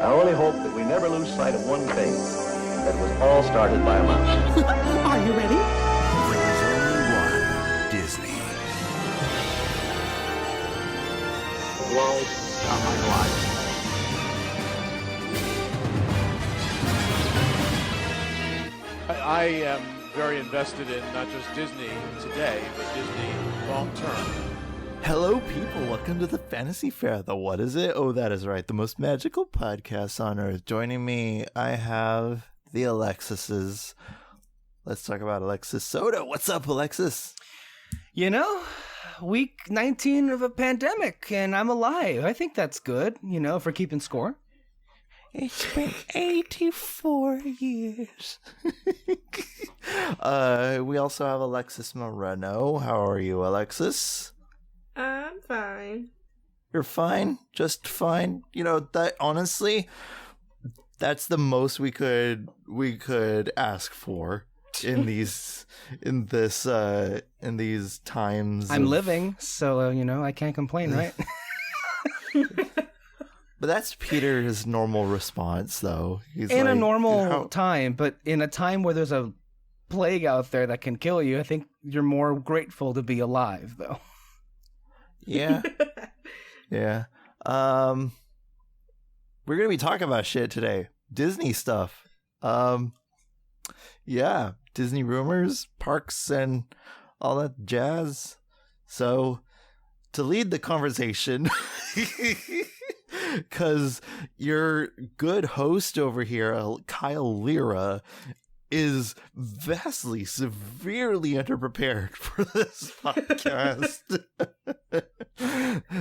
I only hope that we never lose sight of one thing, that it was all started by a mouse. Are you ready? There is only one Disney. World of my life. I am very invested in not just Disney today, but Disney long term. Hello, people. Welcome to the Fantasy Fair. The what is it? Oh, that is right. The most magical podcast on earth. Joining me, I have the Alexises. Let's talk about Alexis Soto. What's up, Alexis? You know, week 19 of a pandemic, and I'm alive. I think that's good, for keeping score. It's been 84 years. We also have Alexis Moreno. How are you, Alexis? I'm fine. You're fine? Just fine? That honestly, that's the most we could ask for in these times. I'm living, so I can't complain, right? But that's Peter's normal response, though. He's in a normal time, but in a time where there's a plague out there that can kill you, I think you're more grateful to be alive, though. Yeah. Yeah. We're gonna be talking about shit today. Disney stuff. Yeah. Disney rumors, parks, and all that jazz. So, to lead the conversation, because your good host over here, Kyle Lira, is vastly, severely underprepared for this podcast.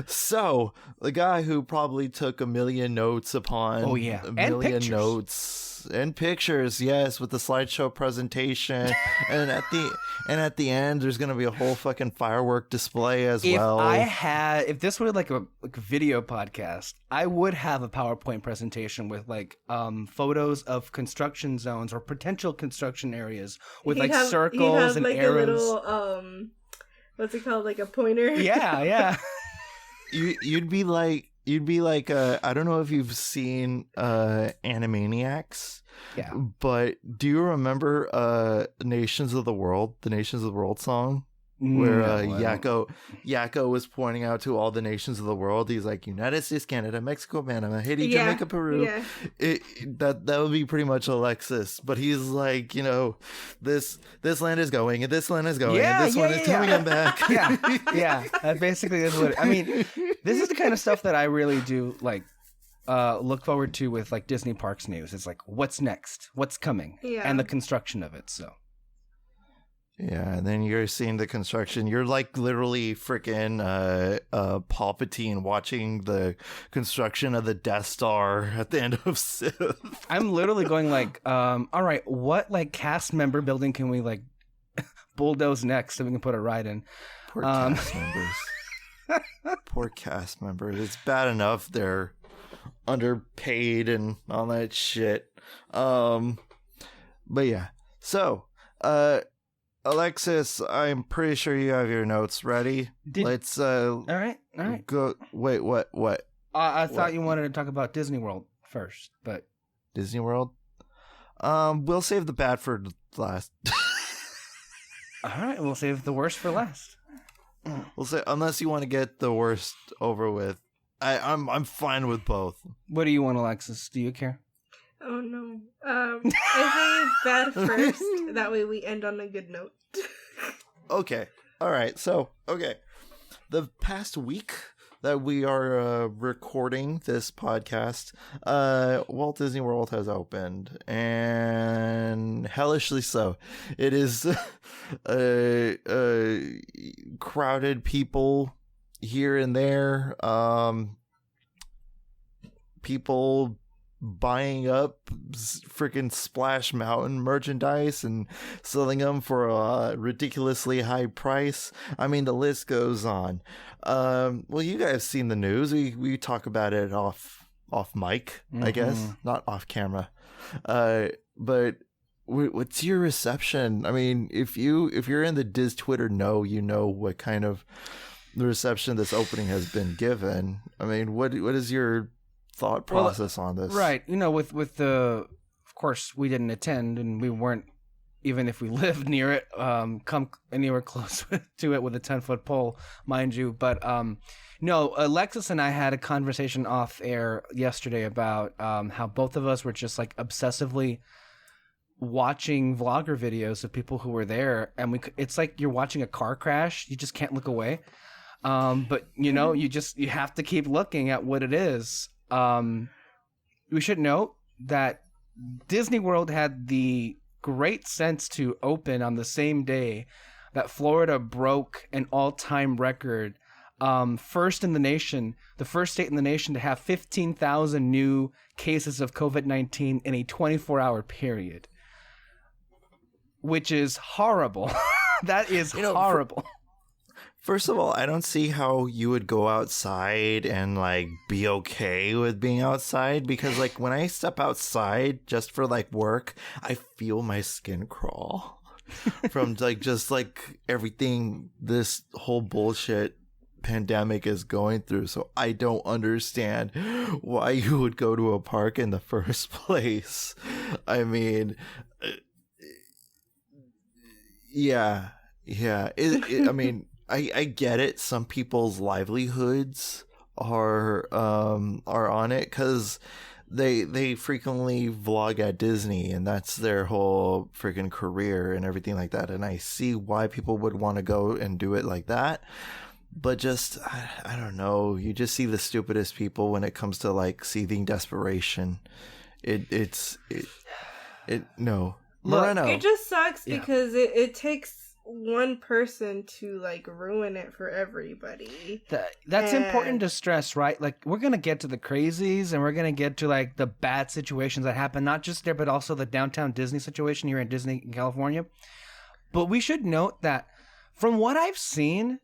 So, the guy who probably took a million notes upon a million notes and pictures, yes, with the slideshow presentation, and at the end, there's gonna be a whole fucking firework display as well. If this were like a video podcast, I would have a PowerPoint presentation with photos of construction zones or potential construction areas with circles and arrows. A little what's it called, like a pointer? Yeah. You'd be like I don't know if you've seen Animaniacs. Yeah. But do you remember Nations of the World song? Where Yakko was pointing out to all the nations of the world. He's like, United States, Canada, Mexico, Panama, Haiti, Jamaica, Peru. Yeah. That would be pretty much Alexis. But he's like, this land is going, and this land is going, and this one is coming back. Yeah. That basically is what I mean. This is the kind of stuff that I really do look forward to with Disney Parks news. It's like, what's next? What's coming? Yeah. And the construction of it. So. Yeah, and then you're seeing the construction. You're literally freaking Palpatine watching the construction of the Death Star at the end of Sith. I'm literally going all right, what cast member building can we bulldoze next so we can put a ride in? Poor cast members. Poor cast members. It's bad enough they're underpaid and all that shit. But yeah. So, Alexis, I'm pretty sure you have your notes ready. Let's all right. Go. Wait, what? I thought you wanted to talk about Disney World first, but Disney World. We'll save the bad for last. All right, we'll save the worst for last. We'll say unless you want to get the worst over with. I'm fine with both. What do you want, Alexis? Do you care? Oh no. I say bad first. That way we end on a good note. Okay. All right. So, the past week that we are recording this podcast, Walt Disney World has opened, and hellishly so. It is crowded people here and there. People buying up freaking Splash Mountain merchandise and selling them for a ridiculously high price. I mean, the list goes on. Well, you guys seen the news. We talk about it off mic, I guess, not off camera. But what's your reception? I mean, if you're in the Diz Twitter you know what kind of the reception this opening has been given. I mean, what is your thought process on this. Right. With the, of course, we didn't attend, and we weren't, even if we lived near it, come anywhere close to it with a 10-foot pole, mind you. But no, Alexis and I had a conversation off air yesterday about how both of us were just like obsessively watching vlogger videos of people who were there, and it's like you're watching a car crash. You just can't look away. But you have to keep looking at what it is. We should note that Disney World had the great sense to open on the same day that Florida broke an all-time record. First in the nation, the first state in the nation to have 15,000 new cases of COVID-19 in a 24-hour period, which is horrible. That is horrible. First of all, I don't see how you would go outside and like be okay with being outside, because like when I step outside just for like work, I feel my skin crawl from like just like everything this whole bullshit pandemic is going through. So I don't understand why you would go to a park in the first place. I mean, yeah. I mean, I get it. Some people's livelihoods are on it because they frequently vlog at Disney, and that's their whole freaking career and everything like that. And I see why people would want to go and do it like that. But just, I don't know. You just see the stupidest people when it comes to like seething desperation. No. Moreno. It just sucks because it takes one person to like ruin it for everybody. That's important to stress, right? Like, we're gonna get to the crazies, and we're gonna get to like the bad situations that happen, not just there, but also the downtown Disney situation here at Disney in California. But we should note that from what I've seen,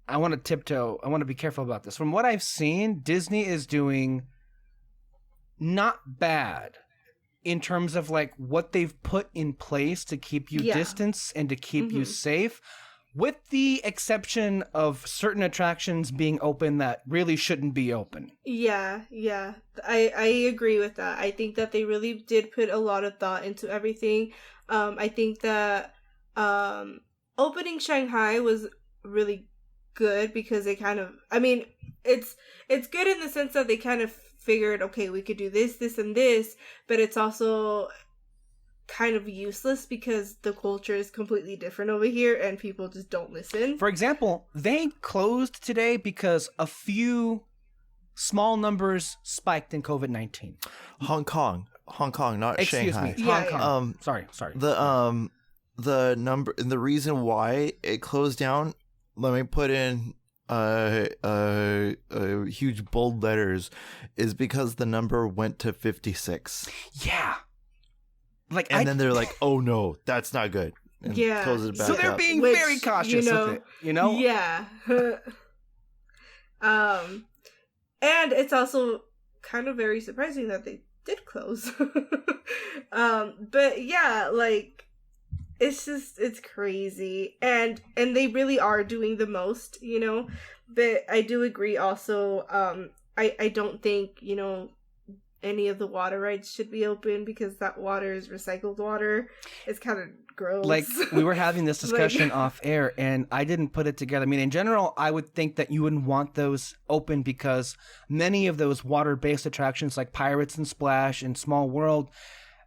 I want to be careful about this. From what I've seen, Disney is doing not bad in terms of like what they've put in place to keep you distance and to keep you safe, with the exception of certain attractions being open that really shouldn't be open. Yeah. I agree with that. I think that they really did put a lot of thought into everything. I think that opening Shanghai was really good because they kind of, I mean, it's good in the sense that they kind of figured, okay, we could do this, and this, but it's also kind of useless because the culture is completely different over here and people just don't listen. For example, they closed today because a few small numbers spiked in COVID-19. Hong Kong, not Shanghai. Excuse me, Hong Kong. Sorry. The number, and the reason why it closed down, let me put in huge bold letters, is because the number went to 56. Yeah. Then they're like, oh no, that's not good. And close it back so they're up. being very cautious with it, Yeah. And it's also kind of very surprising that they did close. But yeah, like, it's crazy, and they really are doing the most, but I do agree also. I don't think any of the water rides should be open because that water is recycled water. It's kind of gross. Like, we were having this discussion off air, and I didn't put it together. I mean, in general, I would think that you wouldn't want those open because many of those water-based attractions like Pirates and Splash and Small World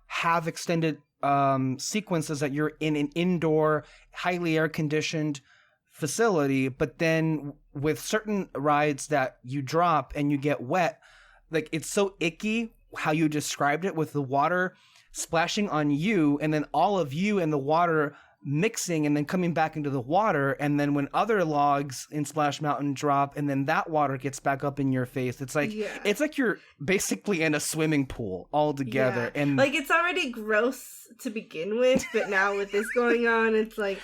have extended sequences that you're in an indoor, highly air-conditioned facility, but then with certain rides that you drop and you get wet, like, it's so icky how you described it, with the water splashing on you and then all of you and the water mixing and then coming back into the water, and then when other logs in Splash Mountain drop and then that water gets back up in your face, it's like you're basically in a swimming pool all together. And like, it's already gross to begin with, but now with this going on, it's like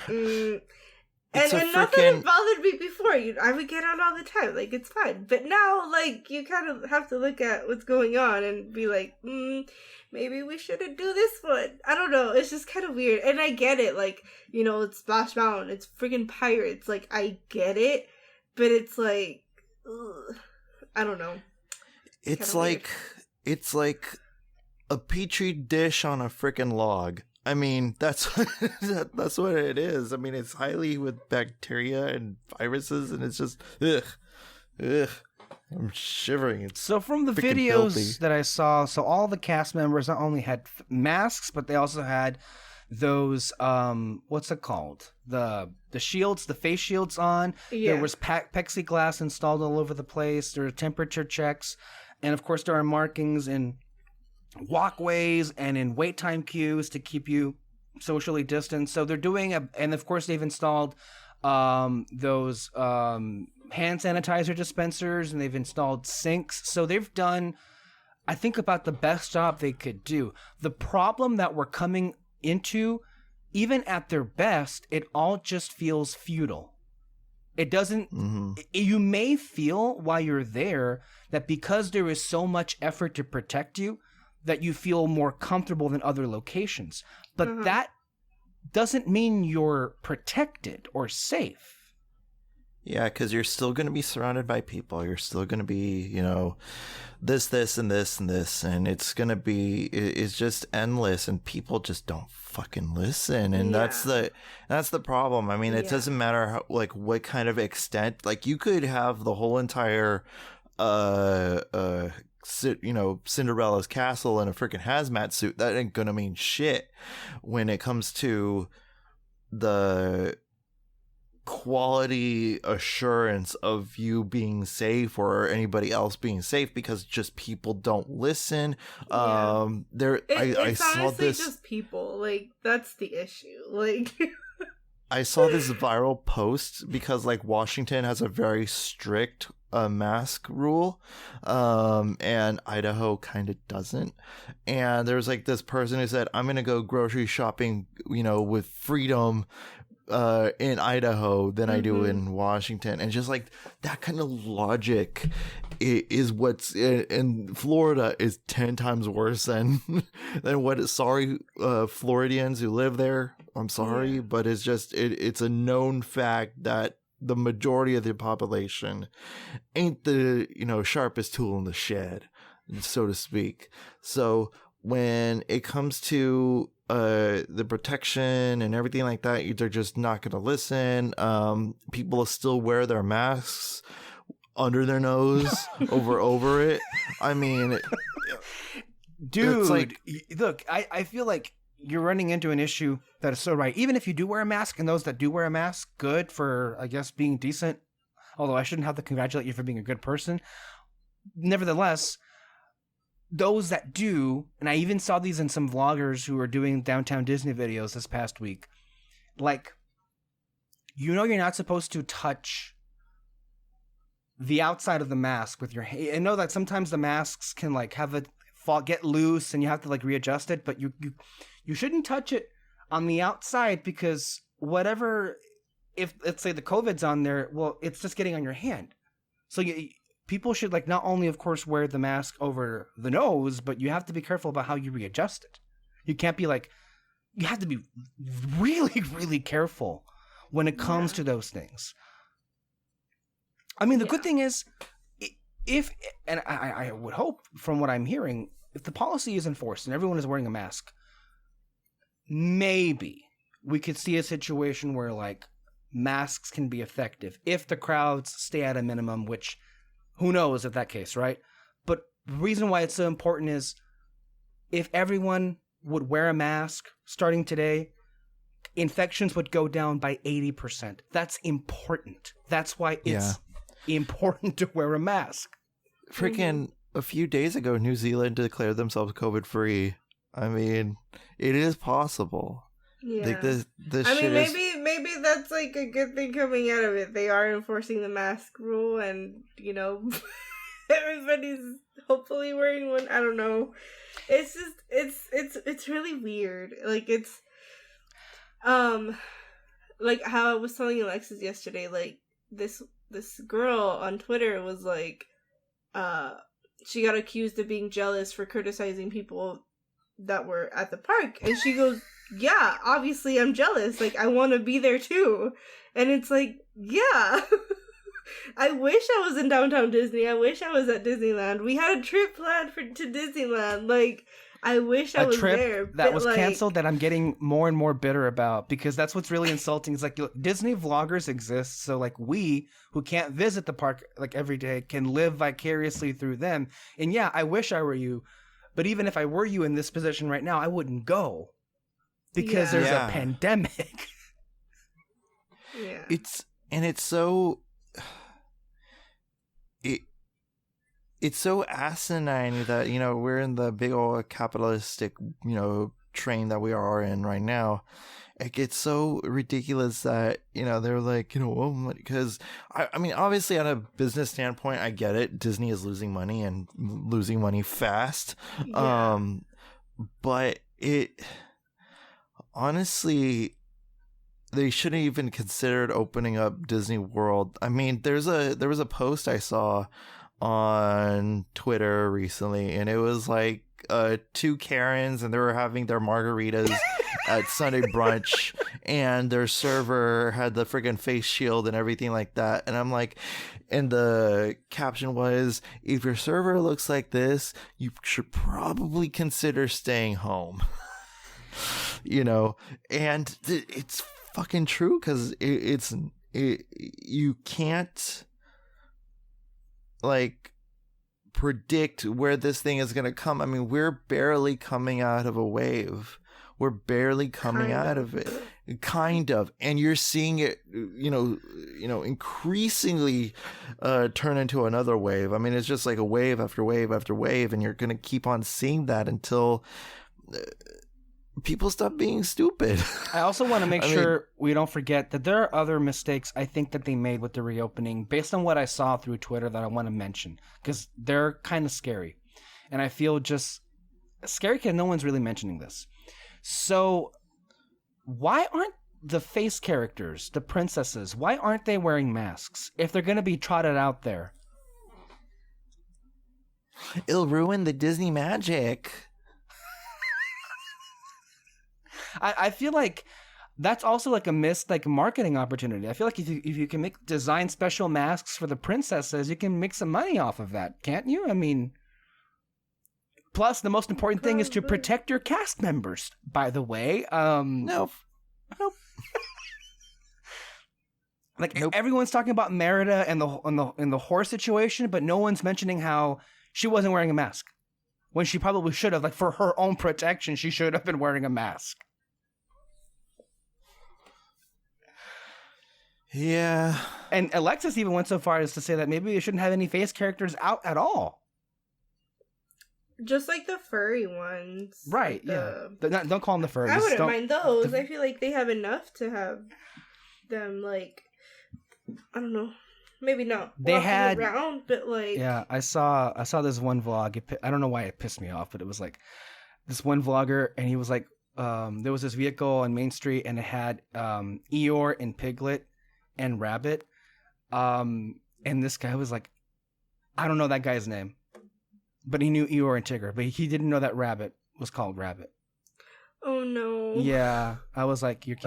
And nothing had bothered me before. I would get on all the time. Like, it's fine. But now, like, you kind of have to look at what's going on and be like, maybe we shouldn't do this one. I don't know. It's just kind of weird. And I get it. Like, it's Splash Mountain. It's friggin' Pirates. Like, I get it. But it's like, ugh. I don't know. It's like a petri dish on a freaking log. I mean, that's that's what it is. I mean, it's highly with bacteria and viruses, and it's just ugh. I'm shivering. It's so from the videos filthy that I saw, so all the cast members not only had masks, but they also had those what's it called, the shields, the face shields on. There was plexiglass installed all over the place. There are temperature checks, and of course there are markings in walkways and in wait time queues to keep you socially distanced. So they're doing and of course they've installed those hand sanitizer dispensers, and they've installed sinks. So they've done, I think, about the best job they could do. The problem that we're coming into, even at their best, it all just feels futile. It doesn't, you may feel while you're there that because there is so much effort to protect you, that you feel more comfortable than other locations. But that doesn't mean you're protected or safe. Yeah, because you're still going to be surrounded by people. You're still going to be, you know, this, and this, and this. And it's going to be, it's just endless. And people just don't fucking listen. And that's the problem. I mean, it doesn't matter how, like, what kind of extent. Like, you could have the whole entire, Cinderella's castle in a freaking hazmat suit. That ain't going to mean shit when it comes to the quality assurance of you being safe or anybody else being safe, because just people don't listen. It's saw honestly this, just people, like, that's the issue. Like I saw this viral post because like Washington has a very strict mask rule, and Idaho kind of doesn't. And there's like this person who said, I'm gonna go grocery shopping, you know, with freedom in Idaho than I do in Washington. And just like that kind of logic is what's in Florida is 10 times worse than what. Sorry, Floridians who live there, I'm sorry, but it's just it's a known fact that the majority of the population ain't the, you know, sharpest tool in the shed, so to speak. So when it comes to the protection and everything like that, they're just not going to listen. People still wear their masks under their nose over it. I mean, dude, like, look, I feel like you're running into an issue that is so right. Even if you do wear a mask, and those that do wear a mask, good for, I guess, being decent. Although I shouldn't have to congratulate you for being a good person. Nevertheless, those that do, and I even saw these in some vloggers who are doing downtown Disney videos this past week, like, you know, you're not supposed to touch the outside of the mask with your hand. I know that sometimes the masks can like have a get loose and you have to like readjust it, but you shouldn't touch it on the outside, because whatever, if let's say the COVID's on there, well, it's just getting on your hand. So people should like not only, of course, wear the mask over the nose, but you have to be careful about how you readjust it. You can't be like, you have to be really, really careful when it comes to those things. I mean, the good thing is, and I would hope from what I'm hearing, if the policy is enforced and everyone is wearing a mask, maybe we could see a situation where like masks can be effective if the crowds stay at a minimum, which who knows if that case, right? But the reason why it's so important is if everyone would wear a mask starting today, infections would go down by 80%. That's important. That's why it's important to wear a mask. Freaking a few days ago, New Zealand declared themselves COVID-free. I mean, it is possible. Yeah. Like this I shit mean, maybe that's like a good thing coming out of it. They are enforcing the mask rule, and you know, everybody's hopefully wearing one. I don't know. It's just it's really weird. Like it's like how I was telling Alexis yesterday. Like this girl on Twitter was like, she got accused of being jealous for criticizing people that were at the park, and she goes, yeah, obviously I'm jealous, like I want to be there too. And it's like, yeah. I wish I was in downtown Disney. I wish I was at Disneyland. We had a trip planned to Disneyland. Like, I wish I was there. That was canceled that I'm getting more and more bitter about, because that's what's really insulting. It's like, Disney vloggers exist, so like we who can't visit the park like every day can live vicariously through them. And yeah, I wish I were you, but even if I were you in this position right now, I wouldn't go because there's a pandemic. Yeah. It's so asinine that, you know, we're in the big old capitalistic, you know, train that we are in right now. It gets so ridiculous that, you know, they're like, you know, because I mean, obviously on a business standpoint, I get it. Disney is losing money and losing money fast. Yeah. But it honestly, they shouldn't even considered opening up Disney World. I mean, there was a post I saw on Twitter recently, and it was like two Karens, and they were having their margaritas at Sunday brunch, and their server had the friggin' face shield and everything like that. And I'm like, and the caption was, if your server looks like this, you should probably consider staying home. You know, and it's fucking true, because you can't like predict where this thing is going to come. I mean, we're barely coming out of a wave. We're barely coming out of it, kind of, and you're seeing it, you know, increasingly turn into another wave. I mean, it's just like a wave after wave after wave, and you're going to keep on seeing that until people stop being stupid. I also want to make sure we don't forget that there are other mistakes I think that they made with the reopening based on what I saw through Twitter that I want to mention, because they're kind of scary. And I feel just scary because no one's really mentioning this. So why aren't the face characters, the princesses, why aren't they wearing masks if they're going to be trotted out there? It'll ruin the Disney magic. I feel like that's also like a missed like marketing opportunity. I feel like if you can design special masks for the princesses, you can make some money off of that, can't you? I mean, plus the most important thing is to protect your cast members. By the way, Nope. Everyone's talking about Merida and the horse situation, but no one's mentioning how she wasn't wearing a mask when she probably should have. Like, for her own protection, she should have been wearing a mask. Yeah. And Alexis even went so far as to say that maybe they shouldn't have any face characters out at all. Just like the furry ones. Right, like don't call them the furries. I wouldn't mind those. I feel like they have enough to have them, like, I don't know. Maybe not they had around, but like... Yeah, I saw this one vlog. I don't know why it pissed me off, but it was like this one vlogger, and he was like, there was this vehicle on Main Street, and it had Eeyore and Piglet and Rabbit, and this guy was like, I don't know that guy's name, but he knew Eeyore and Tigger, but he didn't know that Rabbit was called Rabbit. Oh no. Yeah, I was like, you're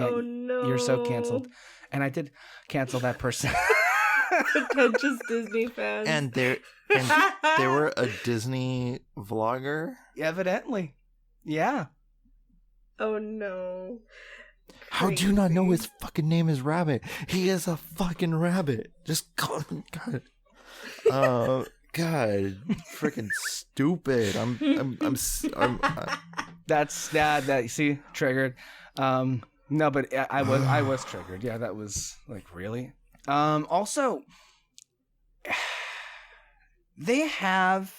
so canceled, and I did cancel that person. Pretentious Disney fans. And they were a Disney vlogger? Evidently. Yeah. Oh no. How do you not know his fucking name is Rabbit? He is a fucking rabbit. Just call him. God. God. Freaking stupid. That's that. You see, triggered. No, but I was triggered. Yeah, that was like, really. Also, they have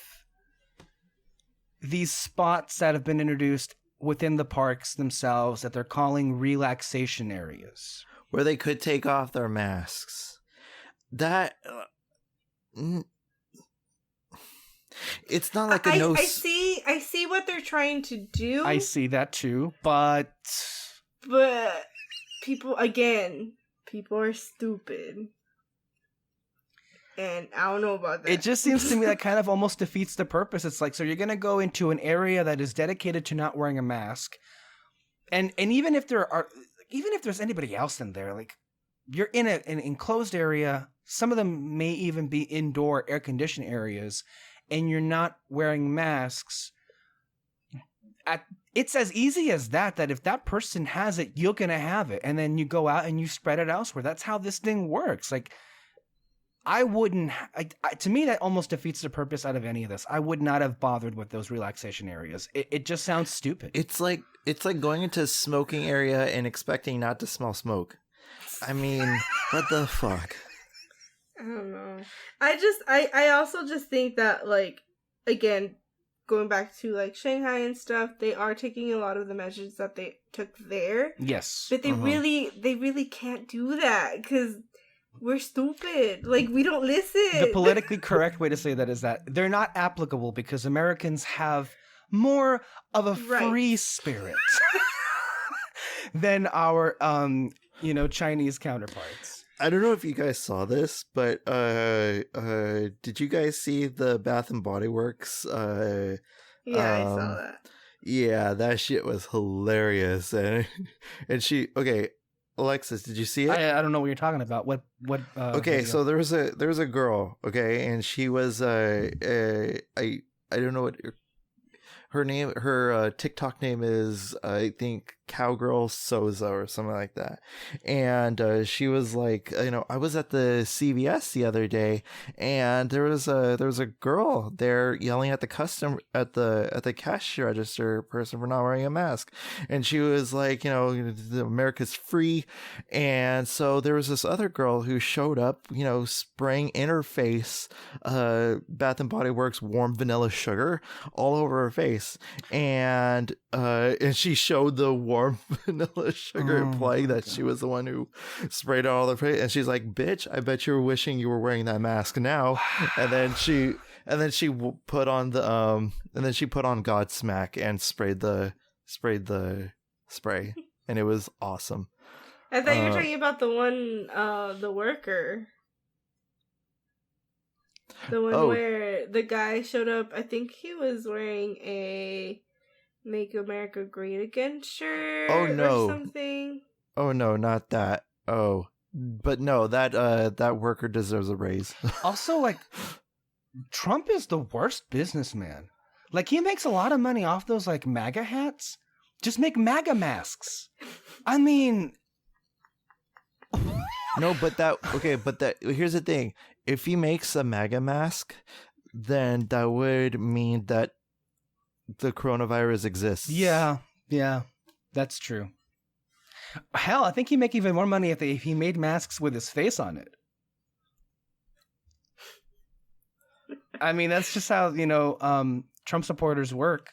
these spots that have been introduced within the parks themselves that they're calling relaxation areas, where they could take off their masks. That it's not like I see what they're trying to do. I see that too, but people are stupid. And I don't know about that. It just seems to me that kind of almost defeats the purpose. It's like, so you're going to go into an area that is dedicated to not wearing a mask. And even if there's anybody else in there, like, you're in an enclosed area some of them may even be indoor air-conditioned areas, and you're not wearing masks, it's as easy as that if that person has it, you're going to have it. And then you go out and you spread it elsewhere. That's how this thing works. Like, I wouldn't, to me, that almost defeats the purpose out of any of this. I would not have bothered with those relaxation areas. It just sounds stupid. It's like going into a smoking area and expecting not to smell smoke. I mean, what the fuck? I don't know. I also just think that, like, again, going back to, like, Shanghai and stuff, they are taking a lot of the measures that they took there. Yes. But they really can't do that because we're stupid. Like, we don't listen. The politically correct way to say that is that they're not applicable because Americans have more of a free spirit than our, Chinese counterparts. I don't know if you guys saw this, but did you guys see the Bath and Body Works? Yeah, I saw that. Yeah, that shit was hilarious, and okay, Alexis, did you see it? I don't know what you're talking about. What? Okay, video? so there was a girl, okay, and she was I don't know what her name. Her TikTok name is, I think, Cowgirl Soza or something like that. And she was like, I was at the CVS the other day, and there was a girl there yelling at the cash register person for not wearing a mask, and she was like, America's free. And so there was this other girl who showed up, spraying in her face Bath and Body Works warm vanilla sugar all over her face, and she showed the warm vanilla sugar, implying that she was the one who sprayed it all over her face. And she's like, "Bitch, I bet you're wishing you were wearing that mask now." And then she put on Godsmack and sprayed the spray, and it was awesome. I thought you were talking about the one, the worker. The one where the guy showed up. I think he was wearing a "Make America Great Again" shirt. Or something. Oh no, not that. Oh, but no, that worker deserves a raise. Also, like, Trump is the worst businessman. Like, he makes a lot of money off those, like, MAGA hats. Just make MAGA masks. I mean, no, but here's the thing. If he makes a MAGA mask, then that would mean that the coronavirus exists. Yeah, that's true. Hell, I think he'd make even more money if he made masks with his face on it. I mean, that's just how, Trump supporters work.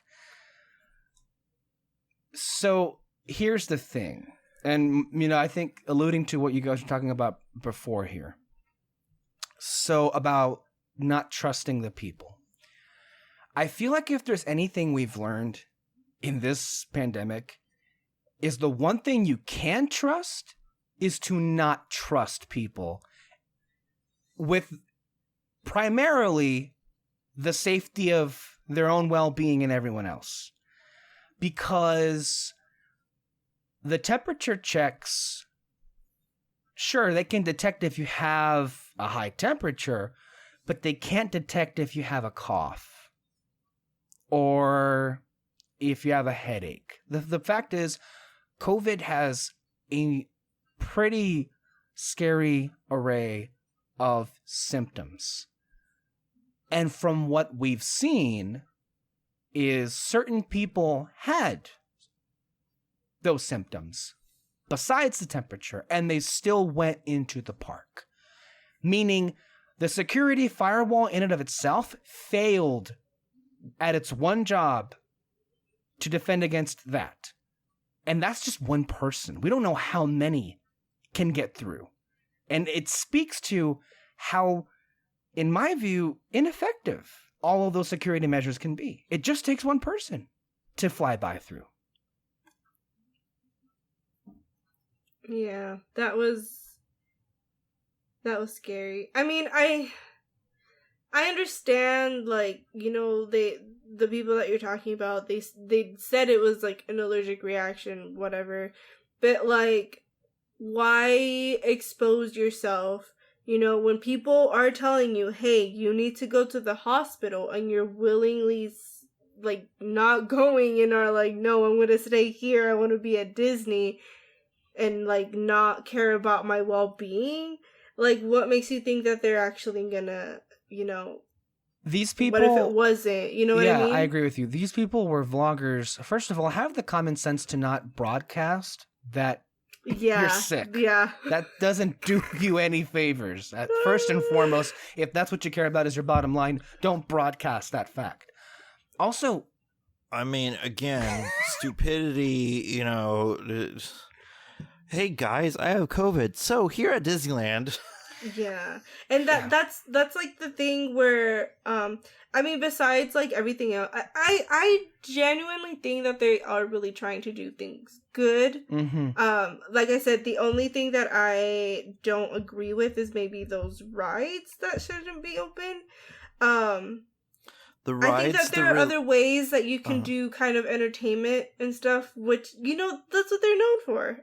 So here's the thing. And, I think alluding to what you guys were talking about before here. So about not trusting the people. I feel like if there's anything we've learned in this pandemic, is the one thing you can trust is to not trust people with primarily the safety of their own well-being and everyone else. Because the temperature checks, sure, they can detect if you have a high temperature, but they can't detect if you have a cough or if you have a headache. The fact is, COVID has a pretty scary array of symptoms. And from what we've seen is certain people had those symptoms besides the temperature, and they still went into the park. Meaning the security firewall in and of itself failed at its one job to defend against that. And that's just one person. We don't know how many can get through. And it speaks to how, in my view, ineffective all of those security measures can be. It just takes one person to fly by through. Yeah, that was scary. I mean, I understand, like, the people that you're talking about, they said it was like an allergic reaction, whatever. But, like, why expose yourself You know, when people are telling you, hey, you need to go to the hospital, and you're willingly, like, not going and are like, no, I'm going to stay here. I want to be at Disney and, like, not care about my well-being. Like, what makes you think that they're actually going to, you know, these people... what if it wasn't? You know what I mean? Yeah, I agree with you. These people were vloggers. First of all, have the common sense to not broadcast that you're sick. Yeah. That doesn't do you any favors. First and foremost, if that's what you care about is your bottom line, don't broadcast that fact. Also, I mean, again, stupidity, you know. Hey guys, I have COVID. So here at Disneyland. Yeah. And that's like the thing where I mean, besides like everything else, I genuinely think that they are really trying to do things good. Like I said, the only thing that I don't agree with is maybe those rides that shouldn't be open. The rides, I think that there are other ways that you can do kind of entertainment and stuff, which, you know, that's what they're known for.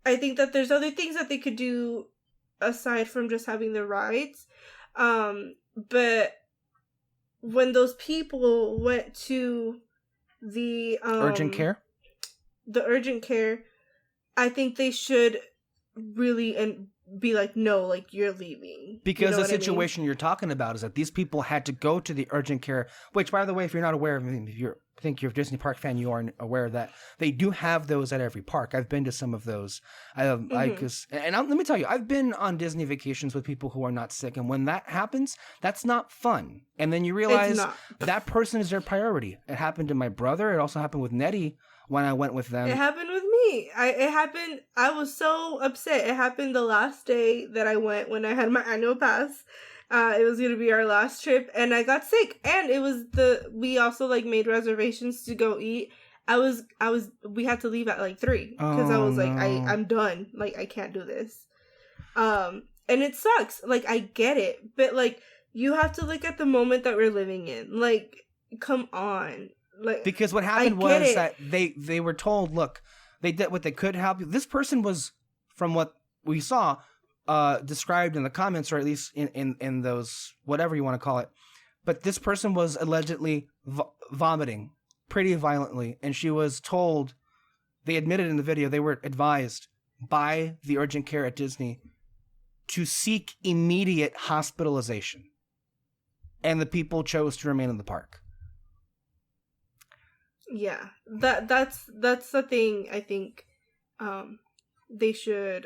I think that there's other things that they could do aside from just having the rides. But when those people went to the urgent care, I think they should really and be like, no, like, you're leaving. Because you know the situation you're talking about is that these people had to go to the urgent care, which, by the way, if you're not aware of, if you're a Disney park fan, you aren't aware that they do have those at every park. I've been to some of those. Let me tell you, I've been on Disney vacations with people who are not sick, and when that happens, that's not fun. And then you realize that person is their priority. It happened to my brother. It also happened with Nettie when I went with them. It happened with me. I was so upset. It happened the last day that I went when I had my annual pass. It was gonna be our last trip, and I got sick. And it was we also like made reservations to go eat. We had to leave at like 3 because I was like, I'm done. Like, I can't do this. And it sucks. Like, I get it, but like, you have to look at the moment that we're living in. Like, come on. Like, because what happened was that they were told, look, they did what they could help you. This person was, from what we saw, described in the comments, or at least in those, whatever you want to call it. But this person was allegedly vomiting pretty violently, and she was told, they admitted in the video, they were advised by the urgent care at Disney to seek immediate hospitalization. And the people chose to remain in the park. Yeah, that's the thing. I think they should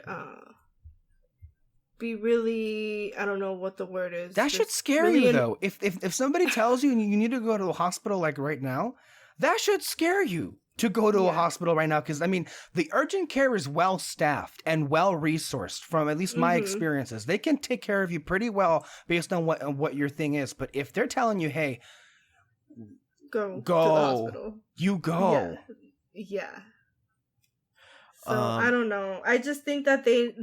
be really, I don't know what the word is. That should scare really you though. If somebody tells you you need to go to a hospital like right now, that should scare you to go to a hospital right now. Because I mean, the urgent care is well staffed and well resourced. From at least my experiences, they can take care of you pretty well based on what your thing is. But if they're telling you, hey, go to the hospital, you go. Yeah. So I don't know. I just think that they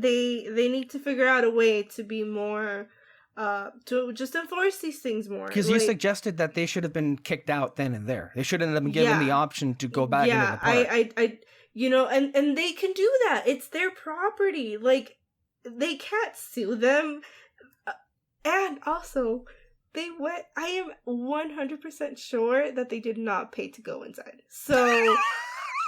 need to figure out a way to be more to just enforce these things more. Because you suggested that they should have been kicked out then and there. They shouldn't have been given the option to go back into the park. I you know, and they can do that. It's their property. Like, they can't sue them. And also, they went. I am 100% sure that they did not pay to go inside. So,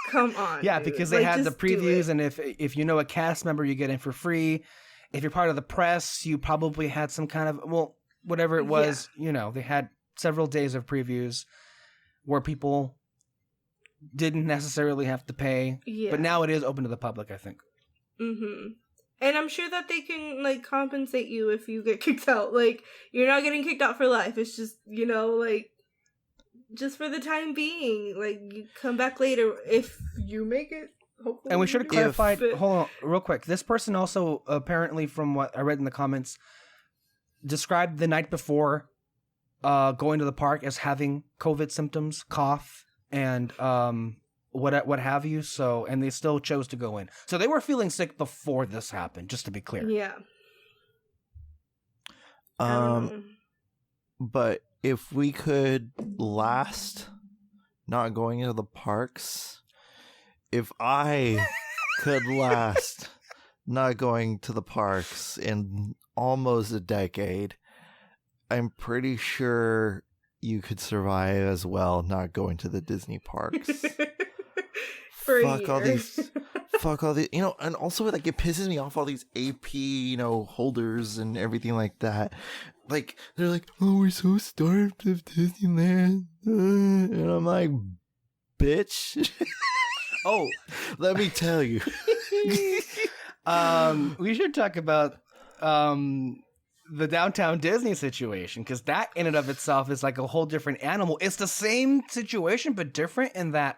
come on. Yeah, dude. because they had the previews, and if you know a cast member, you get in for free. If you're part of the press, you probably had some kind of, well, whatever it was. You know, they had several days of previews where people didn't necessarily have to pay. Yeah. But now it is open to the public, I think. Mm-hmm. And I'm sure that they can, like, compensate you if you get kicked out. Like, you're not getting kicked out for life. It's just, you know, like, just for the time being. Like, you come back later if you make it. Hopefully. And we should have clarified, hold on, real quick. This person also, apparently, from what I read in the comments, described the night before going to the park as having COVID symptoms, cough, and what have you. So, and they still chose to go in. So they were feeling sick before this happened, just to be clear. Yeah. But if we could last not going into the parks, if I could last not going to the parks in almost a decade, I'm pretty sure you could survive as well not going to the Disney parks. For fuck a all year. these, and also like it pisses me off all these AP, holders and everything like that. Like they're like, oh, we're so starved of Disneyland, and I'm like, bitch. Oh, let me tell you. We should talk about the Downtown Disney situation, because that in and of itself is like a whole different animal. It's the same situation but different in that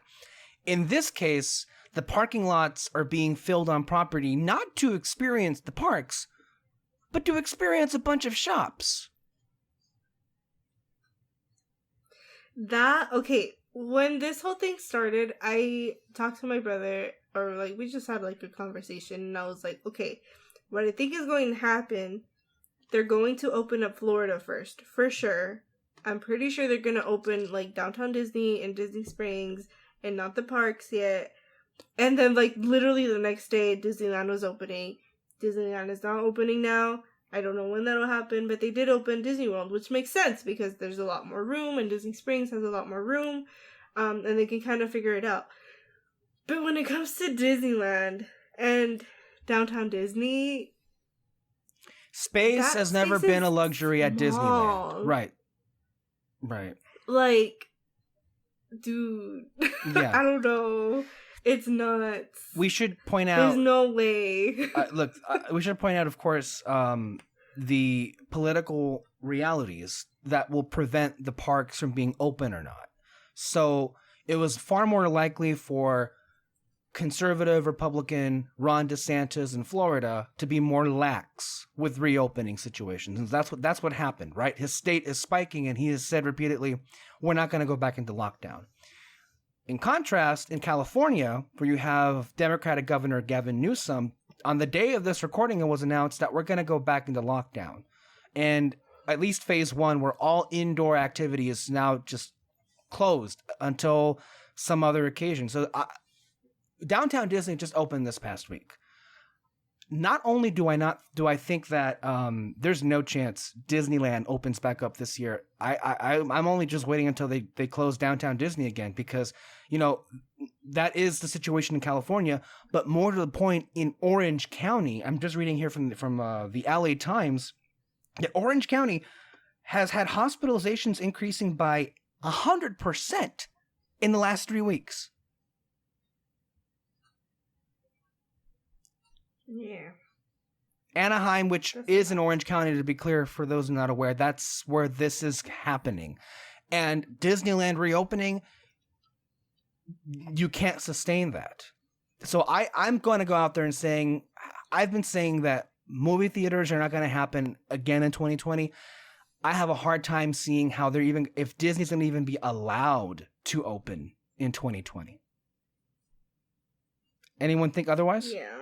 in this case the parking lots are being filled on property not to experience the parks but to experience a bunch of shops. Okay, when this whole thing started, I talked to my brother, or like we just had like a conversation, and I was like, okay, what I think is going to happen, they're going to open up Florida first, for sure. I'm pretty sure they're going to open like Downtown Disney and Disney Springs and not the parks yet. And then like literally the next day, Disneyland was opening. Disneyland is not opening now. I don't know when that'll happen, but they did open Disney World, which makes sense because there's a lot more room and Disney Springs has a lot more room. And they can kind of figure it out. But when it comes to Disneyland and Downtown Disney, Space has never been a luxury at Disneyland. Right. Like, dude. Yeah. I don't know. It's nuts. We should point out... There's no way. Look, we should point out, of course, the political realities that will prevent the parks from being open or not. So it was far more likely for conservative Republican Ron DeSantis in Florida to be more lax with reopening situations. And that's what happened, right? His state is spiking and he has said repeatedly, we're not going to go back into lockdown. In contrast, in California, where you have Democratic Governor Gavin Newsom, on the day of this recording, it was announced that we're going to go back into lockdown. And at least phase one, where all indoor activity is now just closed until some other occasion. So Downtown Disney just opened this past week. Not only do I think that there's no chance Disneyland opens back up this year. I'm only just waiting until they close Downtown Disney again, because that is the situation in California. But more to the point, in Orange County, I'm just reading here from the LA Times, that Orange County has had hospitalizations increasing by 100% in the last 3 weeks. Yeah. Anaheim, which is in Orange County, to be clear, for those who are not aware, that's where this is happening. And Disneyland reopening, you can't sustain that. So I'm going to go out there and saying, I've been saying that movie theaters are not going to happen again in 2020. I have a hard time seeing how if Disney's going to even be allowed to open in 2020. Anyone think otherwise? Yeah.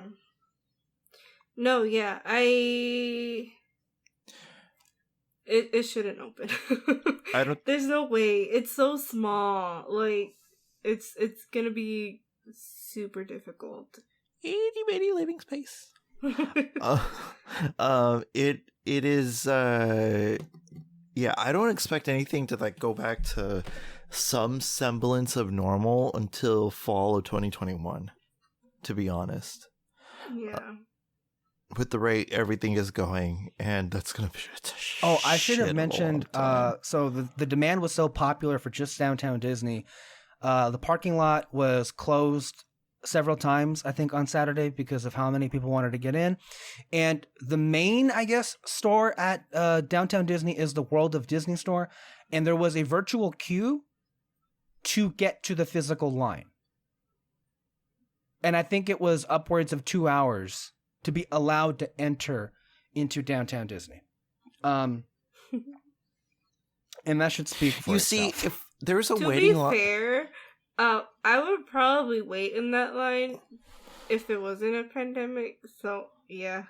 No, yeah, it shouldn't open. There's no way. It's so small. Like, it's gonna be super difficult. Itty bitty living space. It is. Yeah, I don't expect anything to like go back to some semblance of normal until fall of 2021. To be honest. Yeah. With the rate everything is going, and that's gonna be. I should have mentioned. So the demand was so popular for just Downtown Disney. The parking lot was closed several times, I think, on Saturday because of how many people wanted to get in. And the main, I guess, store at Downtown Disney is the World of Disney store, and there was a virtual queue to get to the physical line. And I think it was upwards of 2 hours to be allowed to enter into Downtown Disney. And that should speak for itself. See, if there's a to waiting be fair, I would probably wait in that line if it wasn't a pandemic. So, yeah.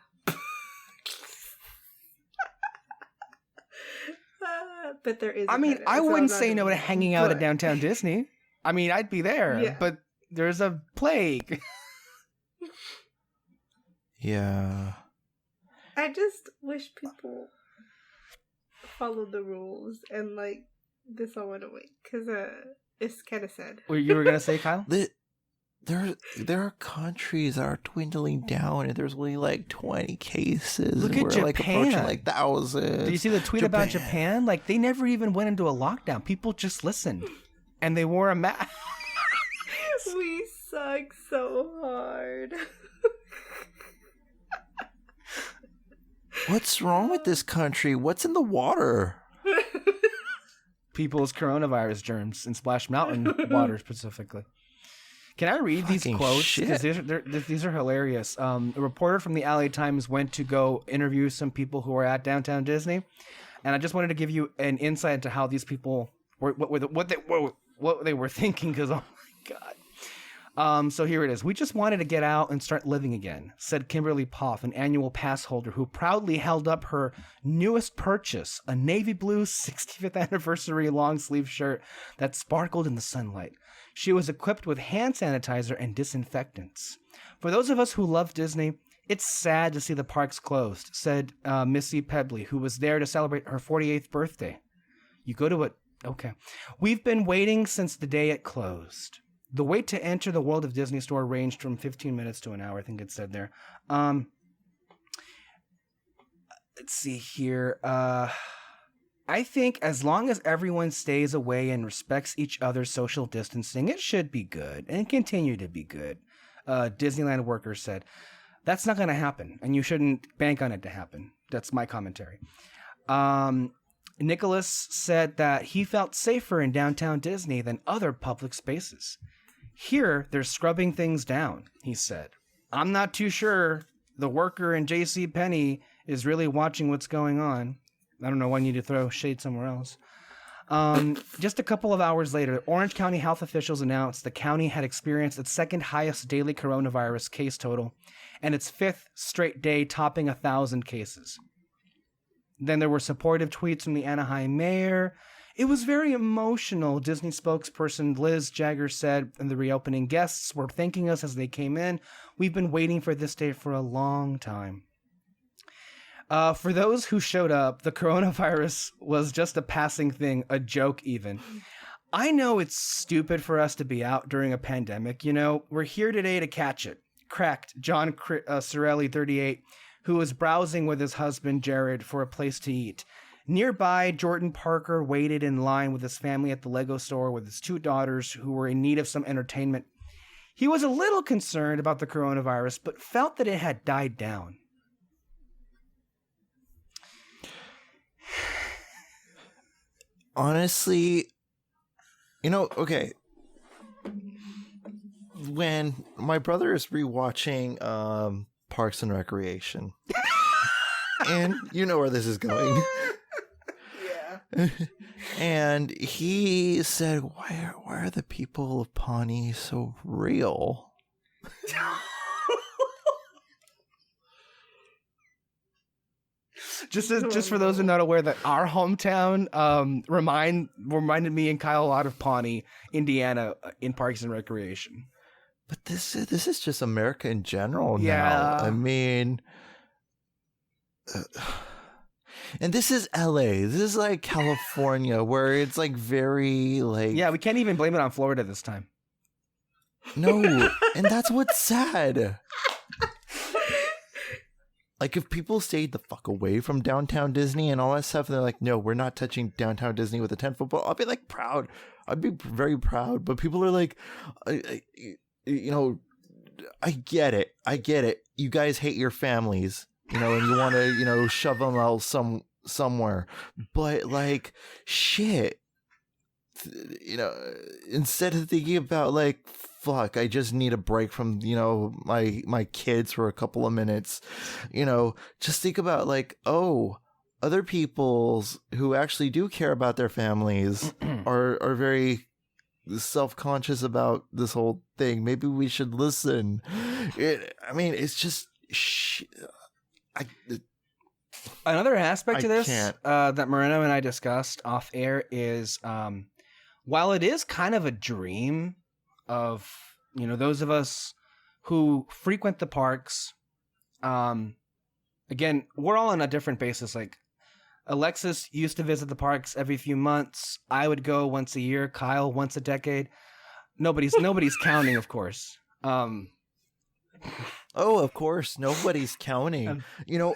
But there is. I mean, I wouldn't say no to hanging out at Downtown Disney. I mean, I'd be there, but there's a plague. Yeah. I just wish people followed the rules and like this all went away because it's kind of sad. What you were gonna say, Kyle? There are countries that are dwindling down, and there's only like 20 cases. Look and at we're Japan. like approaching like thousands. Did you see the tweet about Japan? Like they never even went into a lockdown. People just listened, and they wore a mask. We suck so hard. What's wrong with this country? What's in the water? People's coronavirus germs in Splash Mountain water specifically. Can I read these quotes? Because these are hilarious. A reporter from the LA Times went to go interview some people who were at Downtown Disney, and I just wanted to give you an insight into how these people were, what they were thinking. Because oh my god. So here it is. We just wanted to get out and start living again, said Kimberly Poff, an annual pass holder who proudly held up her newest purchase, a navy blue 65th anniversary long sleeve shirt that sparkled in the sunlight. She was equipped with hand sanitizer and disinfectants. For those of us who love Disney, it's sad to see the parks closed, said Missy Pebley, who was there to celebrate her 48th birthday. You go to it. Okay. We've been waiting since the day it closed. The wait to enter the World of Disney store ranged from 15 minutes to an hour, I think it said there. Let's see here. I think as long as everyone stays away and respects each other's social distancing, it should be good and continue to be good. Disneyland worker said, that's not going to happen, and you shouldn't bank on it to happen. That's my commentary. Nicholas said that he felt safer in Downtown Disney than other public spaces. Here, they're scrubbing things down, he said. I'm not too sure the worker in JCPenney is really watching what's going on. I don't know why I need to throw shade somewhere else. Just a couple of hours later, Orange County health officials announced the county had experienced its second highest daily coronavirus case total and its fifth straight day topping 1,000 cases. Then there were supportive tweets from the Anaheim mayor. It was very emotional, Disney spokesperson Liz Jagger said, and the reopening guests were thanking us as they came in. We've been waiting for this day for a long time. For those who showed up, the coronavirus was just a passing thing, a joke even. I know it's stupid for us to be out during a pandemic, you know. We're here today to catch it. Cracked John Sorelli, 38, who was browsing with his husband Jared for a place to eat. Nearby, Jordan Parker waited in line with his family at the Lego store with his two daughters who were in need of some entertainment. He was a little concerned about the coronavirus, but felt that it had died down. Honestly, you know, okay. When my brother is rewatching Parks and Recreation, and you know where this is going. Yeah. And he said, why are the people of Pawnee so real? Just for those who are not aware, that our hometown reminded me and Kyle a lot of Pawnee, Indiana, in Parks and Recreation. But this is just America in general now. Yeah. I mean, and this is LA. This is like California, where it's like very like. Yeah, we can't even blame it on Florida this time. No, and that's what's sad. Like, if people stayed the fuck away from Downtown Disney and all that stuff, and they're like, no, we're not touching Downtown Disney with a 10-foot pole, I'll be like proud. I'd be very proud. But people are like, you know, I get it. You guys hate your families, you know, and you want to, you know, shove them out somewhere. But like, shit, you know, instead of thinking about like, fuck, I just need a break from, you know, my kids for a couple of minutes, you know, just think about like, oh, other people's who actually do care about their families are very self-conscious about this whole thing. Maybe we should listen. It's just another aspect to this that Moreno and I discussed off air is while it is kind of a dream of, you know, those of us who frequent the parks Again, we're all on a different basis. Like, Alexis used to visit the parks every few months. I would go once a year. Kyle once a decade. Nobody's counting, of course. Oh, of course, nobody's counting. You know,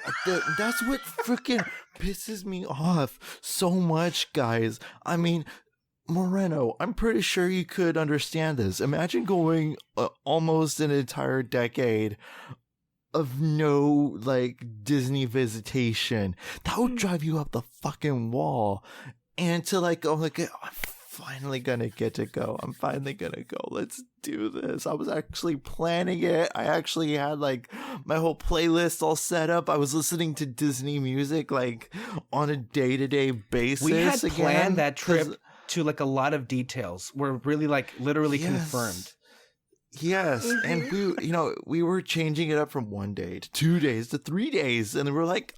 that's what freaking pisses me off so much, guys. I mean, Moreno, I'm pretty sure you could understand this. Imagine going almost an entire decade of no, like, Disney visitation. That would drive you up the fucking wall. And to, like, oh, like, I'm finally gonna get to go. I'm finally gonna go. Let's do this. I was actually planning it. I actually had, like, my whole playlist all set up. I was listening to Disney music, like, on a day-to-day basis. We had again, planned that trip to, like, a lot of details. We're really, like, literally confirmed. Yes, and we were changing it up from 1 day to 2 days to 3 days, and we're like,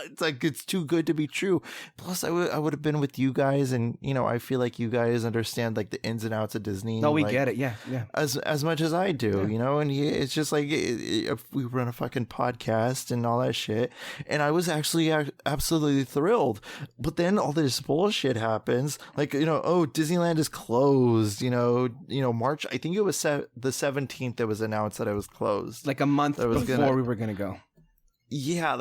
it's like it's too good to be true. Plus, I would have been with you guys, and I feel like you guys understand like the ins and outs of Disney. No, we like, get it, yeah, as much as I do, and it's just like if we run a fucking podcast and all that shit, and I was actually absolutely thrilled. But then all this bullshit happens, like Disneyland is closed. March, I think it was the 17th. It was announced that it was closed, like a month before we were gonna go. Yeah,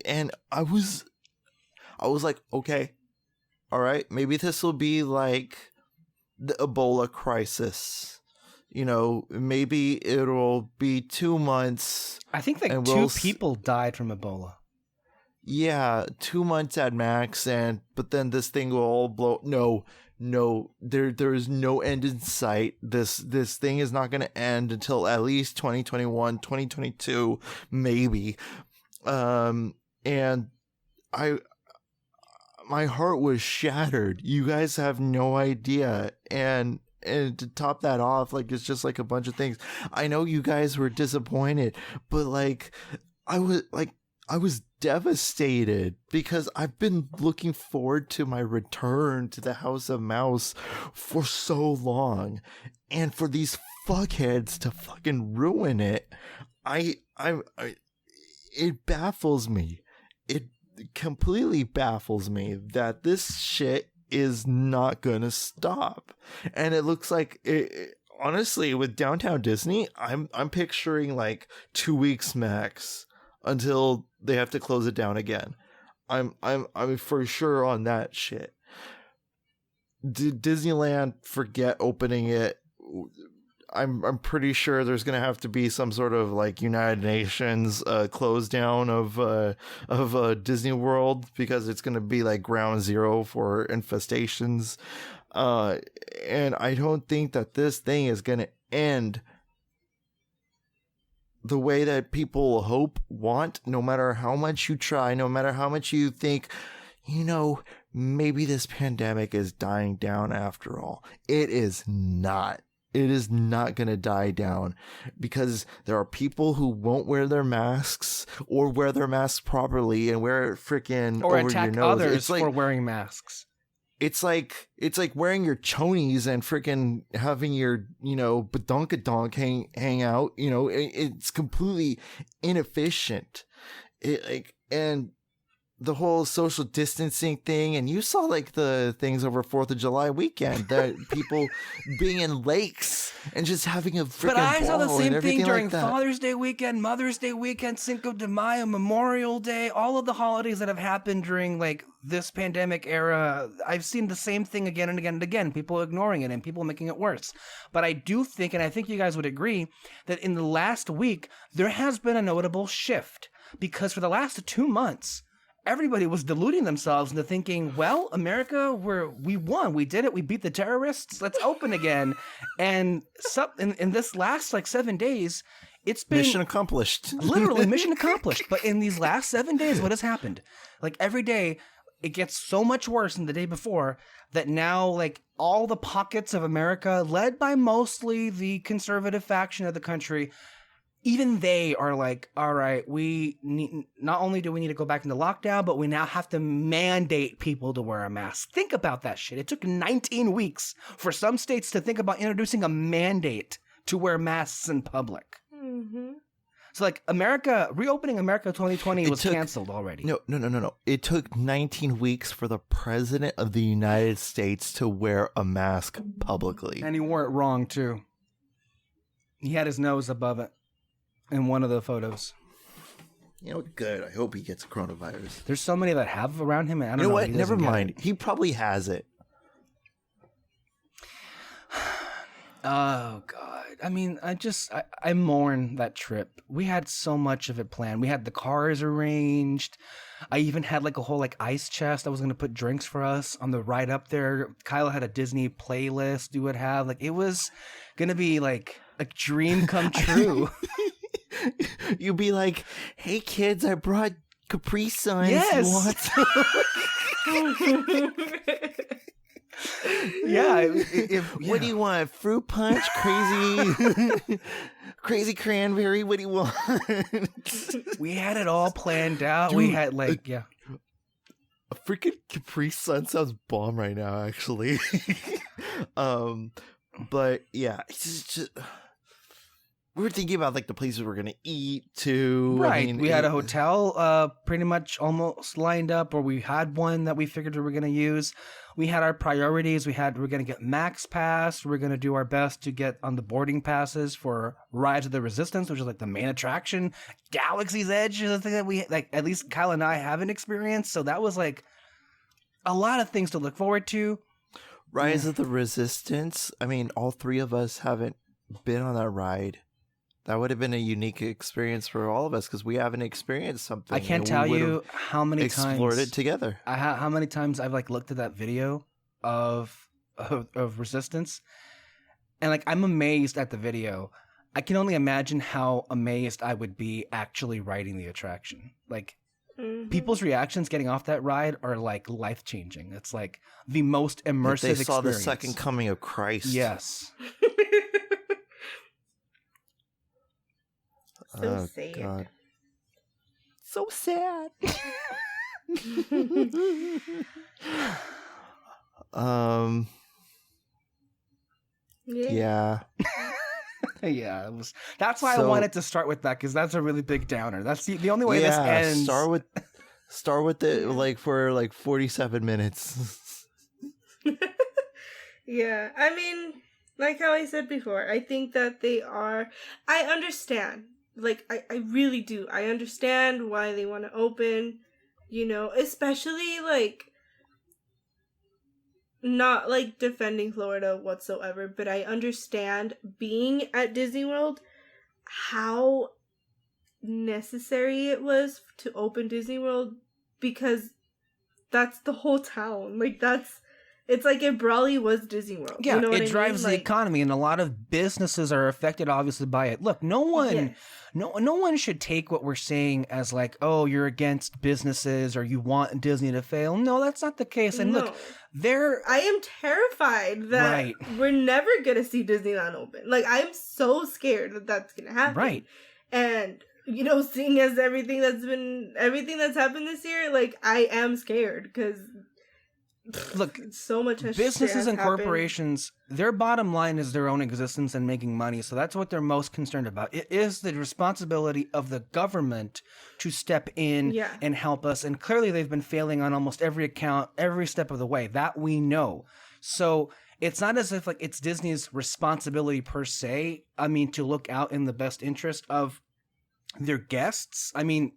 and I was like, okay, all right, maybe this will be like the Ebola crisis. Maybe it'll be 2 months. I think like two people died from Ebola. Yeah, 2 months at max, but then this thing will all blow. No, there is no end in sight. This thing is not going to end until at least 2021, 2022, maybe. And my heart was shattered. You guys have no idea. And to top that off, like, it's just like a bunch of things. I know you guys were disappointed, but like, I was devastated because I've been looking forward to my return to the House of Mouse for so long, and for these fuckheads to fucking ruin it, it baffles me. It completely baffles me that this shit is not gonna stop, and it looks like it. Honestly, with Downtown Disney, I'm picturing like 2 weeks max until they have to close it down again. I'm for sure on that shit. Did Disneyland forget opening it? I'm pretty sure there's gonna have to be some sort of like United Nations close down of Disney World, because it's gonna be like ground zero for infestations. And I don't think that this thing is gonna end the way that people want, no matter how much you try, no matter how much you think, maybe this pandemic is dying down after all. It is not. It is not going to die down, because there are people who won't wear their masks, or wear their masks properly and wear it freaking or over attack your nose. others for wearing masks. It's like wearing your chonies and freaking having your, badonkadonk hang out. It's completely inefficient. And the whole social distancing thing, and you saw like the things over 4th of July weekend, that people being in lakes and just having a freaking ball. But I saw the same thing during like Father's Day weekend, Mother's Day weekend, Cinco de Mayo, Memorial Day, all of the holidays that have happened during like this pandemic era. I've seen the same thing again and again and again, people ignoring it and people making it worse. But I do think, and I think you guys would agree, that in the last week, there has been a notable shift, because for the last 2 months, everybody was deluding themselves into thinking, well, America, we won. We did it. We beat the terrorists. Let's open again. And in this last like 7 days, it's been mission accomplished. Literally mission accomplished. But in these last 7 days, what has happened? Like every day, it gets so much worse than the day before, that now like all the pockets of America, led by mostly the conservative faction of the country, even they are like, all right, not only do we need to go back into lockdown, but we now have to mandate people to wear a mask. Think about that shit. It took 19 weeks for some states to think about introducing a mandate to wear masks in public. Mm-hmm. So like reopening America 2020 was canceled already. No. It took 19 weeks for the president of the United States to wear a mask publicly. And he wore it wrong too. He had his nose above it in one of the photos. You know, good. I hope he gets coronavirus. There's so many that have around him. And I don't know. You know what? Never mind. He probably has it. Oh God. I mean, I mourn that trip. We had so much of it planned. We had the cars arranged. I even had like a whole like ice chest. I was going to put drinks for us on the ride up there. Kyle had a Disney playlist we would have. Like it was going to be like a dream come true. You'd be like, "Hey kids, I brought Capri Suns. Yes. What do you want? Fruit punch? Crazy cranberry? What do you want? We had it all planned out. Dude, we had like, a freaking Capri Sun sounds bomb right now, actually. But yeah, it's just, we were thinking about like the places we're gonna eat too. Right. I mean, we had a hotel pretty much almost lined up, or we had one that we figured we were gonna use. We had our priorities. We're gonna get Max Pass. We're gonna do our best to get on the boarding passes for Rise of the Resistance, which is like the main attraction. Galaxy's Edge is the thing that we like. At least Kyle and I haven't experienced. So that was like a lot of things to look forward to. Rise of the Resistance. I mean, all three of us haven't been on that ride. That would have been a unique experience for all of us because we haven't experienced something. I can't tell you how many times explored it together. How many times I've like looked at that video of Resistance, and like I'm amazed at the video. I can only imagine how amazed I would be actually riding the attraction. Like people's reactions getting off that ride are like life changing. It's like the most immersive they saw experience. The second coming of Christ. Yes. So sad. God. So sad. Yeah. Yeah, it was. That's why I wanted to start with that because that's a really big downer. That's the only way this ends. Start with it like for like 47 minutes. Yeah, I mean, like how I said before, I think that I understand. Like, I really do. I understand why they want to open, you know, especially, like, not, like, defending Florida whatsoever, but I understand being at Disney World, how necessary it was to open Disney World, because that's the whole town. Like, it's like if Brawley was Disney World. Yeah, you know what it drives the economy, and a lot of businesses are affected, obviously, by it. Look, no one should take what we're saying as like, oh, you're against businesses or you want Disney to fail. No, that's not the case. And look, I am terrified that we're never gonna see Disneyland open. Like, I'm so scared that that's gonna happen. Right. And you know, seeing as everything that's happened this year, like, I am scared because. Look, so much businesses and corporations, their bottom line is their own existence and making money. So that's what they're most concerned about. It is the responsibility of the government to step in and help us. And clearly they've been failing on almost every account, every step of the way. That we know. So it's not as if like it's Disney's responsibility per se. I mean, to look out in the best interest of their guests. I mean,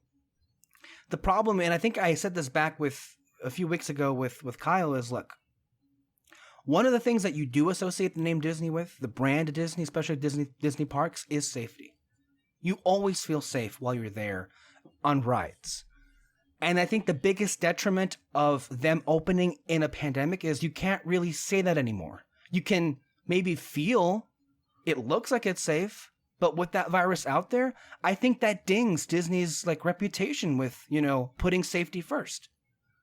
the problem, and I think I said this back with a few weeks ago with Kyle, is look, one of the things that you do associate the name Disney with, the brand Disney, especially Disney parks, is safety. You always feel safe while you're there on rides. And I think the biggest detriment of them opening in a pandemic is you can't really say that anymore. You can maybe feel it looks like it's safe, but with that virus out there, I think that dings Disney's like reputation with, you know, putting safety first.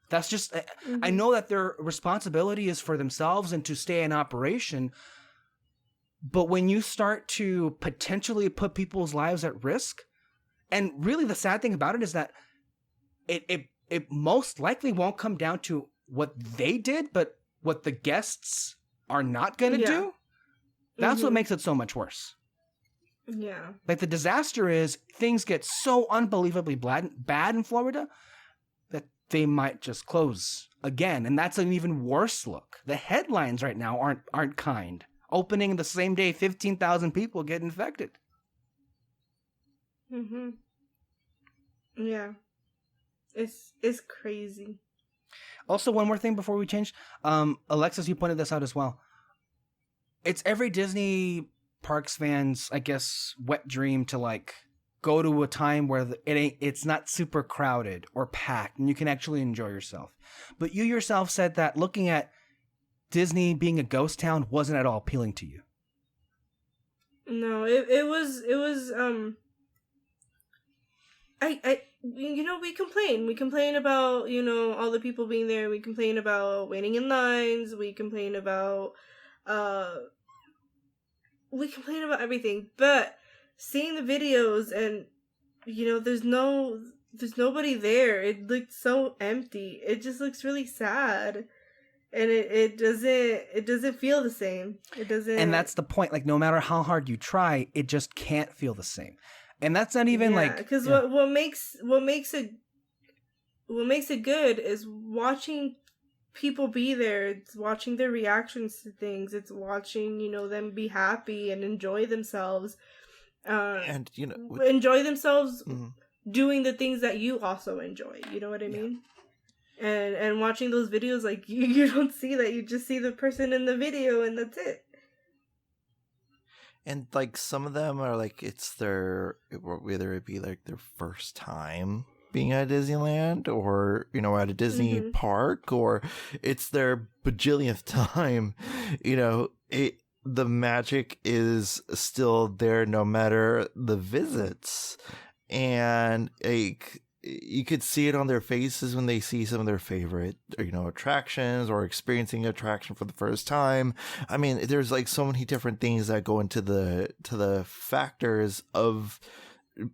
That's just, I know that their responsibility is for themselves and to stay in operation. But when you start to potentially put people's lives at risk, and really the sad thing about it is that it most likely won't come down to what they did, but what the guests are not going to do. That's what makes it so much worse. Yeah. Like, the disaster is things get so unbelievably bad in Florida that they might just close again, and that's an even worse look. The headlines right now aren't kind. Opening the same day, 15,000 people get infected. Mhm. Yeah. It's crazy. Also, one more thing before we change. Alexis, you pointed this out as well. It's every Disney Parks fans, I guess, wet dream to like go to a time where it's not super crowded or packed and you can actually enjoy yourself. But you yourself said that looking at Disney being a ghost town wasn't at all appealing to you. No, it was I we complain about, all the people being there. We complain about waiting in lines. We complain about everything. But seeing the videos and there's nobody there. It looked so empty. It just looks really sad. And it doesn't feel the same. It doesn't. And that's the point. Like, no matter how hard you try, it just can't feel the same. And that's not even because what makes it good is watching people be there. It's watching their reactions to things. It's watching them be happy and enjoy themselves. And enjoy themselves doing the things that you also enjoy. You know what I mean? And watching those videos, like you don't see that. You just see the person in the video, and that's it. And like some of them are like whether it be like their first time being at Disneyland or at a Disney park, or it's their bajillionth time. The magic is still there no matter the visits, and you could see it on their faces when they see some of their favorite, attractions or experiencing an attraction for the first time. I mean, there's like so many different things that go into the factors of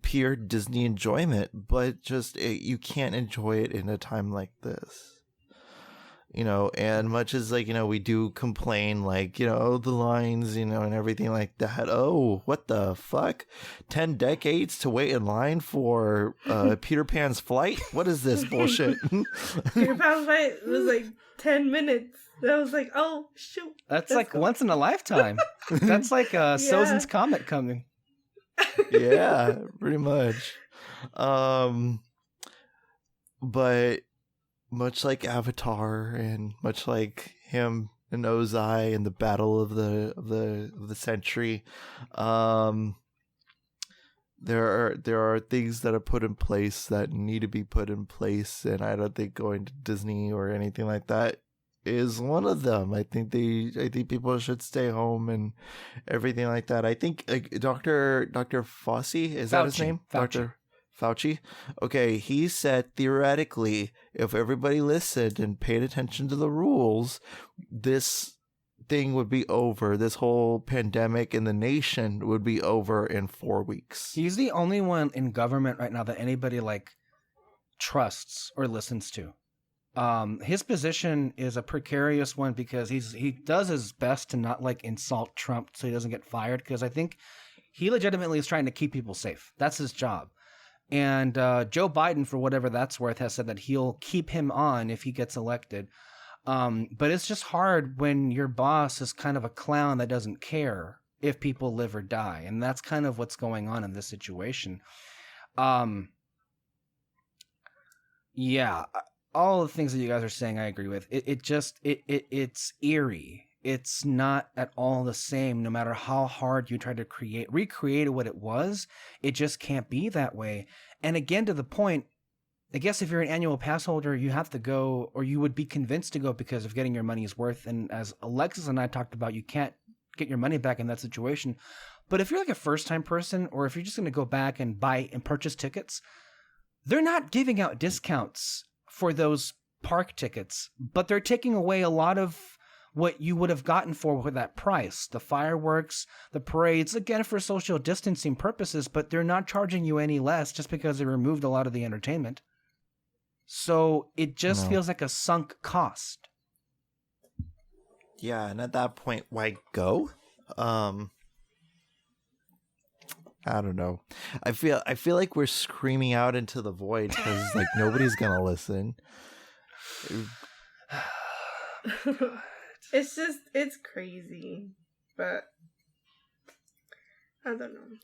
pure Disney enjoyment, but just you can't enjoy it in a time like this. And much as we do complain, the lines, and everything like that. Oh, what the fuck? 10 decades to wait in line for Peter Pan's flight? What is this bullshit? Peter Pan's flight was like 10 minutes. I was like, oh, shoot. That's like go. Once in a lifetime. That's like Sozin's Comet coming. Yeah, pretty much. But much like Avatar, and much like him and Ozai and the battle of the century, there are things that are put in place that need to be put in place, and I don't think going to Disney or anything like that is one of them. I think people should stay home and everything like that. I think Dr. Fauci, is that his name? Dr. Fauci? Okay, he said theoretically, if everybody listened and paid attention to the rules, this thing would be over. This whole pandemic in the nation would be over in 4 weeks. He's the only one in government right now that anybody trusts or listens to. His position is a precarious one because he does his best to not insult Trump so he doesn't get fired, because I think he legitimately is trying to keep people safe. That's his job. And Joe Biden, for whatever that's worth, has said that he'll keep him on if he gets elected. But it's just hard when your boss is kind of a clown that doesn't care if people live or die. And that's kind of what's going on in this situation. Yeah, all the things that you guys are saying, I agree with. It's eerie. It's not at all the same, no matter how hard you try to recreate what it was. It just can't be that way. And again, to the point, I guess if you're an annual pass holder, you have to go, or you would be convinced to go because of getting your money's worth. And as Alexis and I talked about, you can't get your money back in that situation. But if you're a first-time person, or if you're just going to go back and buy and purchase tickets, they're not giving out discounts for those park tickets, but they're taking away a lot of what you would have gotten for that price. The fireworks, the parades, again, for social distancing purposes, but they're not charging you any less just because they removed a lot of the entertainment. So it just feels like a sunk cost. Yeah, and at that point, why go? I don't know. I feel like we're screaming out into the void because like nobody's gonna listen. It's crazy, but I don't know.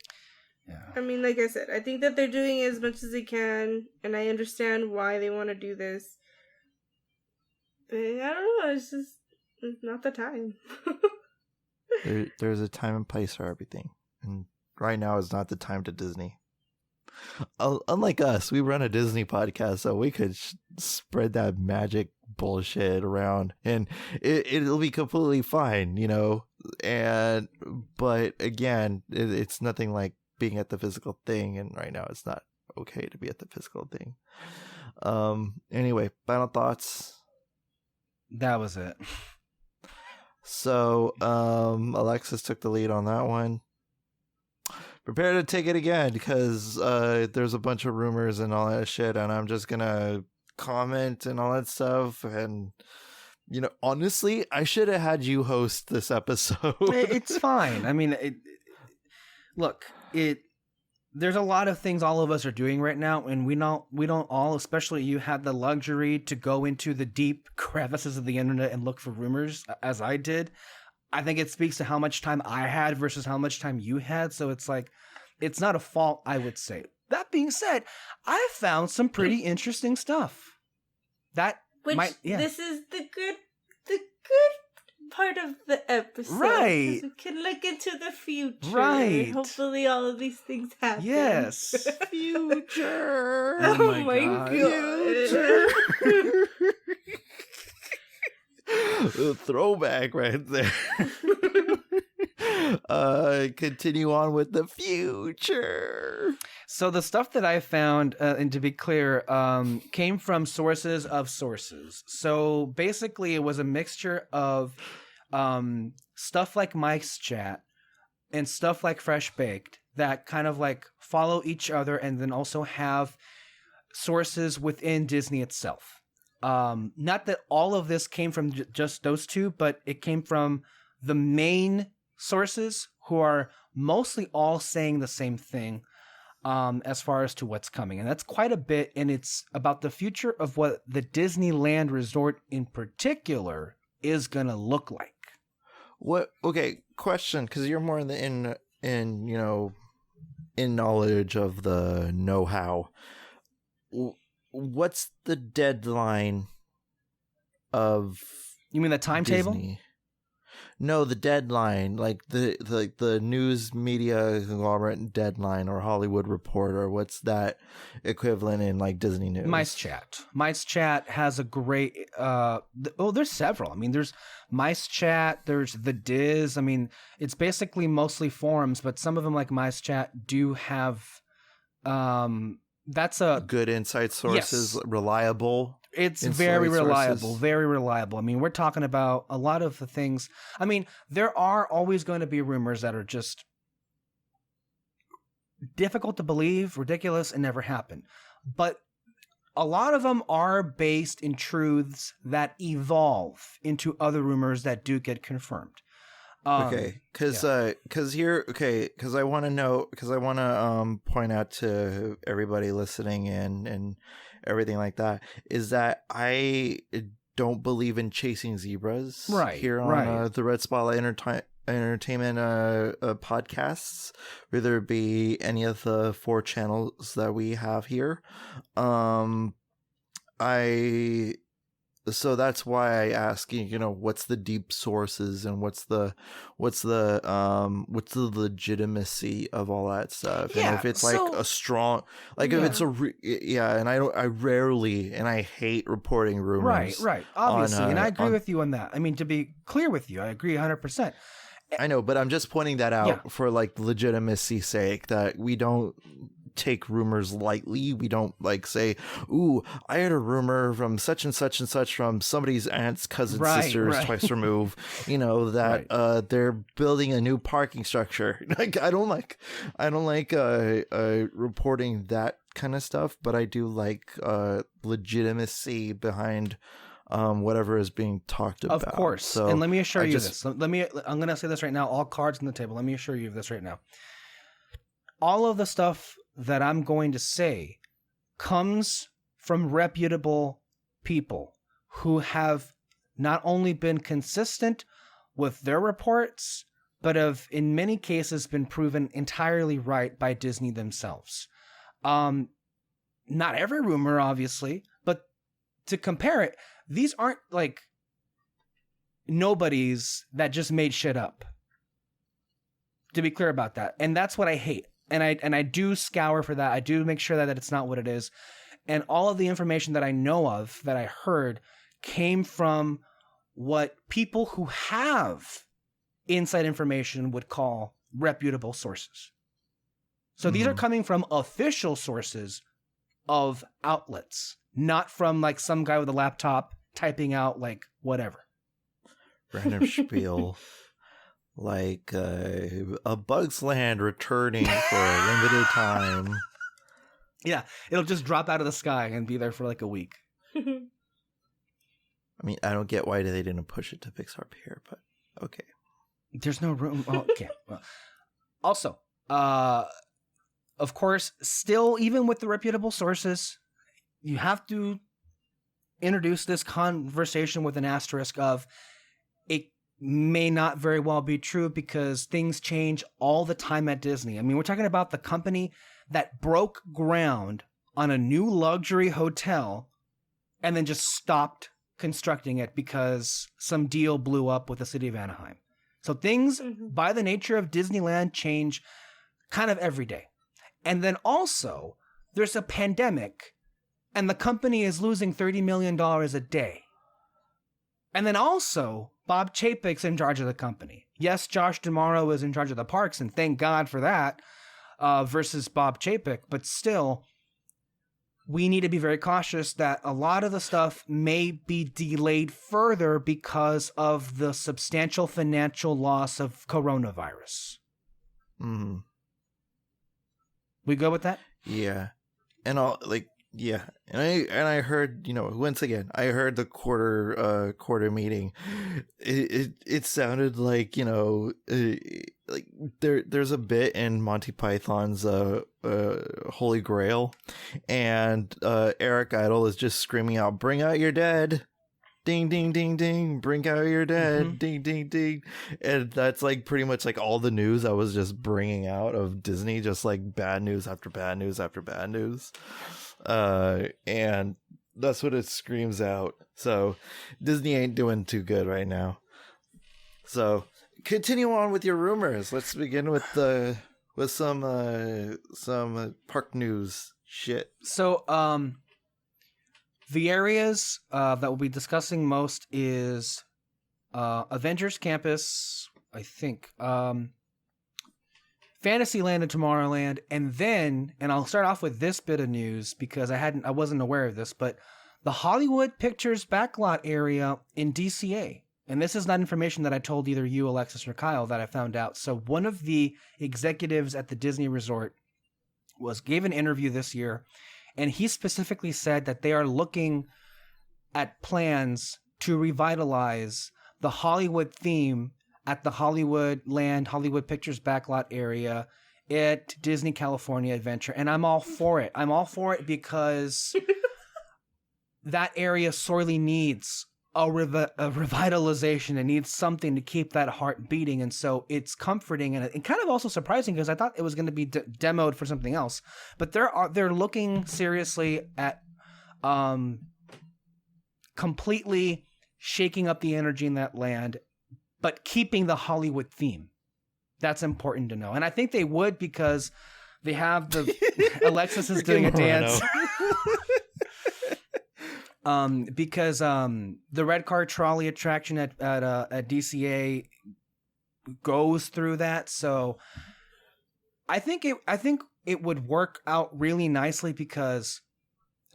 Yeah. I mean, like I said, I think that they're doing as much as they can, and I understand why they want to do this. But I don't know. It's not the time. There's a time and place for everything, and right now is not the time to Disney. Unlike us, we run a Disney podcast, so we could spread that magic bullshit around, and it'll be completely fine, you know. But again, it's nothing like being at the physical thing, and right now it's not okay to be at the physical thing. Anyway, final thoughts. That was it. So, Alexis took the lead on that one. Prepare to take it again because there's a bunch of rumors and all that shit, and I'm just gonna comment and all that stuff. And you know, honestly, I should have had you host this episode. It's fine. I mean, there's a lot of things all of us are doing right now, and we don't all, especially you, had the luxury to go into the deep crevices of the internet and look for rumors as I did. I think it speaks to how much time I had versus how much time you had. So it's like, it's not a fault, I would say. That being said, I found some pretty interesting stuff. This is the good part of the episode. Right. We can look into the future. Right. Hopefully all of these things happen. Yes. Future. Oh my god. A throwback right there. Continue on with the future. So the stuff that I found, and to be clear, came from sources of sources. So basically it was a mixture of stuff like Mike's Chat and stuff like Fresh Baked that kind of like follow each other and then also have sources within Disney itself. Not that all of this came from just those two, but it came from the main sources who are mostly all saying the same thing as far as to what's coming. And that's quite a bit, and it's about the future of what the Disneyland Resort in particular is going to look like. What? Okay, question, because you're more in you know, in knowledge of the know-how. What's the deadline of? You mean the timetable? Disney? No, the deadline, like the news media conglomerate deadline or Hollywood Reporter. What's that equivalent in like Disney news? Mice Chat has a great. There's several. I mean, there's Mice Chat. There's the Diz. I mean, it's basically mostly forums, but some of them like Mice Chat do have. That's a good insight sources, yes. Reliable. It's very reliable, very reliable. I mean, we're talking about a lot of the things. I mean, there are always going to be rumors that are just difficult to believe, ridiculous, and never happen. But a lot of them are based in truths that evolve into other rumors that do get confirmed. Okay, because I want to know, because I want to point out to everybody listening in and everything like that, is that I don't believe in chasing zebras here on the Red Spotlight Entertainment podcasts, whether it be any of the 4 channels that we have here. So that's why I ask, you know, what's the deep sources and what's the legitimacy of all that stuff? Yeah, and if it's like a strong, like if it's and I rarely, and I hate reporting rumors. Right. Obviously. And I agree with you on that. I mean, to be clear with you, I agree 100%. I know, but I'm just pointing that out for like legitimacy's sake, that we don't take rumors lightly. We don't like say, ooh, I heard a rumor from such and such and such from somebody's aunt's cousin's sisters twice removed, you know, that they're building a new parking structure. Like I don't like reporting that kind of stuff, but I do like legitimacy behind whatever is being talked about. Of course. So and let me assure you this. I'm going to say this right now, all cards on the table. Let me assure you of this right now. all of the stuff that I'm going to say comes from reputable people who have not only been consistent with their reports, but have in many cases been proven entirely right by Disney themselves. Not every rumor, obviously, but to compare it, these aren't like nobodies that just made shit up. To be clear about that. And that's what I hate. And I do scour for that. I do make sure that it's not what it is. And all of the information that I know of, that I heard, came from what people who have inside information would call reputable sources. So these are coming from official sources of outlets, not from like some guy with a laptop typing out like whatever. Random spiel. Like a Bug's Land returning for a limited time. Yeah, it'll just drop out of the sky and be there for like a week. I mean, I don't get why they didn't push it to Pixar Pier, but okay. There's no room. Oh, okay. Well, also, of course, still, even with the reputable sources, you have to introduce this conversation with an asterisk of it may not very well be true because things change all the time at Disney. I mean, we're talking about the company that broke ground on a new luxury hotel and then just stopped constructing it because some deal blew up with the city of Anaheim. So things, by the nature of Disneyland, change kind of every day. And then also, there's a pandemic, and the company is losing $30 million a day. And then also, Bob Chapek's in charge of the company. Yes, Josh D'Amaro is in charge of the parks, and thank God for that, versus Bob Chapek. But still, we need to be very cautious that a lot of the stuff may be delayed further because of the substantial financial loss of coronavirus. Mm-hmm. We go with that? Yeah. And I heard, once again, I heard the quarter meeting. It sounded like, like there's a bit in Monty Python's Holy Grail, and Eric Idle is just screaming out, "Bring out your dead. Ding, ding, ding, ding. Bring out your dead. Ding, ding, ding." And that's like pretty much like all the news I was just bringing out of Disney, just like bad news after bad news after bad news. And that's what it screams out. So Disney ain't doing too good right now. So continue on with your rumors. Let's begin with some park news shit. So the areas that we'll be discussing most is Avengers Campus, I think, Fantasyland and Tomorrowland, and then, and I'll start off with this bit of news because I wasn't aware of this, but the Hollywood Pictures backlot area in DCA. And this is not information that I told either you, Alexis, or Kyle that I found out. So one of the executives at the Disney Resort gave an interview this year, and he specifically said that they are looking at plans to revitalize the Hollywood theme at the Hollywood Pictures backlot area at Disney California Adventure. And I'm all for it. I'm all for it because that area sorely needs a revitalization. It needs something to keep that heart beating. And so it's comforting and kind of also surprising because I thought it was going to be demoed for something else. But they're looking seriously at completely shaking up the energy in that land, but keeping the Hollywood theme. That's important to know. And I think they would because they have Alexis is doing a dance. Because the red car trolley attraction at DCA goes through that. So I think it would work out really nicely because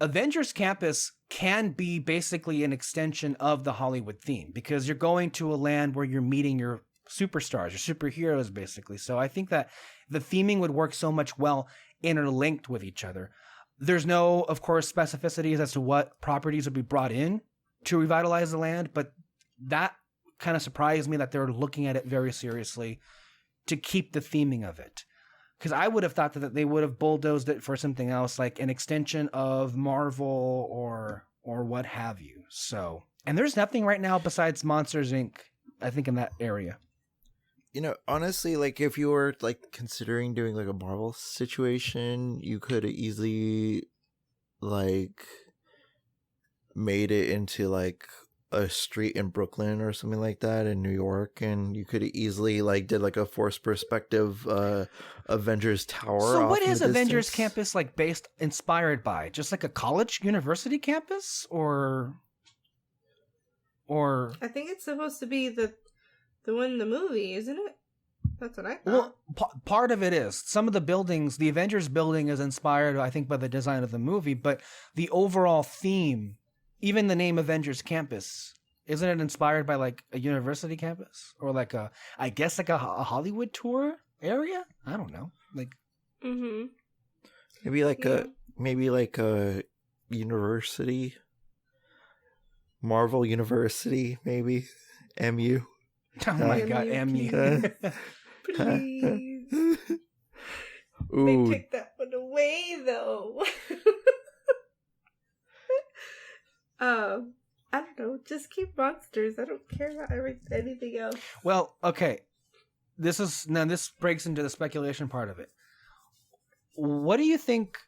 Avengers Campus can be basically an extension of the Hollywood theme because you're going to a land where you're meeting your superstars, your superheroes, basically. So I think that the theming would work so much well interlinked with each other. There's no, of course, specificities as to what properties would be brought in to revitalize the land, but that kind of surprised me that they're looking at it very seriously to keep the theming of it. because I would have thought that they would have bulldozed it for something else, like an extension of Marvel or what have you. So, and there's nothing right now besides Monsters Inc., I think, in that area. Honestly, like if you were like considering doing like a Marvel situation, you could easily like made it into like a street in Brooklyn or something like that in New York, and you could easily like did like a forced perspective Avengers Tower. So what in is the Avengers distance. Campus like inspired by? Just like a college university campus, or I think it's supposed to be the one in the movie, isn't it? That's what I thought. well, part of it is some of the buildings. The Avengers building is inspired, I think, by the design of the movie, but the overall theme, even the name Avengers Campus, isn't it inspired by like a university campus or like I guess like a Hollywood tour area? I don't know. Like, Mm-hmm. maybe like a university, Marvel University, maybe MU. oh my MU, god, MU. Please. They Ooh, took that one away, though. I don't know. Just keep monsters. I don't care about anything else. Well, okay. This breaks into the speculation part of it. What do you think?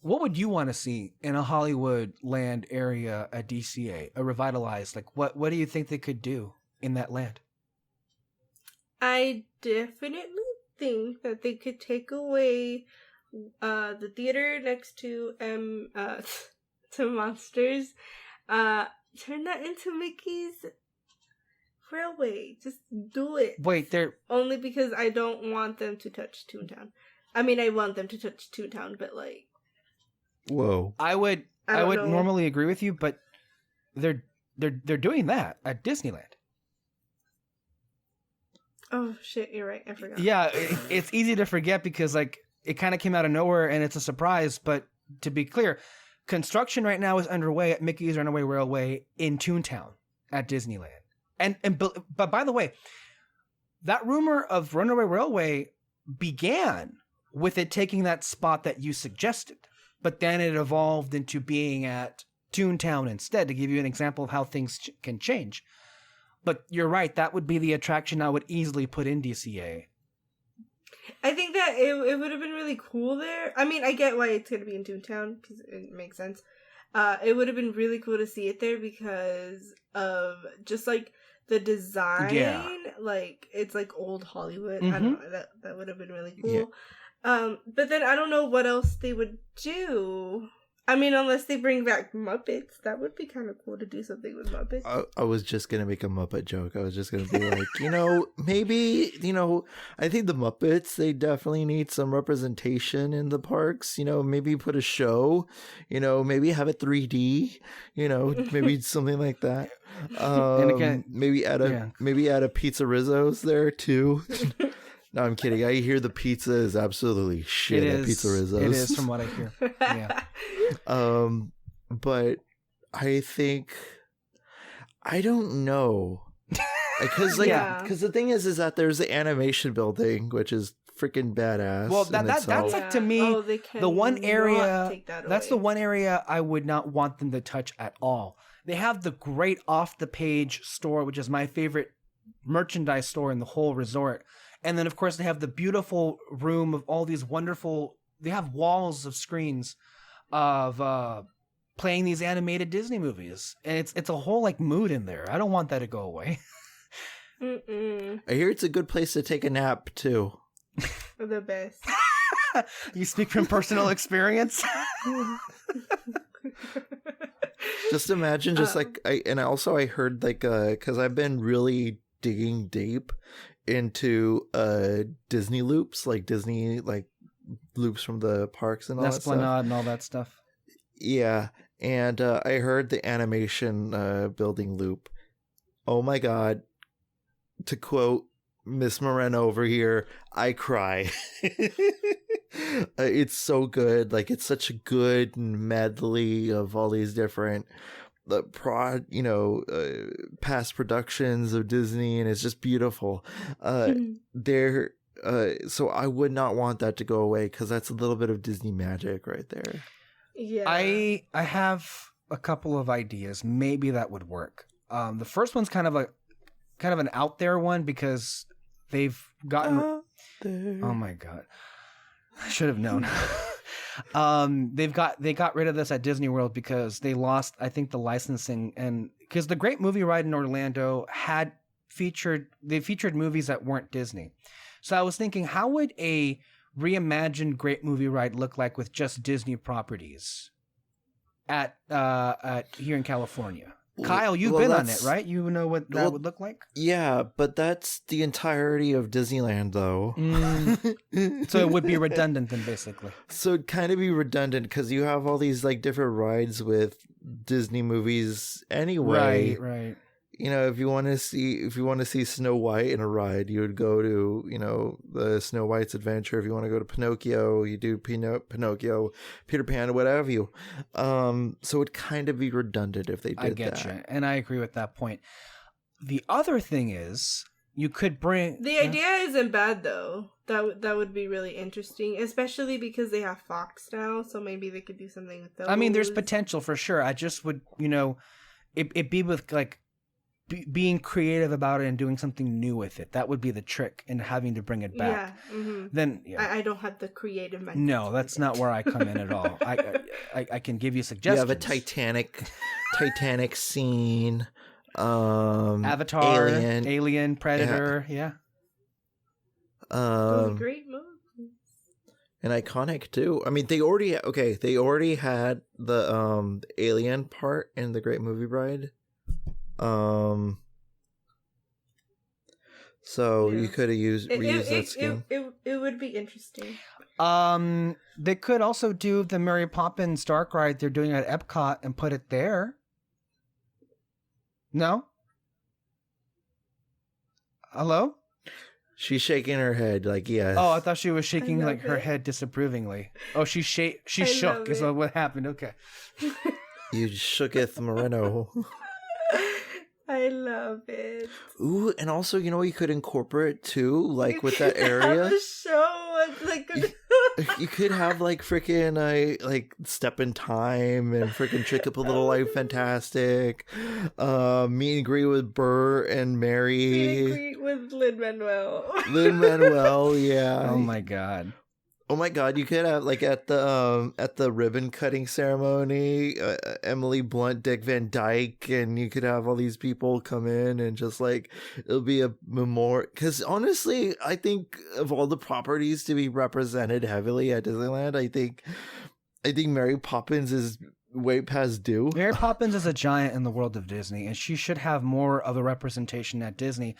What would you want to see in a Hollywood land area at DCA? A revitalized, like what do you think they could do in that land? I definitely think that they could take away the theater next to to Monsters, turn that into Mickey's Railway. Just do it. Wait, they're Only because I don't want them to touch Toontown. I mean, I want them to touch Toontown, but like, whoa. I would I don't know. normally agree with you, but they're doing that at Disneyland. oh shit, you're right. I forgot. Yeah, it's easy to forget because like it kind of came out of nowhere and it's a surprise. But to be clear, construction right now is underway at Mickey's Runaway Railway in Toontown at Disneyland. But by the way, that rumor of Runaway Railway began with it taking that spot that you suggested, but then it evolved into being at Toontown instead, to give you an example of how things can change. But you're right, that would be the attraction I would easily put in DCA. I think that it would have been really cool there. I mean, I get why it's going to be in Toontown, because it makes sense. It would have been really cool to see it there because of just like the design. Yeah. Like, it's like old Hollywood. I Mhm. don't know. That would have been really cool. Yeah. But then I don't know what else they would do. I mean, unless they bring back Muppets, that would be kind of cool to do something with Muppets. I was just gonna make a Muppet joke. I was just gonna be like, maybe, I think the Muppets, they definitely need some representation in the parks. Maybe put a show. Maybe have it 3D. Maybe something like that. And again, maybe add a Pizza Rizzo's there too. No, I'm kidding. I hear the pizza is absolutely shit at Pizza Rizzo's. It is, from what I hear. Yeah. But I think, I don't know, because the thing is that there's the animation building, which is freaking badass. Well, that's like, to me, the one area. That's the one area I would not want them to touch at all. They have the great off the page store, which is my favorite merchandise store in the whole resort. And then, of course, they have the beautiful room of all these wonderful. They have walls of screens of playing these animated Disney movies, and it's a whole like mood in there. I don't want that to go away. Mm-mm. I hear it's a good place to take a nap too. The best. You speak from personal experience. Just imagine, I heard like because I've been really digging deep into Disney loops, like Disney like loops from the parks and all that stuff. Esplanade and all that stuff. Yeah, and I heard the animation building loop. Oh my god! To quote Miss Moreno over here, I cry. It's so good. Like, it's such a good medley of all these different past productions of Disney, and it's just beautiful. They're So I would not want that to go away because that's a little bit of Disney magic right there. Yeah. I have a couple of ideas. Maybe that would work. The first one's kind of an out there one because they've gotten. Oh my god, I should have known. They got rid of this at Disney World because they lost, I think, the licensing, and because the Great Movie Ride in Orlando featured movies that weren't Disney. So I was thinking, how would a reimagined Great Movie Ride look like with just Disney properties at here in California? Kyle, you've been on it, right? You know what that would look like? Yeah, but that's the entirety of Disneyland, though. So it would be redundant then, basically. So it'd kind of be redundant because you have all these like different rides with Disney movies anyway. Right. You know, if you want to see Snow White in a ride, you would go to, you know, the Snow White's Adventure. If you want to go to Pinocchio, you do Pinocchio, Peter Pan, whatever you. So it'd kind of be redundant if they did that. I get you, and I agree with that point. The other thing is, you could bring the idea isn't bad though. That would be really interesting, especially because they have Fox now, so maybe they could do something with those. I mean, there's potential for sure. I just would, you know, it be with like. Being creative about it and doing something new with it. That would be the trick in having to bring it back. Yeah. Mm-hmm. Then yeah. I don't have the creative mind. No, that's not where I come in at all. I can give you suggestions. You have a Titanic scene. Avatar, Alien, Predator, yeah. Those great movies. And iconic too. I mean, they already had the Alien part in the Great Movie Ride. So you could have reused that scheme. It would be interesting. They could also do the Mary Poppins dark ride they're doing at Epcot and put it there. No? Hello? She's shaking her head like yes. Oh, I thought she was shaking like her head disapprovingly. Oh, she shook is what happened. Okay. You shooketh Moreno. I love it. Ooh, and also, you know, you could incorporate too, like with that area. Have a show, like you could have like freaking like Step in Time and freaking Trick Up a Little Life Fantastic, meet and greet with Burr and Mary. Meet and greet with Lin-Manuel. Lin-Manuel, yeah. Oh my god. Oh my god, you could have like at the ribbon cutting ceremony, Emily Blunt, Dick Van Dyke, and you could have all these people come in and just like it'll be a memorial. Because honestly, I think of all the properties to be represented heavily at Disneyland, I think Mary Poppins is way past due. Mary Poppins is a giant in the world of Disney, and she should have more of a representation at Disney.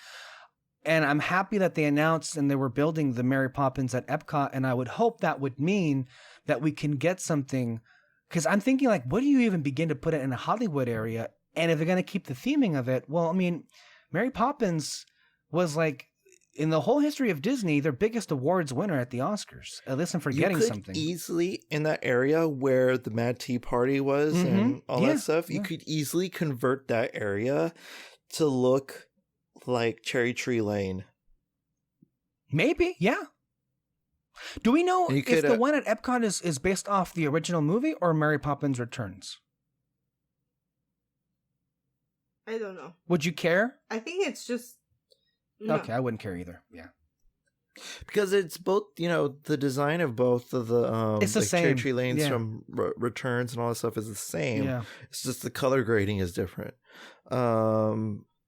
And I'm happy that they announced and they were building the Mary Poppins at Epcot. And I would hope that would mean that we can get something. Because I'm thinking, like, what do you even begin to put it in a Hollywood area? And if they're going to keep the theming of it, well, I mean, Mary Poppins was like, in the whole history of Disney, their biggest awards winner at the Oscars. At least I'm forgetting something. Easily, in that area where the Mad Tea Party was and all that stuff, you could easily convert that area to look like Cherry Tree Lane. Maybe, yeah. Do we know if the one at Epcot is based off the original movie or Mary Poppins Returns? I don't know. Would you care? I think it's just... No. Okay, I wouldn't care either. Yeah. Because it's both, you know, the design of both of the it's the like same. Cherry Tree Lanes from Returns and all that stuff is the same. Yeah. It's just the color grading is different.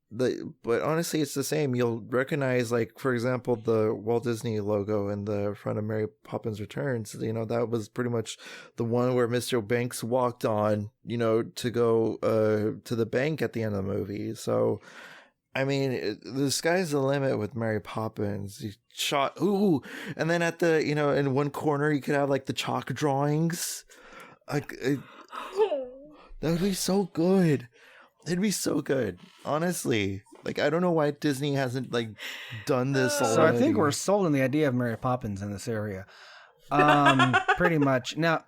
But honestly, it's the same. You'll recognize, like, for example, the Walt Disney logo in the front of Mary Poppins Returns. You know, that was pretty much the one where Mr. Banks walked on, you know, to go to the bank at the end of the movie. So, I mean, the sky's the limit with Mary Poppins. You shot, and then at the, you know, in one corner, you could have, like, the chalk drawings. Like, that would be so good. It'd be so good, honestly. Like, I don't know why Disney hasn't, like, done this already. So I think we're sold on the idea of Mary Poppins in this area. Pretty much. Now,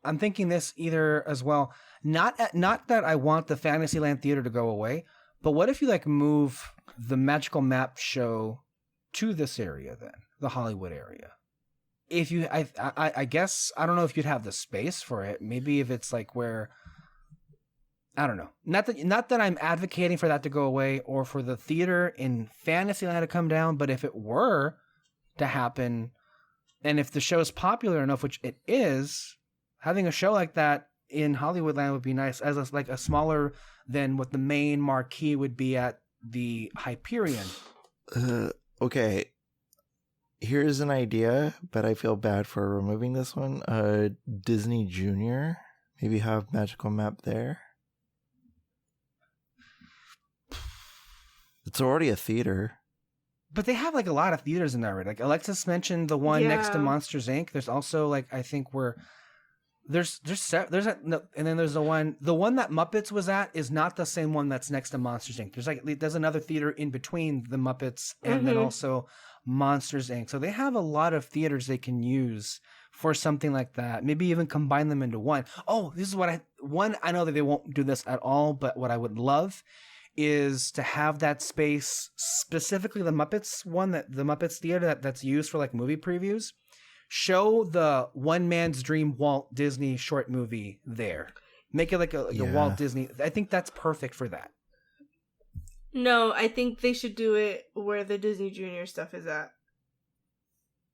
I'm thinking this either as well. Not that I want the Fantasyland Theater to go away, but what if you, like, move the Magical Map show to this area then, the Hollywood area. If you, I guess, I don't know if you'd have the space for it. Maybe if it's like where, I don't know. Not that I'm advocating for that to go away or for the theater in Fantasyland to come down, but if it were to happen, and if the show is popular enough, which it is, having a show like that in Hollywoodland would be nice, as a smaller than what the main marquee would be at the Hyperion. Okay. Here's an idea, but I feel bad for removing this one. Disney Junior. Maybe have Magical Map there. It's already a theater. But they have like a lot of theaters in there already. Like Alexis mentioned the one next to Monsters Inc. There's also like, I think where and then there's the one that Muppets was at is not the same one that's next to Monsters Inc. There's another theater in between the Muppets and then also Monsters Inc. So they have a lot of theaters they can use for something like that. Maybe even combine them into one. Oh, this is what I know that they won't do this at all, but what I would love is to have that space, specifically the Muppets one, the Muppets theater that's used for like movie previews. Show the One Man's Dream Walt Disney short movie there. Make it like a Walt Disney. I think that's perfect for that. No, I think they should do it where the Disney Junior stuff is at.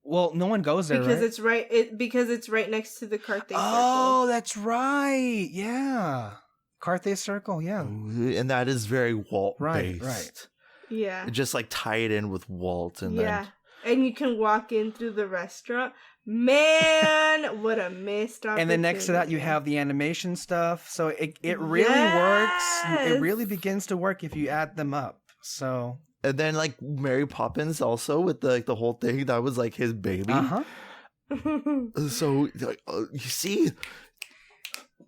Well, no one goes there, because right? Because it's right next to the Carthay Circle. Oh, that's right. Yeah. Carthay Circle, yeah. And that is very Walt based. Right. Yeah. Just like tie it in with Walt and then and you can walk in through the restaurant. Man, what a missed opportunity. And then next to that, you have the animation stuff. So it really works. It really begins to work if you add them up. So. And then like Mary Poppins also with the whole thing. That was like his baby. Uh-huh. So you see,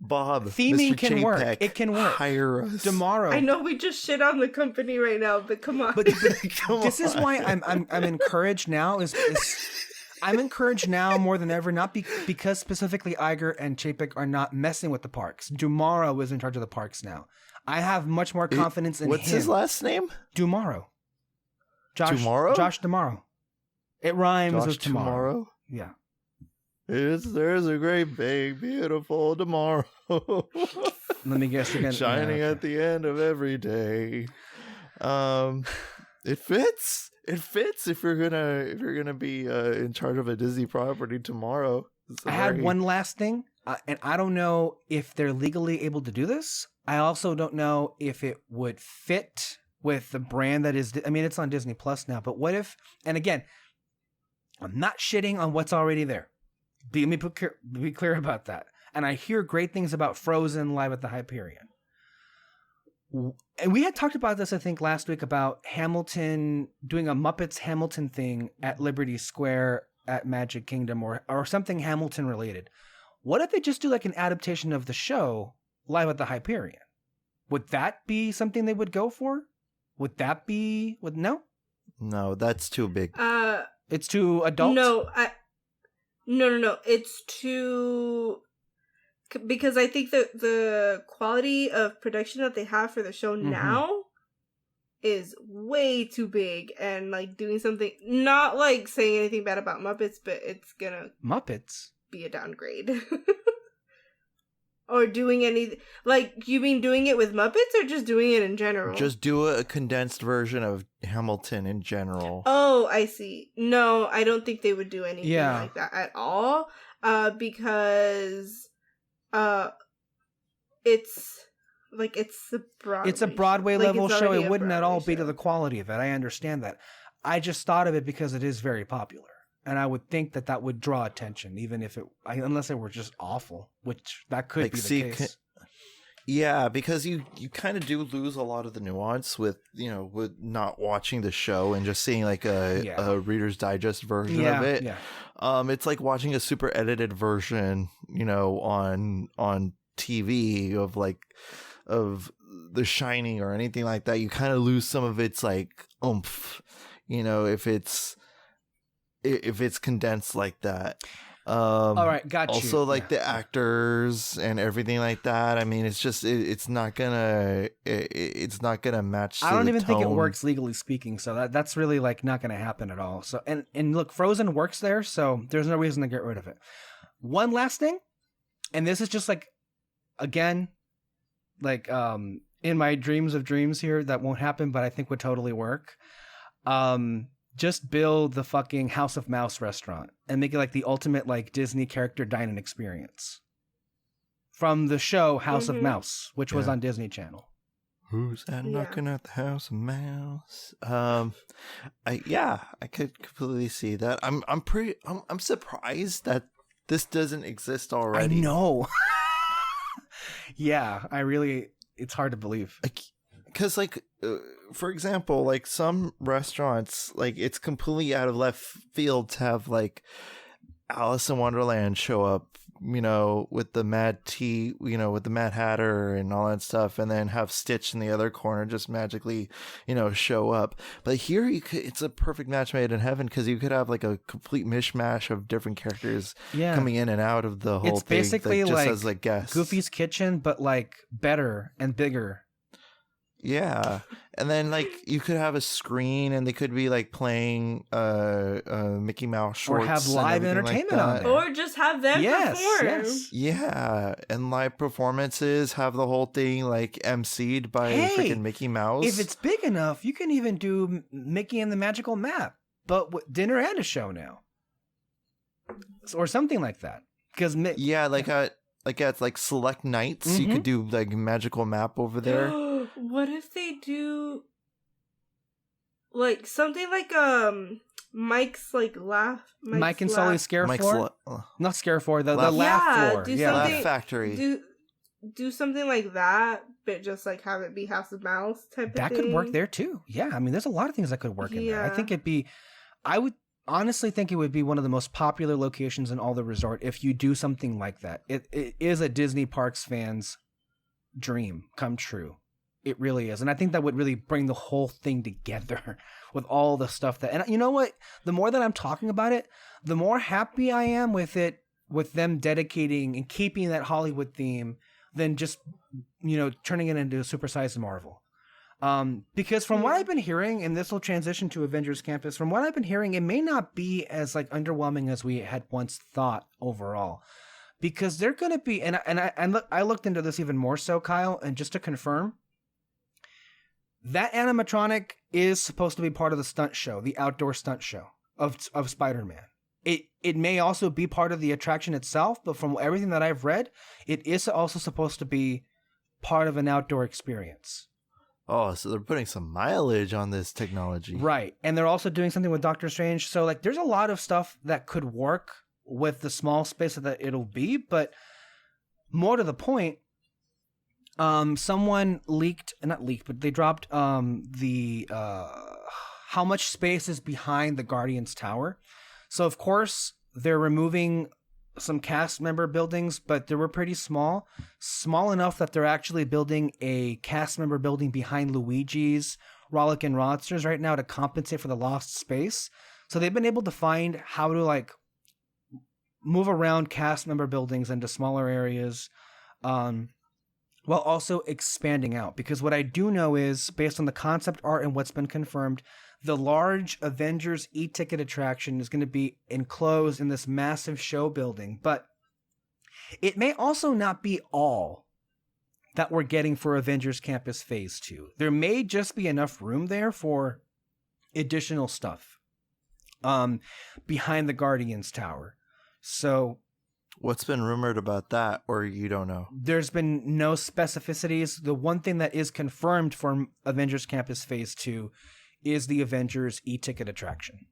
Bob, theming Mr. can J-Peck, work. It can work. Hire us tomorrow. I know we just shit on the company right now, but come on. But this is why I'm encouraged now. I'm encouraged now more than ever, not because specifically Iger and Chapek are not messing with the parks. Dumaro is in charge of the parks now. I have much more confidence in him. What's his last name? Dumaro. Josh Dumaro. It rhymes with tomorrow. Yeah. There's a great big beautiful tomorrow. Let me guess again. Shining at the end of every day. It fits. It fits if you're gonna be in charge of a Disney property tomorrow. I had one last thing, and I don't know if they're legally able to do this. I also don't know if it would fit with the brand that is. I mean, it's on Disney Plus now, but what if? And again, I'm not shitting on what's already there. Let me be clear about that. And I hear great things about Frozen live at the Hyperion. And we had talked about this, I think, last week about Hamilton doing a Muppets Hamilton thing at Liberty Square at Magic Kingdom or something Hamilton related. What if they just do like an adaptation of the show live at the Hyperion? Would that be something they would go for? Would that be no? No, that's too big. It's too adult? No. It's too... Because I think that the quality of production that they have for the show now is way too big, and like doing something, not like saying anything bad about Muppets, but it's gonna be a downgrade. Or doing any, like, you mean doing it with Muppets or just doing it in general? Just do a condensed version of Hamilton in general. Oh, I see. No, I don't think they would do anything like that at all. Because it's a Broadway. It's a Broadway level show. It wouldn't at all be to the quality of it. I understand that. I just thought of it because it is very popular. And I would think that would draw attention, even if unless it were just awful, which that could be the case. Yeah, because you kind of do lose a lot of the nuance with not watching the show and just seeing like a Reader's Digest version of it. Yeah. It's like watching a super edited version, on TV of The Shining or anything like that. You kind of lose some of its like oomph, if it's condensed like that. All right, got you. Also, like the actors and everything like that. I mean, it's just it's not gonna match. I don't even think it tone. works legally speaking, so that's really like not going to happen at all. So and look, Frozen works there, so there's no reason to get rid of it. One last thing, and this is just like, again, like in my dreams of dreams here, that won't happen, but I think would totally work. Just build the fucking House of Mouse restaurant and make it like the ultimate like Disney character dining experience from the show House of Mouse, which was on Disney Channel. Who's that knocking at the House of Mouse? I could completely see that. I'm surprised that this doesn't exist already. I know. Yeah, it's hard to believe. Because, like, for example, like some restaurants, like it's completely out of left field to have like Alice in Wonderland show up, you know, with the Mad Tea, you know, with the Mad Hatter and all that stuff, and then have Stitch in the other corner just magically, you know, show up. But here it's a perfect match made in heaven, because you could have like a complete mishmash of different characters coming in and out of the whole thing. It's basically just like, as like guests. Goofy's Kitchen, but like better and bigger. Yeah, and then like you could have a screen, and they could be like playing Mickey Mouse shorts, or have live entertainment on there, or just have them perform. Yes. Yeah, and live performances, have the whole thing like emceed by freaking Mickey Mouse. If it's big enough, you can even do Mickey and the Magical Map, but with dinner and a show now, or something like that. Because at like select nights, you could do like Magical Map over there. What if they do like something like Mike's like laugh? Mike and Sully's Scare Floor? Not Scare Floor, the Laugh Floor. Laugh Factory. Do something like that, but just like have it be House of Mouse type of thing. That could work there too. Yeah, I mean, there's a lot of things that could work in there. I think I would honestly think it would be one of the most popular locations in all the resort if you do something like that. It is a Disney Parks fan's dream come true. It really is. And I think that would really bring the whole thing together with all the stuff that, and you know what? The more that I'm talking about it, the more happy I am with it, with them dedicating and keeping that Hollywood theme than just, you know, turning it into a supersized Marvel. Because from what I've been hearing, and this will transition to Avengers Campus, from what I've been hearing, it may not be as like underwhelming as we had once thought overall. Because they're going to be, and I looked into this even more so, Kyle, and just to confirm, that animatronic is supposed to be part of the stunt show, the outdoor stunt show of Spider-Man. It may also be part of the attraction itself, but from everything that I've read, it is also supposed to be part of an outdoor experience. Oh, so they're putting some mileage on this technology. Right. And they're also doing something with Doctor Strange. So like there's a lot of stuff that could work with the small space that it'll be, but more to the point, someone they dropped the how much space is behind the Guardians Tower. So of course they're removing some cast member buildings, but they were pretty small enough that they're actually building a cast member building behind Luigi's Rollickin' Roadsters right now to compensate for the lost space. So they've been able to find how to like move around cast member buildings into smaller areas, while also expanding out. Because what I do know is, based on the concept art and what's been confirmed, the large Avengers e-ticket attraction is going to be enclosed in this massive show building. But it may also not be all that we're getting for Avengers Campus Phase 2. There may just be enough room there for additional stuff behind the Guardians Tower. So what's been rumored about that, or you don't know? There's been no specificities. The one thing that is confirmed for Avengers Campus Phase 2 is the Avengers e-ticket attraction.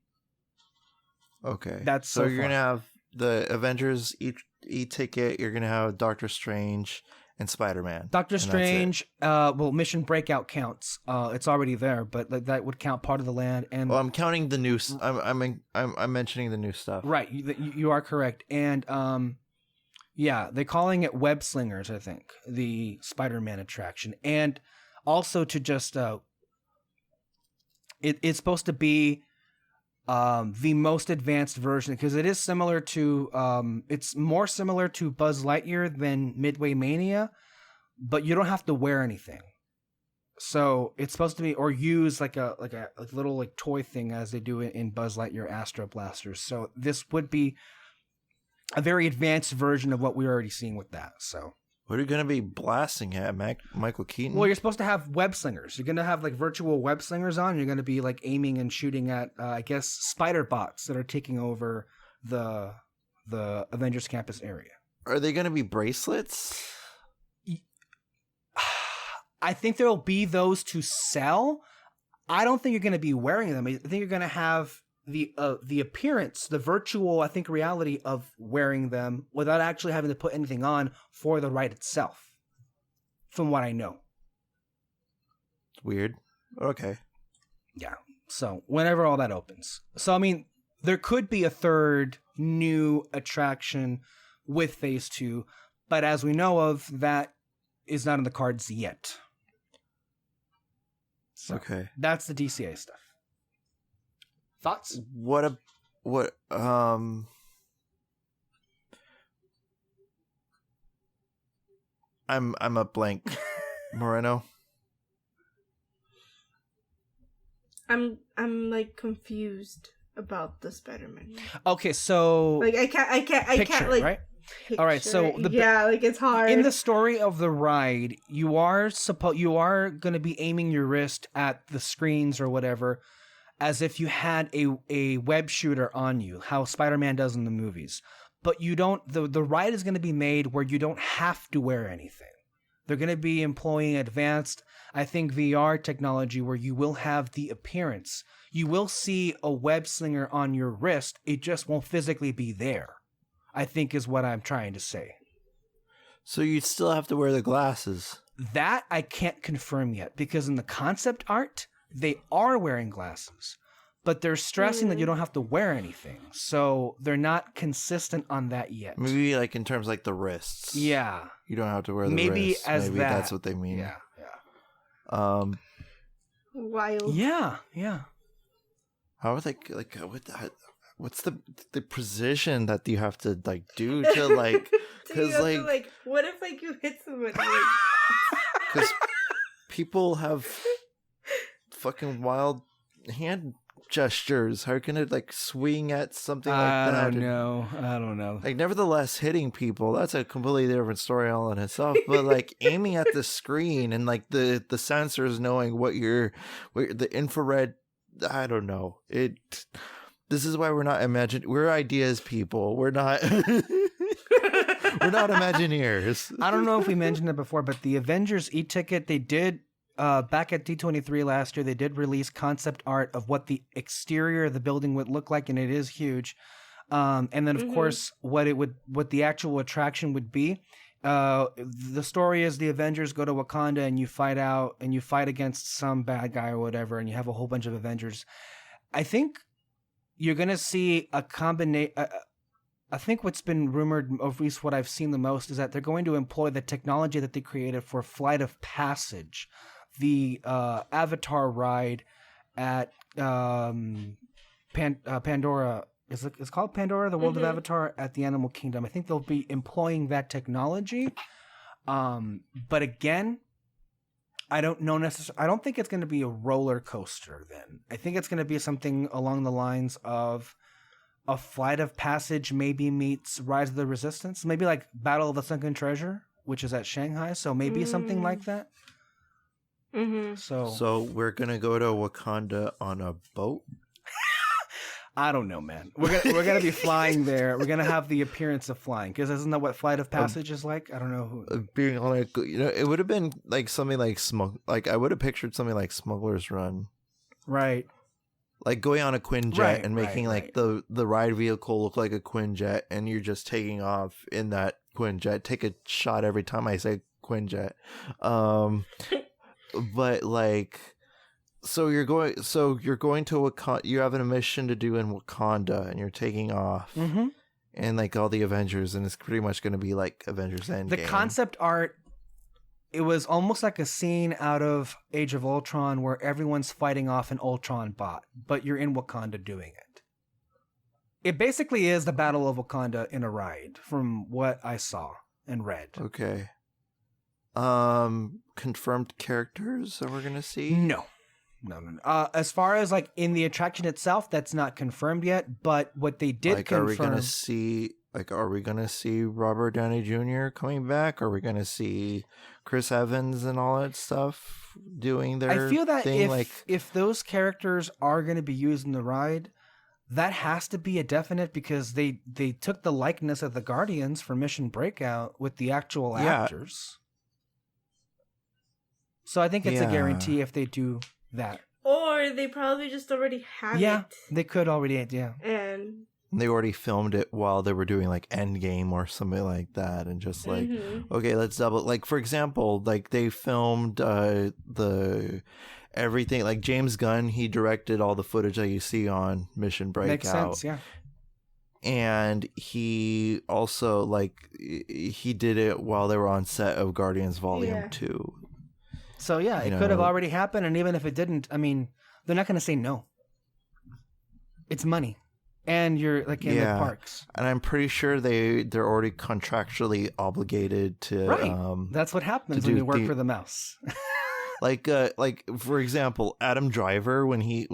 Okay. That's so you're going to have the Avengers e-ticket, you're going to have Doctor Strange and Spider-Man. Doctor Strange, Mission Breakout counts. It's already there, but that would count part of the land. And I'm counting the new. I'm mentioning the new stuff. Right, you are correct. And they're calling it Web Slingers, I think, the Spider-Man attraction, and also to just it's supposed to be the most advanced version, because it is similar to it's more similar to Buzz Lightyear than Midway Mania, but you don't have to wear anything. So it's supposed to be, or use like a little like toy thing as they do in Buzz Lightyear Astro Blasters. So this would be a very advanced version of what we're already seeing with that. So what are you going to be blasting at, Michael Keaton? well, you're supposed to have web slingers. You're going to have like virtual web slingers on. You're going to be like aiming and shooting at, I guess, spider bots that are taking over the Avengers Campus area. Are they going to be bracelets? I think there will be those to sell. I don't think you're going to be wearing them. I think you're going to have the appearance, the virtual, I think, reality of wearing them without actually having to put anything on for the ride itself, from what I know. Weird. Okay. Yeah. So whenever all that opens. So, I mean, there could be a third new attraction with Phase 2, but as we know of, that is not in the cards yet. So okay. That's the DCA stuff. Thoughts? I'm a blank. Moreno. I'm like confused about the Spider-Man. Okay, so Like I can't like right? All right, so like it's hard. In the story of the ride, you are going to be aiming your wrist at the screens or whatever, as if you had a web shooter on you, how Spider-Man does in the movies. But you don't. The ride is going to be made where you don't have to wear anything. They're going to be employing advanced, I think, VR technology where you will have the appearance. You will see a web slinger on your wrist. It just won't physically be there, I think, is what I'm trying to say. So you'd still have to wear the glasses. That I can't confirm yet, because in the concept art, they are wearing glasses, but they're stressing that you don't have to wear anything. So they're not consistent on that yet. Maybe like in terms like the wrists. Yeah. You don't have to wear the maybe wrists. As Maybe that. That's what they mean. Yeah. Wild. Yeah. How are they like? What's the precision that you have to like do to like? Because like, what if like you hit somebody? Because people have fucking wild hand gestures. How can it like swing at something like that? I don't know. Like, nevertheless, hitting people, that's a completely different story all in itself. But like aiming at the screen and like the sensors knowing what the infrared, I don't know. This is why we're not we're ideas people. We're not we're not Imagineers. I don't know if we mentioned it before, but the Avengers e-ticket, they did back at D23 last year, they did release concept art of what the exterior of the building would look like, and it is huge. And then of course what the actual attraction would be. The story is the Avengers go to Wakanda and you fight against some bad guy or whatever, and you have a whole bunch of Avengers. I think you're gonna see a combination. I think what's been rumored, or at least what I've seen the most, is that they're going to employ the technology that they created for Flight of Passage, the Avatar ride at Pandora. It's called Pandora, the World of Avatar at the Animal Kingdom. I think they'll be employing that technology. But again, I don't know necessarily. I don't think it's going to be a roller coaster then. I think it's going to be something along the lines of a Flight of Passage maybe meets Rise of the Resistance. Maybe like Battle of the Sunken Treasure, which is at Shanghai. So maybe something like that. So we're going to go to Wakanda on a boat? I don't know, man. We're gonna be flying there. We're gonna have the appearance of flying, because isn't that what Flight of Passage is like? I don't know who. Being on a, it would have been like something like I would have pictured something like Smuggler's Run, right? Like going on a Quinjet and making the ride vehicle look like a Quinjet, and you're just taking off in that Quinjet. Take a shot every time I say Quinjet, but like. So you're going to Wakanda. You have a mission to do in Wakanda, and you're taking off, and like all the Avengers, and it's pretty much going to be like Avengers Endgame. The concept art it was almost like a scene out of Age of Ultron where everyone's fighting off an Ultron bot, but you're in Wakanda doing it. It basically is the Battle of Wakanda in a ride, from what I saw and read. Okay. Confirmed characters that we're gonna see? No. As far as like in the attraction itself, that's not confirmed yet. But what they did confirm. Are we gonna see Robert Downey Jr. coming back? Are we gonna see Chris Evans and all that stuff doing their? I feel that thing? if those characters are going to be used in the ride, that has to be a definite, because they took the likeness of the Guardians for Mission Breakout with the actual actors. So I think it's a guarantee if they do that. Or they probably just already have it. Yeah, they could already, And they already filmed it while they were doing like Endgame or something like that, and just like, okay, let's double. Like for example, like they filmed the everything. Like James Gunn, he directed all the footage that you see on Mission Breakout. Makes sense, yeah. And he also he did it while they were on set of Guardians Volume 2. So yeah, it could have already happened, and even if it didn't, I mean, they're not going to say no. It's money, and you're like in the parks, and I'm pretty sure they're already contractually obligated to. Right, that's what happens when you work for the mouse. like for example, Adam Driver, when he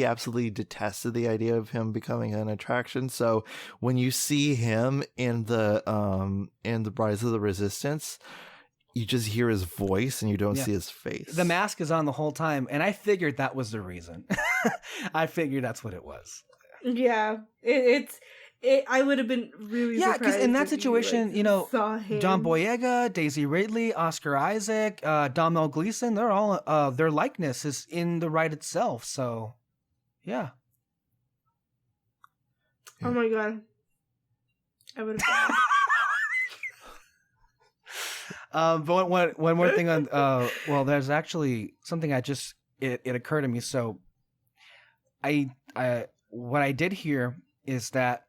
absolutely detested the idea of him becoming an attraction. So when you see him in the Rise of the Resistance, you just hear his voice and you don't see his face. The mask is on the whole time, and I figured that was the reason. I figured that's what it was. Yeah, I would have been really surprised. Yeah, because in that situation, saw him. John Boyega, Daisy Ridley, Oscar Isaac, Domhnall Gleeson, they're all their likeness is in the ride itself. So, yeah. Oh my god, I would have. But one more thing on there's actually something it occurred to me. So I what I did hear is that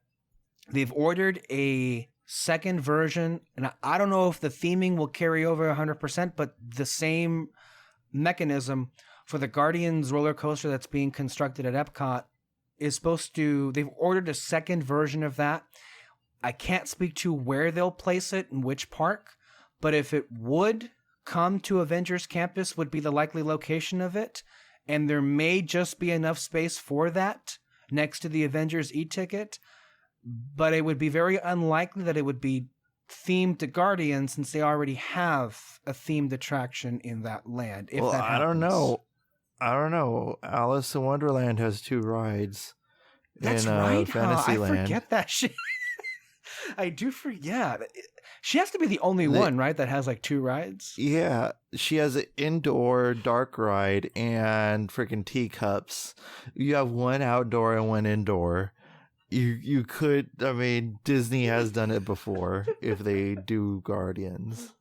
they've ordered a second version, and I don't know if the theming will carry over 100%, but the same mechanism for the Guardians roller coaster that's being constructed at Epcot is they've ordered a second version of that. I can't speak to where they'll place it in which park, but if it would come to Avengers Campus, would be the likely location of it. And there may just be enough space for that next to the Avengers e-ticket. But it would be very unlikely that it would be themed to Guardians, since they already have a themed attraction in that land. If that happens. I don't know. Alice in Wonderland has 2 rides. That's in right, Fantasyland. I forget that shit. I do forget. She has to be the only one, right, that has like 2 rides? Yeah, she has an indoor dark ride and freaking teacups. You have 1 outdoor and 1 indoor. You could, I mean, Disney has done it before if they do Guardians.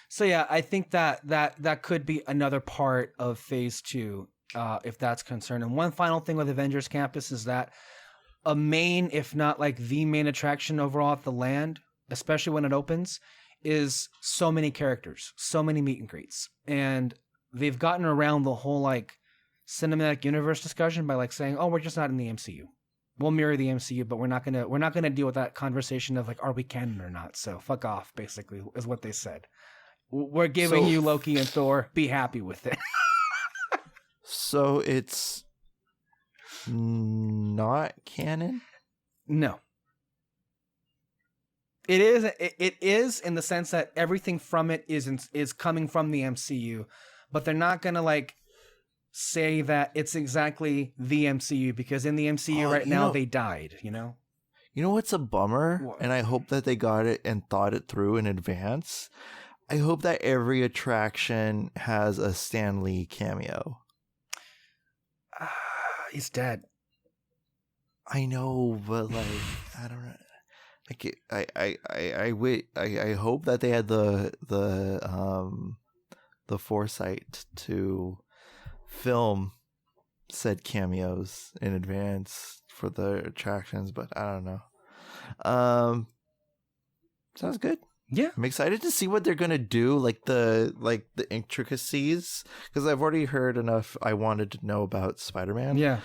So yeah, I think that could be another part of Phase 2, if that's concerned. And one final thing with Avengers Campus is that a main, if not like the main attraction overall at the land, especially when it opens, is so many characters, so many meet and greets. And they've gotten around the whole like cinematic universe discussion by like saying, oh, we're just not in the MCU. We'll mirror the MCU, but we're not gonna deal with that conversation of like, are we canon or not? So fuck off, basically, is what they said. We're giving you Loki and Thor. Be happy with it. So it's not canon? No. It is. It is in the sense that everything from it is coming from the MCU, but they're not gonna like say that it's exactly the MCU, because in the MCU right now they died. You know. You know what's a bummer? What? And I hope that they got it and thought it through in advance. I hope that every attraction has a Stan Lee cameo. He's dead. I know, but like, I don't know. I hope that they had the foresight to film said cameos in advance for the attractions, but I don't know. Sounds good. Yeah. I'm excited to see what they're gonna do, like the intricacies, because I've already heard enough. I wanted to know about Spider-Man. Yeah.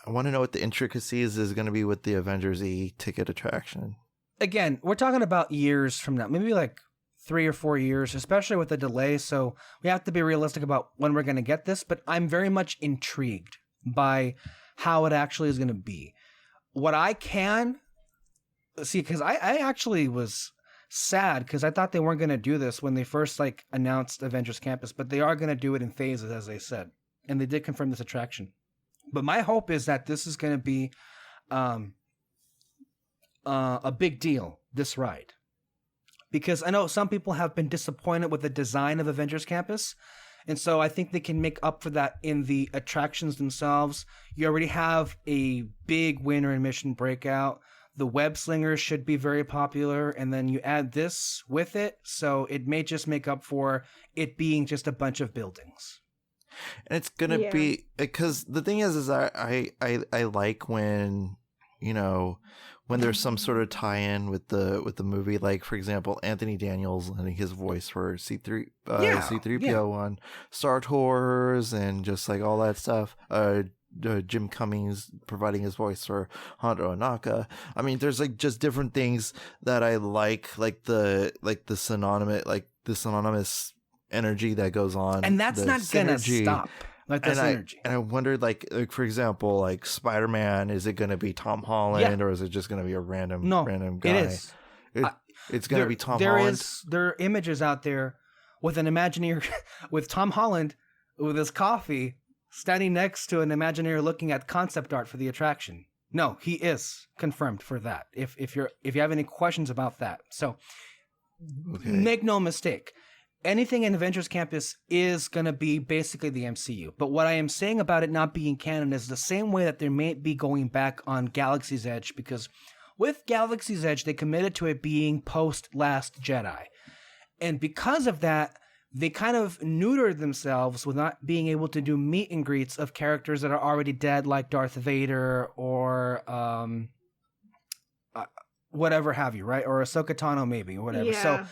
I want to know what the intricacies is gonna be with the Avengers ticket attraction. Again, we're talking about years from now, maybe like 3 or 4 years, especially with the delay. So we have to be realistic about when we're going to get this. But I'm very much intrigued by how it actually is going to be. What I can see, because I actually was sad because I thought they weren't going to do this when they first like announced Avengers Campus, but they are going to do it in phases, as they said, and they did confirm this attraction. But my hope is that this is going to be a big deal, this ride, because I know some people have been disappointed with the design of Avengers Campus. And so I think they can make up for that in the attractions themselves. You already have a big winter and mission breakout. The web slingers should be very popular. And then you add this with it. So it may just make up for it being just a bunch of buildings. And it's going to be, because the thing is I like when, you know, when there's some sort of tie-in with the movie, like for example, Anthony Daniels lending his voice for C3PO on Star Tours and just like all that stuff. Jim Cummings providing his voice for Hondo Ohnaka. I mean, there's like just different things that I like the synonymous energy that goes on, and that's not gonna stop. Like this energy. And I wondered, like for example, like Spider-Man, is it going to be Tom Holland or is it just going to be a random guy? It is. It's going to be Tom Holland. There are images out there with an Imagineer, with Tom Holland with his coffee standing next to an Imagineer looking at concept art for the attraction. No, he is confirmed for that. If you have any questions about that, so make no mistake. Anything in Avengers Campus is going to be basically the MCU. But what I am saying about it not being canon is the same way that they may be going back on Galaxy's Edge, because with Galaxy's Edge, they committed to it being post-Last Jedi. And because of that, they kind of neutered themselves with not being able to do meet and greets of characters that are already dead, like Darth Vader or whatever have you, right? Or Ahsoka Tano maybe, or whatever. Yeah. So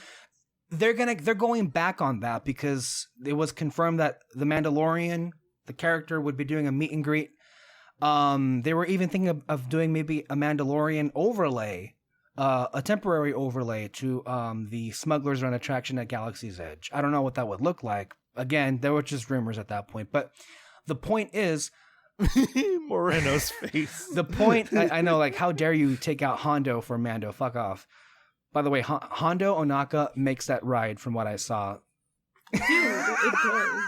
they're going back on that because it was confirmed that the Mandalorian, the character, would be doing a meet and greet. They were even thinking of doing maybe a Mandalorian overlay, a temporary overlay to the Smugglers Run attraction at Galaxy's Edge. I don't know what that would look like. Again, there were just rumors at that point. But the point is, Moreno's face. The point, I know, like, how dare you take out Hondo for Mando? Fuck off. By the way, Hondo Ohnaka makes that ride from what I saw. Dude, it does.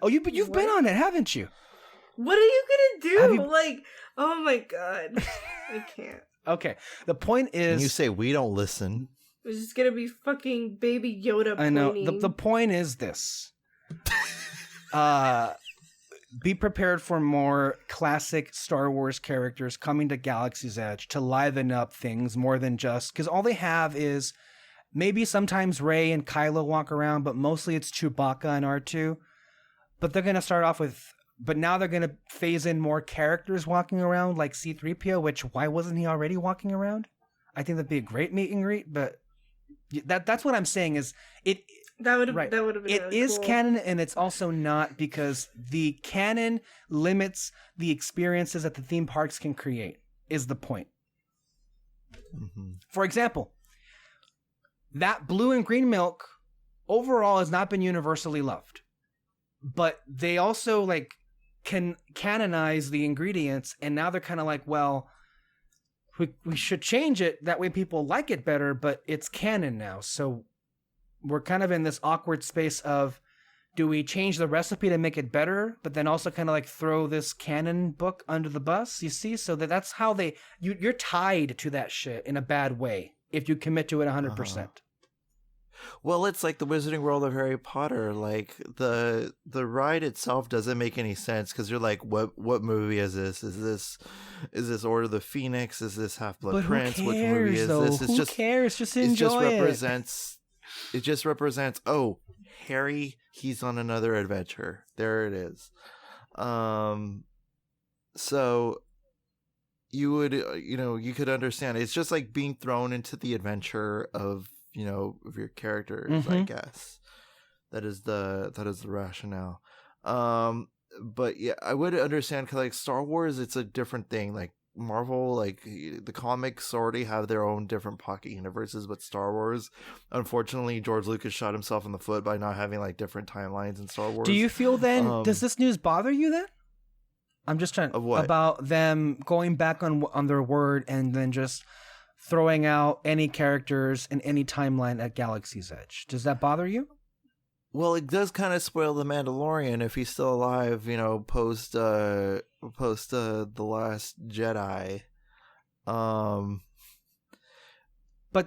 Oh, you've been on it, haven't you? What are you gonna do? Like, oh my god. I can't. Okay, the point is... And you say we don't listen. It's just gonna be fucking Baby Yoda I know. pointing. The point is this. Be prepared for more classic Star Wars characters coming to Galaxy's Edge to liven up things more than just... Because all they have is maybe sometimes Rey and Kylo walk around, but mostly it's Chewbacca and R2. But they're going to start off with... But now they're going to phase in more characters walking around, like C-3PO, which why wasn't he already walking around? I think that'd be a great meet and greet, but that's what I'm saying is... That would have been It really is cool. canon, and it's also not, because the canon limits the experiences that the theme parks can create, is the point. Mm-hmm. For example, that blue and green milk overall has not been universally loved. But they also like can canonize the ingredients, and now they're kind of like, well, we should change it, that way people like it better, but it's canon now, so we're kind of in this awkward space of, do we change the recipe to make it better, but then also kind of like throw this canon book under the bus, you see? So that's how you're tied to that shit in a bad way if you commit to it 100%. Well, it's like the Wizarding World of Harry Potter. Like the ride itself doesn't make any sense, because you're like, what movie is this? Is this Order of the Phoenix? Is this Half-Blood Prince? Which movie is this? Who cares? Just enjoy it. It just represents, oh, Harry, he's on another adventure. There it is. So you would, you could understand. It's just like being thrown into the adventure of of your characters, I guess. That is the rationale. But yeah, I would understand, because like Star Wars, it's a different thing. Like Marvel, like the comics already have their own different pocket universes, but Star Wars, unfortunately, George Lucas shot himself in the foot by not having like different timelines in Star Wars. Do you feel then, does this news bother you then? I'm just trying Of what? about them going back on their word and then just throwing out any characters in any timeline at Galaxy's Edge. Does that bother you? Well, it does kind of spoil the Mandalorian if he's still alive, post The Last Jedi. But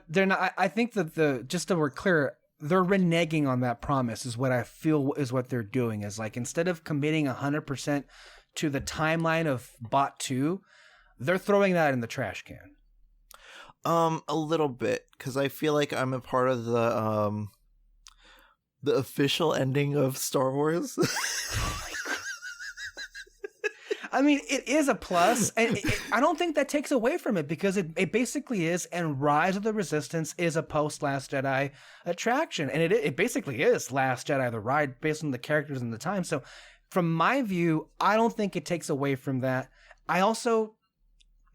they're not. I think that just so we're clear, they're reneging on that promise. Is what I feel is what they're doing. Is like, instead of committing 100% to the timeline of Bot 2, they're throwing that in the trash can. A little bit, because I feel like I'm a part of the official ending of Star Wars. I mean, it is a plus, and I don't think that takes away from it, because it basically is, and Rise of the Resistance is a post-Last Jedi attraction, and it basically is Last Jedi, the ride, based on the characters and the time. So from my view, I don't think it takes away from that. I also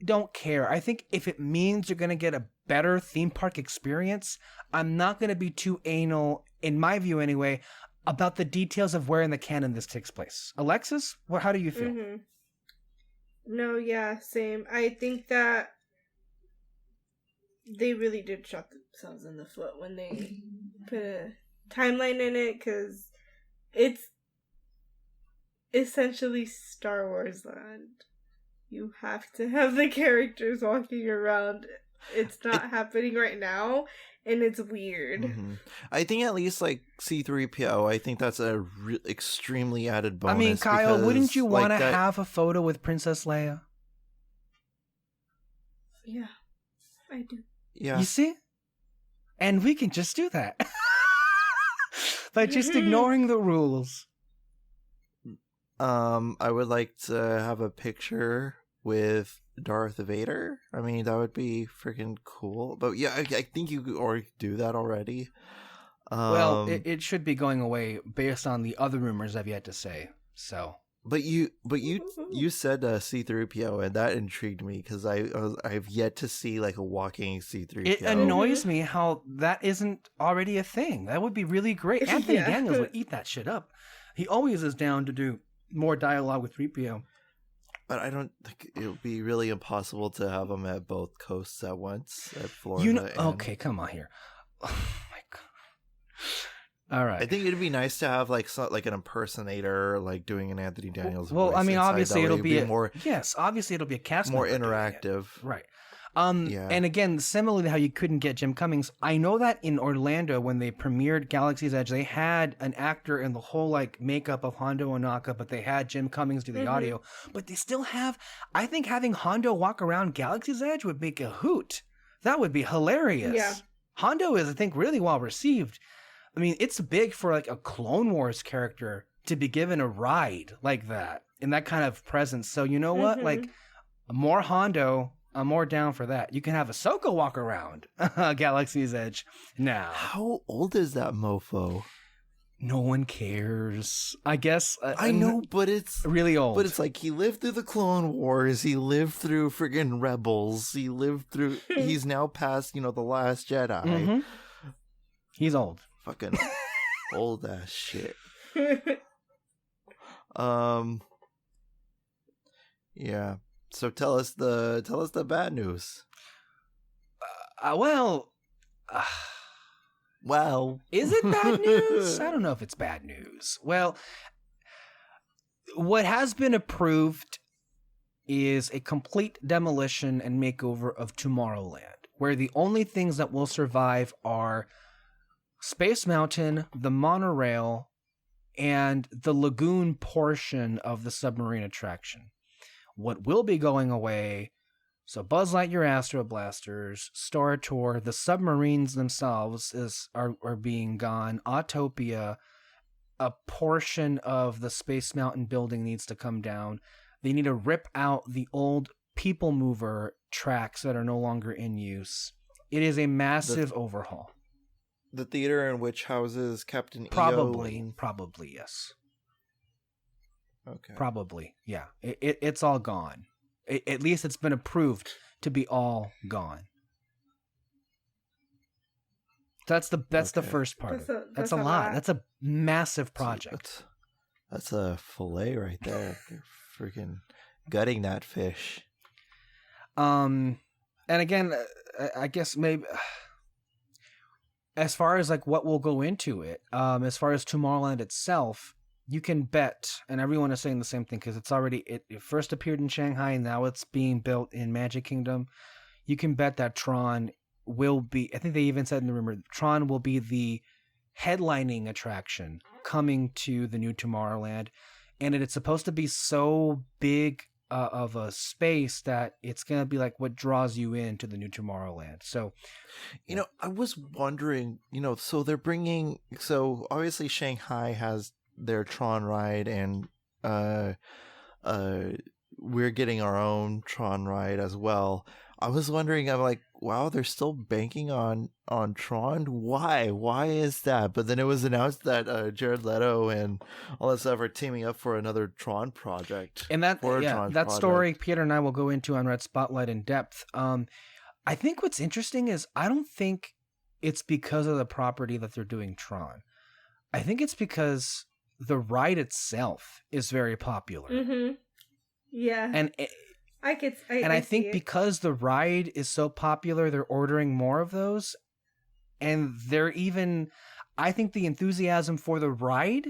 don't care. I think if it means you're going to get a better theme park experience, I'm not going to be too anal, in my view anyway, about the details of where in the canon this takes place. Alexis, how do you feel? Mm-hmm. No, yeah, same. I think that they really did shot themselves in the foot when they put a timeline in it, because it's essentially Star Wars land. You have to have the characters walking around. It's not happening right now, and it's weird. Mm-hmm. I think at least like C-3PO, I think that's a extremely added bonus. I mean, Kyle, because, wouldn't you want to that... have a photo with Princess Leia? Yeah, I do. Yeah. You see? And we can just do that. By just ignoring the rules. I would like to have a picture with Darth Vader. I mean, that would be freaking cool. But yeah, I think you could already do that already. Well, it should be going away based on the other rumors I've yet to say. So, but you said C-3PO, and that intrigued me, because I've yet to see like a walking C-3PO. It annoys me how that isn't already a thing. That would be really great. Anthony Daniels would eat that shit up. He always is down to do more dialogue with 3PO. But I don't think it would be really impossible to have them at both coasts at once, at Florida. Okay, come on here. Oh my god! All right. I think it'd be nice to have like an impersonator, like doing an Anthony Daniels. Well, voice I mean, inside. obviously it'll be more. Yes, obviously it'll be a cast more member interactive, right? Yeah. And again, similarly to how you couldn't get Jim Cummings, I know that in Orlando when they premiered Galaxy's Edge, they had an actor in the whole like makeup of Hondo Ohnaka, but they had Jim Cummings do the audio. But they still have. I think having Hondo walk around Galaxy's Edge would make a hoot. That would be hilarious. Yeah. Hondo is, I think, really well received. I mean, it's big for like a Clone Wars character to be given a ride like that in that kind of presence. So you know what? Like more Hondo. I'm more down for that. You can have Ahsoka walk around Galaxy's Edge now. How old is that mofo? No one cares. I guess. I know, but it's really old. But it's like he lived through the Clone Wars. He lived through friggin' Rebels. He lived through. He's now past, the Last Jedi. Mm-hmm. He's old. Fucking old ass shit. Yeah. So tell us the bad news. Well, is it bad news? I don't know if it's bad news. Well, what has been approved is a complete demolition and makeover of Tomorrowland, where the only things that will survive are Space Mountain, the monorail, and the lagoon portion of the submarine attraction. What will be going away, so Buzz Lightyear Astro Blasters, Star Tour, the submarines themselves are being gone. Autopia, a portion of the Space Mountain building needs to come down. They need to rip out the old People Mover tracks that are no longer in use. It is a massive overhaul. the theater in which houses Captain EO. Probably yes. Okay. Probably, yeah. It's all gone. At least it's been approved to be all gone. That's the first part. That's a lot. That's a massive project. That's a fillet right there. You're freaking gutting that fish. And again, I guess maybe as far as like what will go into it, as far as Tomorrowland itself, you can bet, and everyone is saying the same thing because it first appeared in Shanghai and now it's being built in Magic Kingdom. You can bet that Tron will be, I think they even said in the rumor, Tron will be the headlining attraction coming to the new Tomorrowland, and it's supposed to be so big of a space that it's going to be like what draws you into the new Tomorrowland. So, I was wondering, so they're bringing, so obviously Shanghai has their Tron ride, and we're getting our own Tron ride as well. I was wondering, I'm like, wow, they're still banking on Tron? Why is that? But then it was announced that Jared Leto and all that stuff are teaming up for another Tron project. And that story Peter and I will go into on Red Spotlight in depth. I think what's interesting is I don't think it's because of the property that they're doing Tron. I think it's because the ride itself is very popular. Mm-hmm. Yeah. And I think because the ride is so popular, they're ordering more of those. And I think the enthusiasm for the ride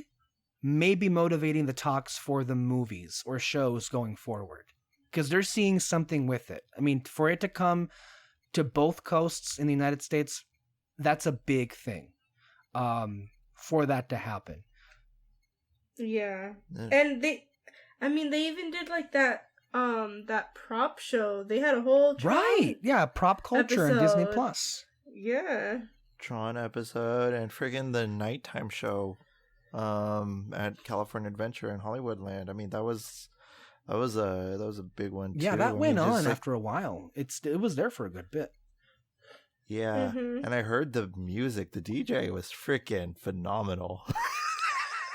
may be motivating the talks for the movies or shows going forward. Because they're seeing something with it. I mean, for it to come to both coasts in the United States, that's a big thing for that to happen. Yeah. And they even did like that prop show. They had a whole Tron prop culture on Disney Plus. Yeah. Tron episode and friggin' the nighttime show at California Adventure in Hollywoodland. I mean, that was a big one too. Yeah, that went on after a while. It was there for a good bit. Yeah. Mm-hmm. And I heard the music, the DJ was freaking phenomenal.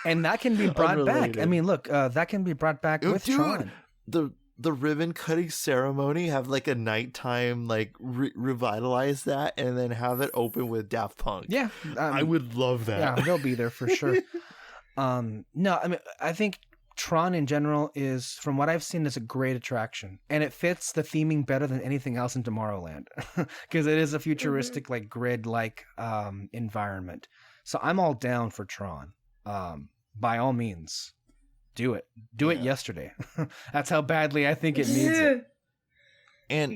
And that can be brought back. I mean, look, that can be brought back with Tron. The ribbon cutting ceremony, have like a nighttime, like revitalize that, and then have it open with Daft Punk. Yeah, I would love that. Yeah, they'll be there for sure. No, I mean, I think Tron in general is, from what I've seen, is a great attraction, and it fits the theming better than anything else in Tomorrowland because it is a futuristic, like grid-like environment. So I'm all down for Tron. By all means. Do it. Do it yesterday. That's how badly I think it needs it. And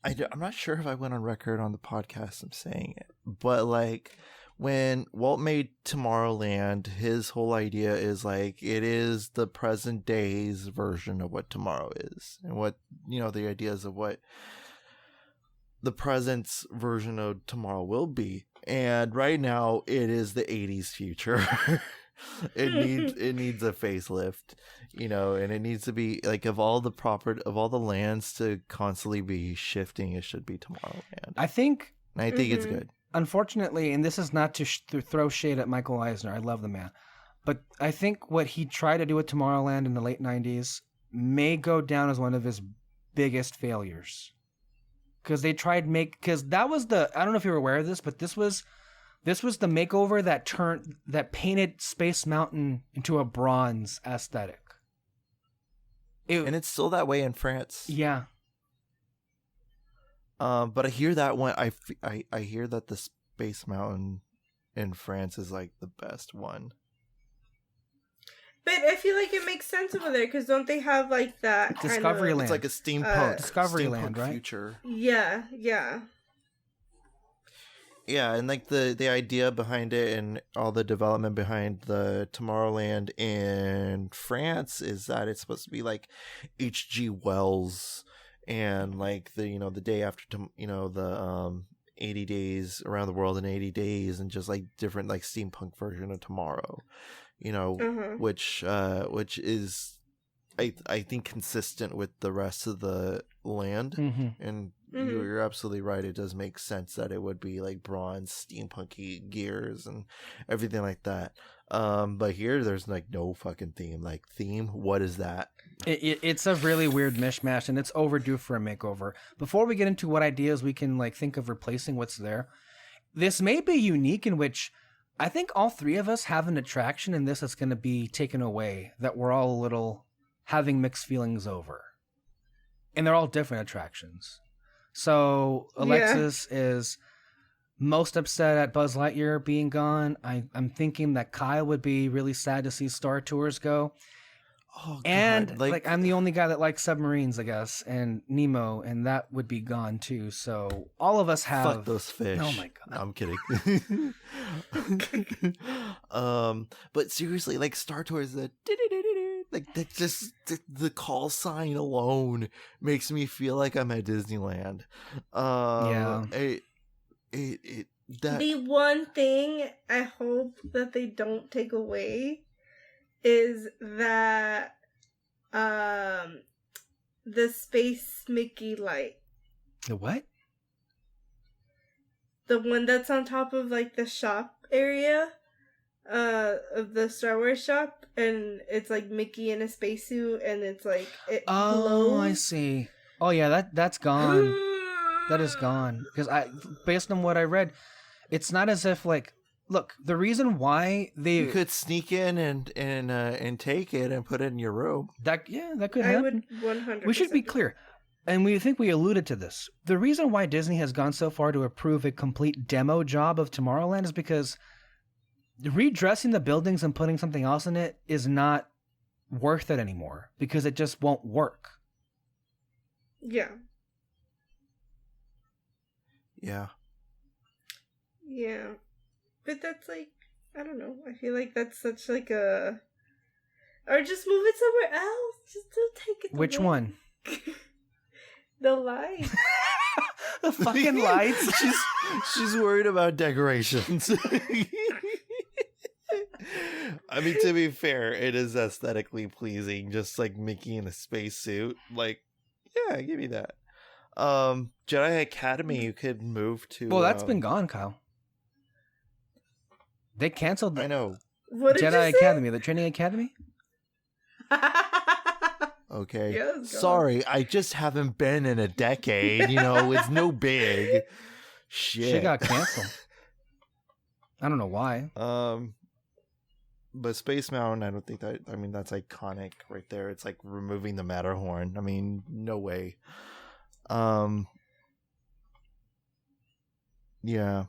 I'm not sure if I went on record on the podcast I'm saying it, but like when Walt made Tomorrowland, his whole idea is like it is the present day's version of what tomorrow is, and what the ideas of what the present's version of tomorrow will be. And right now it is the 80s future. It needs a facelift, and it needs to be like of all the lands to constantly be shifting, it should be Tomorrowland. I think it's good. Unfortunately, and this is not to throw shade at Michael Eisner, I love the man, but I think what he tried to do with Tomorrowland in the late 90s may go down as one of his biggest failures. Because they tried because that was I don't know if you were aware of this, but this was the makeover that painted Space Mountain into a bronze aesthetic. And it's still that way in France. Yeah. But I hear that one. I hear that the Space Mountain in France is like the best one. But I feel like it makes sense over there because don't they have like that Discovery Land? It's like a steampunk Discovery Land, right? Future. Yeah, yeah. Yeah, and like the idea behind it and all the development behind the Tomorrowland in France is that it's supposed to be like H.G. Wells and like the day after the 80 days around the world in 80 days and just like different like steampunk version of tomorrow, which is I think consistent with the rest of the land, and you're absolutely right. It does make sense that it would be like bronze, steampunky gears and everything like that. But here there's like no fucking theme. Like theme, what is that? It's a really weird mishmash, and it's overdue for a makeover. Before we get into what ideas we can like think of replacing what's there, this may be unique in which I think all three of us have an attraction in this that's going to be taken away that we're all a little having mixed feelings over. And they're all different attractions. So Alexis is most upset at Buzz Lightyear being gone. I'm thinking that Kyle would be really sad to see Star Tours go. Oh, God. And like I'm the only guy that likes submarines, I guess, and Nemo, and that would be gone too. So all of us have. Fuck those fish. Oh my God. No, I'm kidding. But seriously, like Star Tours, like that just the call sign alone makes me feel like I'm at Disneyland. The one thing I hope that they don't take away is that the Space Mickey light. The what? The one that's on top of like the shop area of the Star Wars shop, and it's like Mickey in a spacesuit, and it's like it glows. I see. Oh yeah, that's gone. That is gone because based on what I read, it's not as if like. Look, the reason why you could sneak in and take it and put it in your room. That could happen. I would 100%. We should be clear, and we think we alluded to this. The reason why Disney has gone so far to approve a complete demo job of Tomorrowland is because redressing the buildings and putting something else in it is not worth it anymore because it just won't work. Yeah. Yeah. Yeah. But that's like, I don't know. I feel like that's such like a... Or just move it somewhere else. Just don't take it Which away. one? The lights. The fucking lights. She's worried about decorations. I mean, to be fair, it is aesthetically pleasing, just like Mickey in a spacesuit. Like, yeah, give me that. Jedi Academy, you could move to... Well, that's been gone, Kyle. They canceled I know. What did Jedi you say? Academy, the training academy. Okay. Yeah, it's gone. Sorry, I just haven't been in a decade. You know, it's no big. Shit. She got canceled. I don't know why. But Space Mountain, I don't think that. I mean, that's iconic right there. It's like removing the Matterhorn. I mean, no way. Yeah.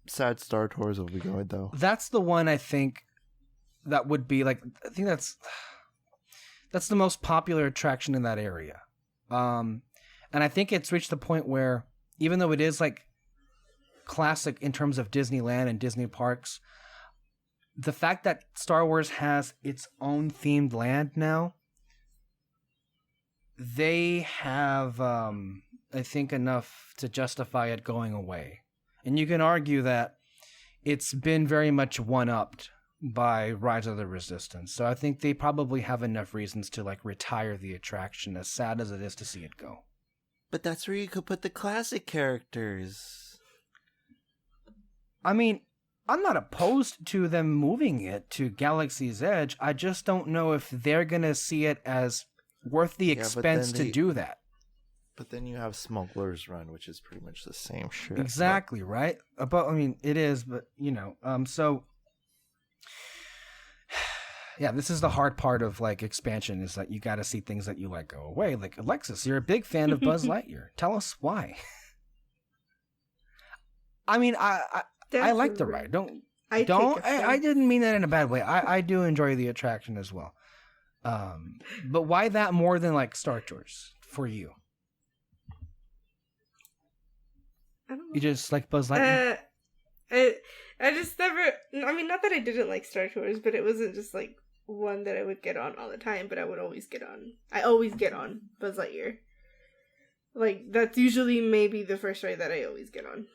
Sad Star Tours will be going though. That's the one I think that would be like. I think that's the most popular attraction in that area. And I think it's reached the point where even though it is like classic in terms of Disneyland and Disney parks, the fact that Star Wars has its own themed land now, they have, I think, enough to justify it going away. And you can argue that it's been very much one-upped by Rise of the Resistance. So I think they probably have enough reasons to like retire the attraction, as sad as it is to see it go. But that's where you could put the classic characters. I mean, I'm not opposed to them moving it to Galaxy's Edge. I just don't know if they're going to see it as worth the expense to do that. But then you have Smuggler's Run, which is pretty much the same shit. Exactly, right? But I mean, it is, but you know, so yeah, this is the hard part of like expansion is that you got to see things that you like go away. Like Alexis, you're a big fan of Buzz Lightyear. Tell us why. I mean, I like the ride. I didn't mean that in a bad way. I do enjoy the attraction as well. But why that more than like Star Tours for you? I don't know. You just like Buzz Lightyear? I just never... I mean, not that I didn't like Star Tours, but it wasn't just, like, one that I would get on all the time, but I would always get on. I always get on Buzz Lightyear. Like, that's usually maybe the first ride that I always get on.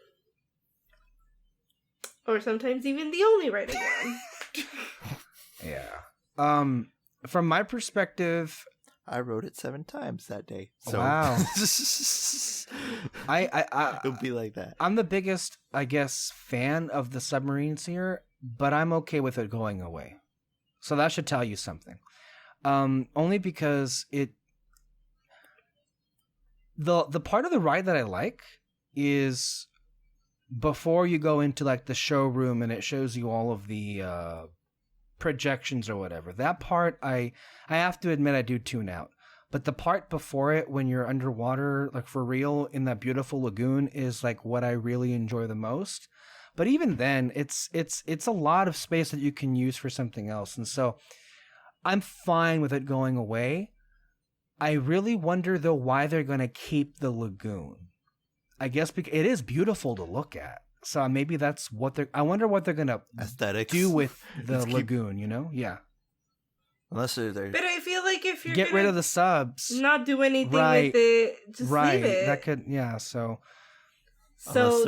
Or sometimes even the only ride I get on. Yeah. from my perspective, I rode it 7 times that day. So wow. it'll be like that. I'm the biggest, I guess, fan of the submarines here, but I'm okay with it going away. So that should tell you something. Only because the part of the ride that I like is before you go into like the showroom and it shows you all of the projections or whatever. That part I have to admit I do tune out. But the part before it, when you're underwater, like for real in that beautiful lagoon, is like what I really enjoy the most. But even then, it's a lot of space that you can use for something else. And so I'm fine with it going away. I really wonder though why they're going to keep the lagoon. I guess because it is beautiful to look at. So maybe that's what I wonder what they're going to do with the lagoon, you know? Yeah. Unless they're But I feel like if you're get rid of the subs, not do anything with it, just leave it. That could, yeah. So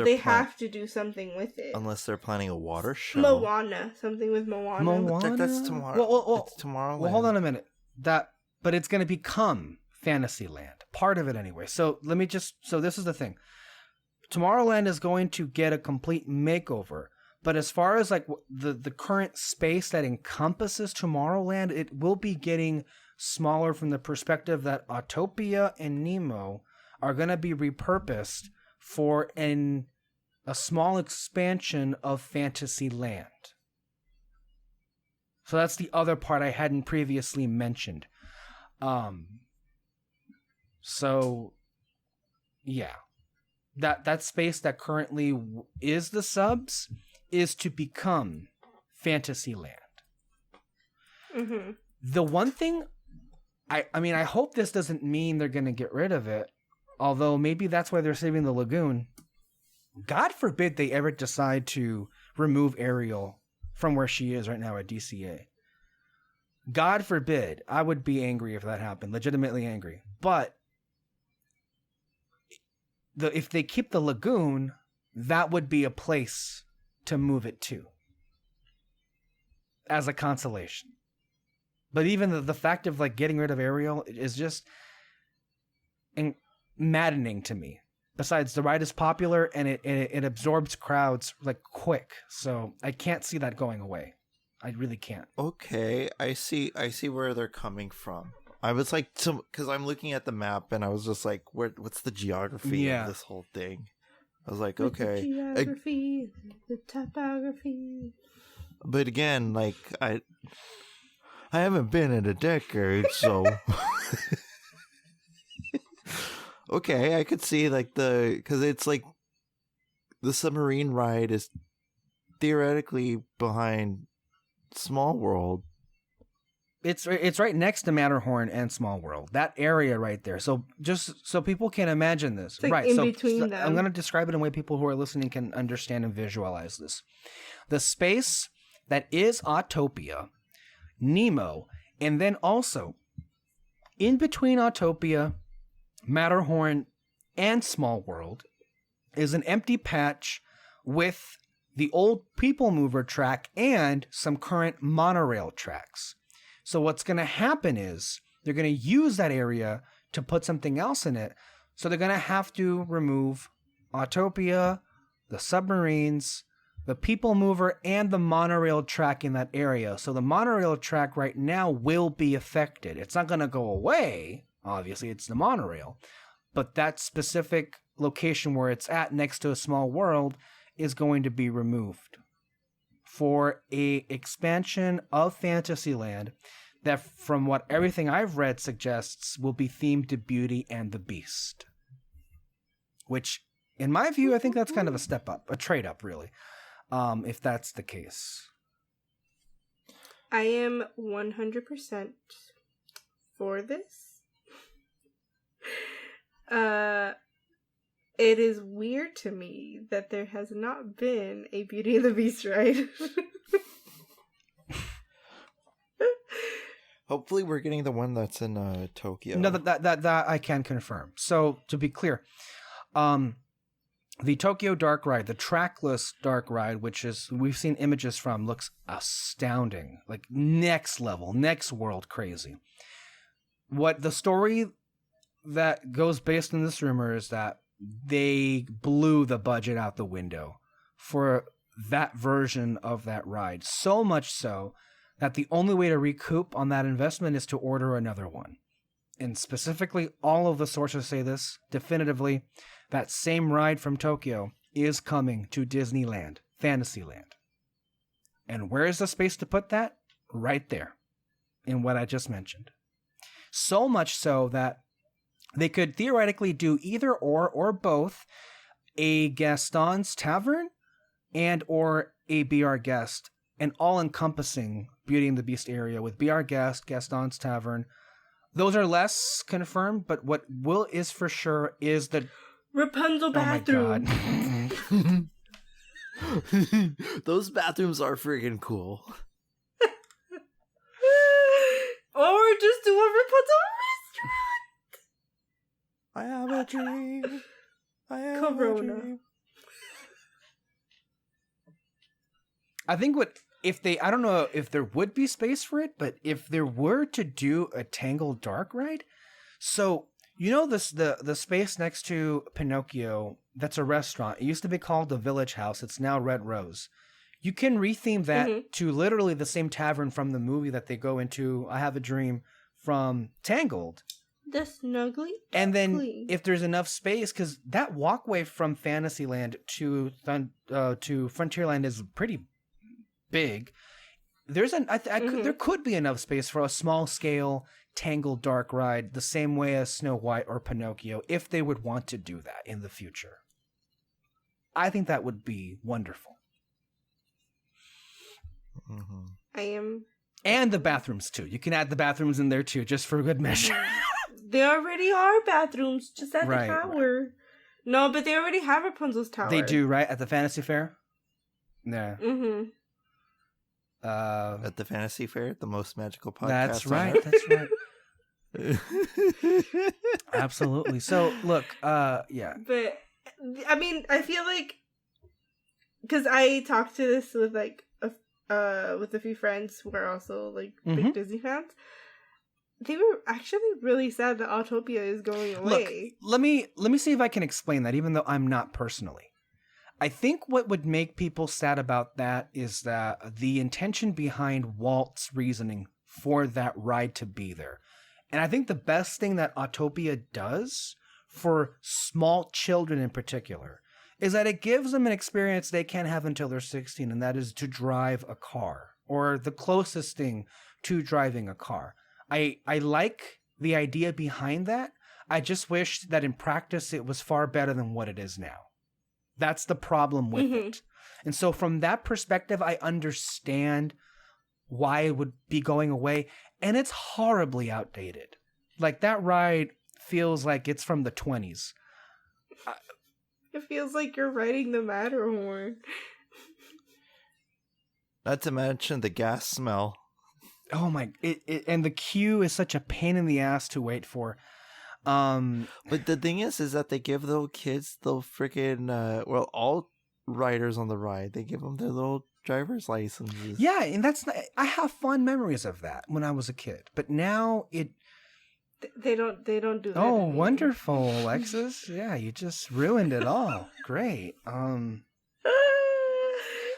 they have to do something with it. Unless they're planning a water show. Moana, something with Moana. That's tomorrow. It's Tomorrowland. Well, hold on a minute. But it's going to become Fantasyland, part of it anyway. So this is the thing. Tomorrowland is going to get a complete makeover. But as far as like the current space that encompasses Tomorrowland, it will be getting smaller from the perspective that Autopia and Nemo are going to be repurposed for a small expansion of Fantasyland. So that's the other part I hadn't previously mentioned. So yeah, that space that currently is the subs is to become Fantasyland. Mm-hmm. The one thing, I mean, I hope this doesn't mean they're going to get rid of it, although maybe that's why they're saving the lagoon. God forbid they ever decide to remove Ariel from where she is right now at DCA. God forbid. I would be angry if that happened, legitimately angry. But if they keep the lagoon, that would be a place to move it to as a consolation. But even the fact of like getting rid of Ariel is just maddening to me. Besides, the ride is popular and it absorbs crowds like quick, so I can't see that going away. I really can't. Okay, I see where they're coming from. I was like, because I'm looking at the map and I was just like, what's the geography of this whole thing? I was like, okay. The geography, the topography. But again, like, I haven't been in a decade, so... Okay, I could see, like, because it's like, the submarine ride is theoretically behind Small World. It's right next to Matterhorn and Small World. That area right there. So just so people can imagine this. It's like right. in so between them. I'm going to describe it in a way people who are listening can understand and visualize this. The space that is Autopia, Nemo, and then also in between Autopia, Matterhorn, and Small World is an empty patch with the old People Mover track and some current monorail tracks. So what's going to happen is they're going to use that area to put something else in it. So they're going to have to remove Autopia, the submarines, the People Mover, and the monorail track in that area. So the monorail track right now will be affected. It's not going to go away. Obviously, it's the monorail. But that specific location where it's at next to a Small World is going to be removed for a expansion of Fantasyland that, from what everything I've read suggests, will be themed to Beauty and the Beast. Which, in my view, I think that's kind of a step up, a trade up, really, if that's the case. I am 100% for this. It is weird to me that there has not been a Beauty and the Beast ride. Hopefully we're getting the one that's in Tokyo. No, that I can confirm. So, to be clear, The Tokyo Dark Ride, the trackless Dark Ride, which is we've seen images from, looks astounding, like next level, next world crazy. What the story that goes based on this rumor is that they blew the budget out the window for that version of that ride, so much so that the only way to recoup on that investment is to order another one. And specifically, all of the sources say this definitively. That same ride from Tokyo is coming to Disneyland, Fantasyland. And where is the space to put that? Right there, in what I just mentioned. So much so that they could theoretically do either or both a Gaston's Tavern and or a BR Guest, an all-encompassing Beauty and the Beast area with BR Guest, Gaston's Tavern. Those are less confirmed, but what is for sure is the Rapunzel bathroom. Oh my God. Those bathrooms are freaking cool. Or just do a Rapunzel restaurant. I have a dream. I have Corona. a dream. I think I don't know if there would be space for it, but if there were to do a Tangled Dark Ride, so you know this the space next to Pinocchio, that's a restaurant. It used to be called the Village House. It's now Red Rose. You can retheme that to literally the same tavern from the movie that they go into, I Have a Dream, from Tangled. The Snuggly? And then if there's enough space, because that walkway from Fantasyland to Frontierland is pretty big. There's there could be enough space for a small scale Tangled Dark Ride, the same way as Snow White or Pinocchio, if they would want to do that in the future. I think that would be wonderful. Mm-hmm. I am. And the bathrooms too. You can add the bathrooms in there too, just for good measure. There already are bathrooms just at the tower. Right. No, but they already have Rapunzel's tower. They do, right? At the Fantasy Fair? Yeah. Mm-hmm. At the Fantasy Fair, the most magical podcast. That's right. That's right. Absolutely. So, look, yeah. But, I mean, I feel like, because I talked to this with, like, with a few friends who are also, like, big Disney fans. They were actually really sad that Autopia is going away. Look, let me see if I can explain that, even though I'm not personally. I think what would make people sad about that is that the intention behind Walt's reasoning for that ride to be there. And I think the best thing that Autopia does for small children in particular is that it gives them an experience they can't have until they're 16, and that is to drive a car, or the closest thing to driving a car. I like the idea behind that. I just wish that in practice it was far better than what it is now. That's the problem with it. And so from that perspective, I understand why it would be going away. And it's horribly outdated. Like, that ride feels like it's from the 20s. It feels like you're riding the Matterhorn. Not to mention the gas smell. Oh my! And the queue is such a pain in the ass to wait for. But the thing is that they give little kids the freaking all riders on the ride, they give them their little driver's licenses. Yeah, and I have fond memories of that when I was a kid. But now they don't do that. Oh, anymore. wonderful, Alexis! Yeah, you just ruined it all. Great.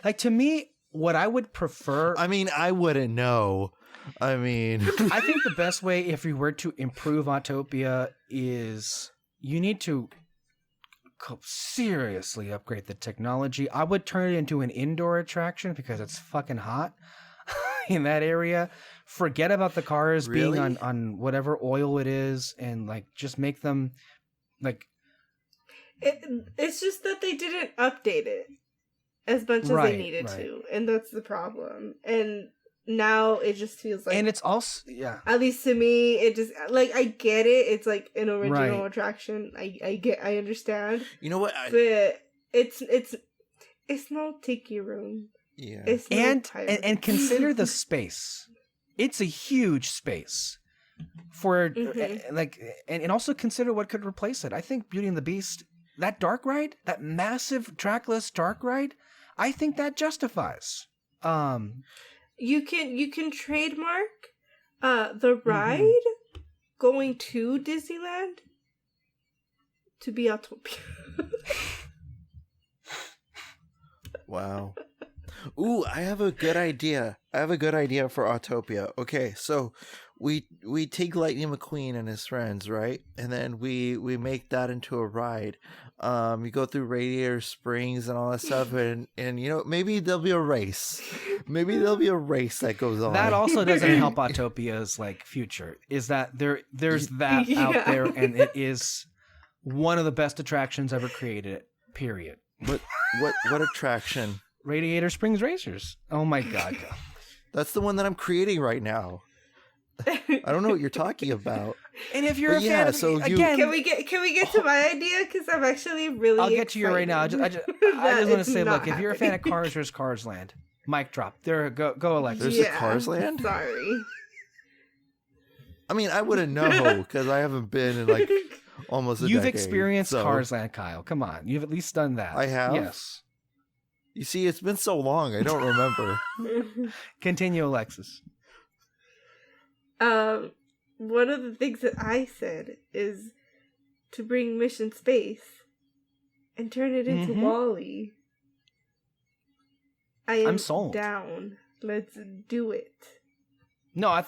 Like, to me, what I would prefer. I mean, I wouldn't know. I mean, I think the best way, if we were to improve Autopia, is you need to seriously upgrade the technology. I would turn it into an indoor attraction because it's fucking hot in that area. Forget about the cars being on whatever oil it is, and like just make them like. It's just that they didn't update it as much as they needed to, and that's the problem. And now it just feels like, and it's also at least to me, it just like, I get it. It's like an original attraction. I understand. You know what? But it's no tiki room. Yeah. It's no and consider the space. It's a huge space for like, and also consider what could replace it. I think Beauty and the Beast that dark ride, that massive trackless dark ride, I think that justifies. You can trademark the ride going to Disneyland to be Autopia. Wow. Ooh, I have a good idea. For Autopia. Okay, so we take Lightning McQueen and his friends, right? And then we make that into a ride. You go through Radiator Springs and all that stuff, and you know, maybe there'll be a race. Maybe there'll be a race that goes on. That also doesn't help Autopia's like future. Is that there's that out there, and it is one of the best attractions ever created. Period. What attraction? Radiator Springs Racers. Oh my god. That's the one that I'm creating right now. I don't know what you're talking about. And if you're a fan of, again, can we get to my idea? Because I'm actually really. I'll get to you right now. I just want to say, look, if you're a fan of Cars, there's Cars Land. Mic drop. There, go, Alexis. There's a Cars Land. Sorry. I mean, I wouldn't know because I haven't been in like almost a You've decade, experienced so. Cars Land, Kyle. Come on, you've at least done that. I have. Yes. You see, it's been so long, I don't remember. Continue, Alexis. One of the things that I said is to bring Mission Space and turn it into WALL-E. I'm sold. Down. Let's do it. No, I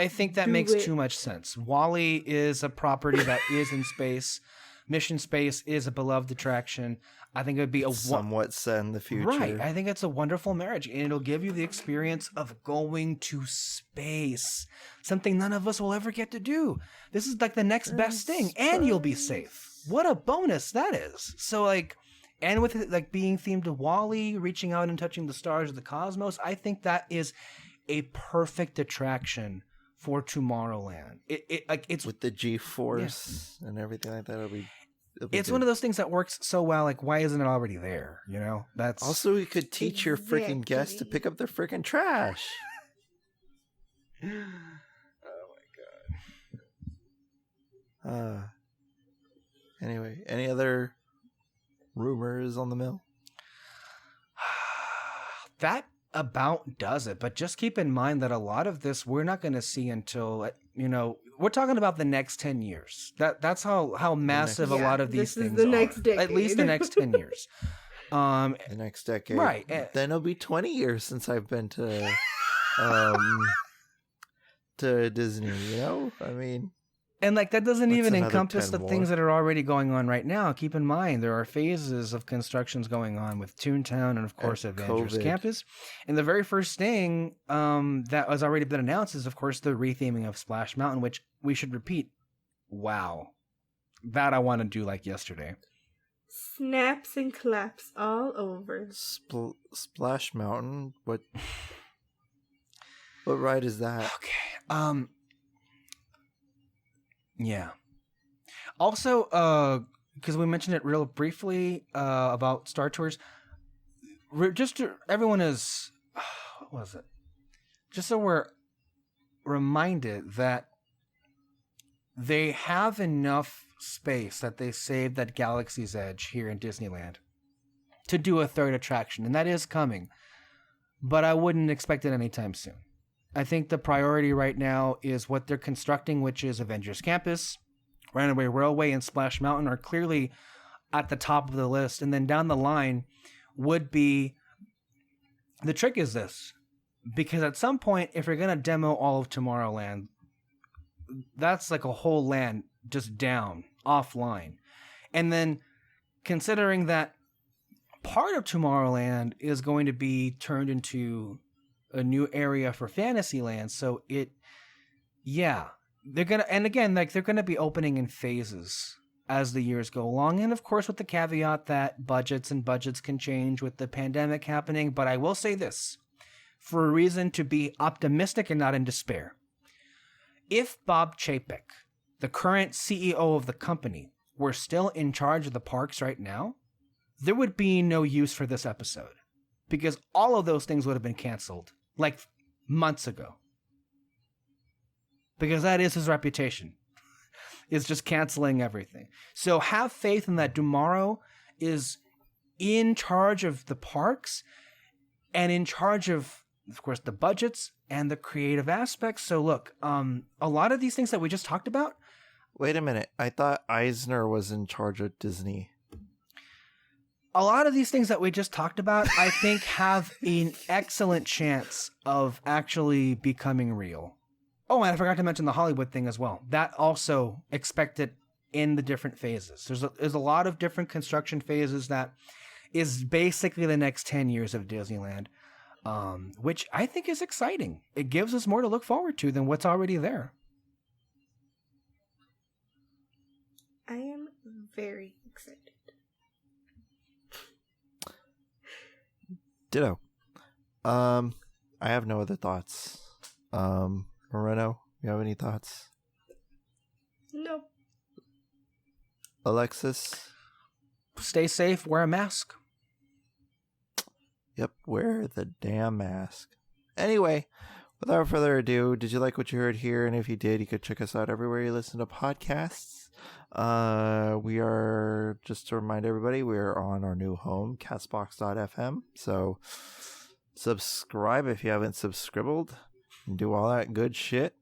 think that makes too much sense. WALL-E is a property that is in space. Mission Space is a beloved attraction. I think it would be somewhat set in the future. Right. I think it's a wonderful marriage, and it'll give you the experience of going to space. Something none of us will ever get to do. This is like the next best thing, and you'll be safe. What a bonus that is. So like, and with it like being themed to WALL-E, reaching out and touching the stars of the cosmos, I think that is a perfect attraction for Tomorrowland. It's with the G-force and everything like that. It'll be it's good. one of those things that works so well. Like, why isn't it already there? You know, that's also you could teach your freaking guests to pick up their freaking trash. Oh my god. Anyway, any other rumors on the mill? That about does it. But just keep in mind that a lot of this we're not going to see until, you know, we're talking about the next 10 years. That's how massive a lot of these things the are. Next decade. At least the next 10 years. The next decade. Right. Then it'll be 20 years since I've been to Disney, you know? I mean, and like that doesn't even another encompass 10 the things that are already going on right now. Keep in mind there are phases of constructions going on with Toontown and of course Avengers COVID. Campus. And the very first thing that has already been announced is of course the retheming of Splash Mountain, which we should repeat. Wow. That I want to do like yesterday. Snaps and claps all over. Splash Mountain? What ride is that? Okay. Yeah. Also, because we mentioned it real briefly about Star Tours, everyone is, what was it? Just so we're reminded that they have enough space that they saved at Galaxy's Edge here in Disneyland to do a third attraction, and that is coming. But I wouldn't expect it anytime soon. I think the priority right now is what they're constructing, which is Avengers Campus, Runaway Railway, and Splash Mountain are clearly at the top of the list. And then down the line would be, the trick is this, because at some point, if you're going to demo all of Tomorrowland, that's like a whole land just down, offline. And then considering that part of Tomorrowland is going to be turned into a new area for Fantasyland, so they're gonna, and again, like they're gonna be opening in phases as the years go along, and of course with the caveat that budgets can change with the pandemic happening. But I will say this, for a reason to be optimistic and not in despair: if Bob Chapek, the current CEO of the company, were still in charge of the parks right now, there would be no use for this episode, because all of those things would have been canceled like months ago. Because that is his reputation. is just canceling everything. So have faith in that Tomorrow is in charge of the parks and in charge of course, the budgets and the creative aspects. So look, a lot of these things that we just talked about. Wait a minute. I thought Eisner was in charge of Disney. A lot of these things that we just talked about, I think, have an excellent chance of actually becoming real. Oh, and I forgot to mention the Hollywood thing as well. That also expected in the different phases. There's a lot of different construction phases that is basically the next 10 years of Disneyland, which I think is exciting. It gives us more to look forward to than what's already there. I am very excited. Ditto. I have no other thoughts. Moreno, you have any thoughts? Nope. Alexis? Stay safe, wear a mask. Yep, wear the damn mask. Anyway, without further ado, did you like what you heard here? And if you did, you could check us out everywhere you listen to podcasts. We are, just to remind everybody, we are on our new home, castbox.fm. So subscribe if you haven't subscribed and do all that good shit.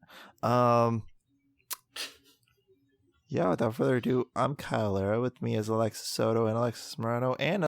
Yeah, without further ado, I'm Kyle Lira. With me is Alexis Soto and Alexis Moreno and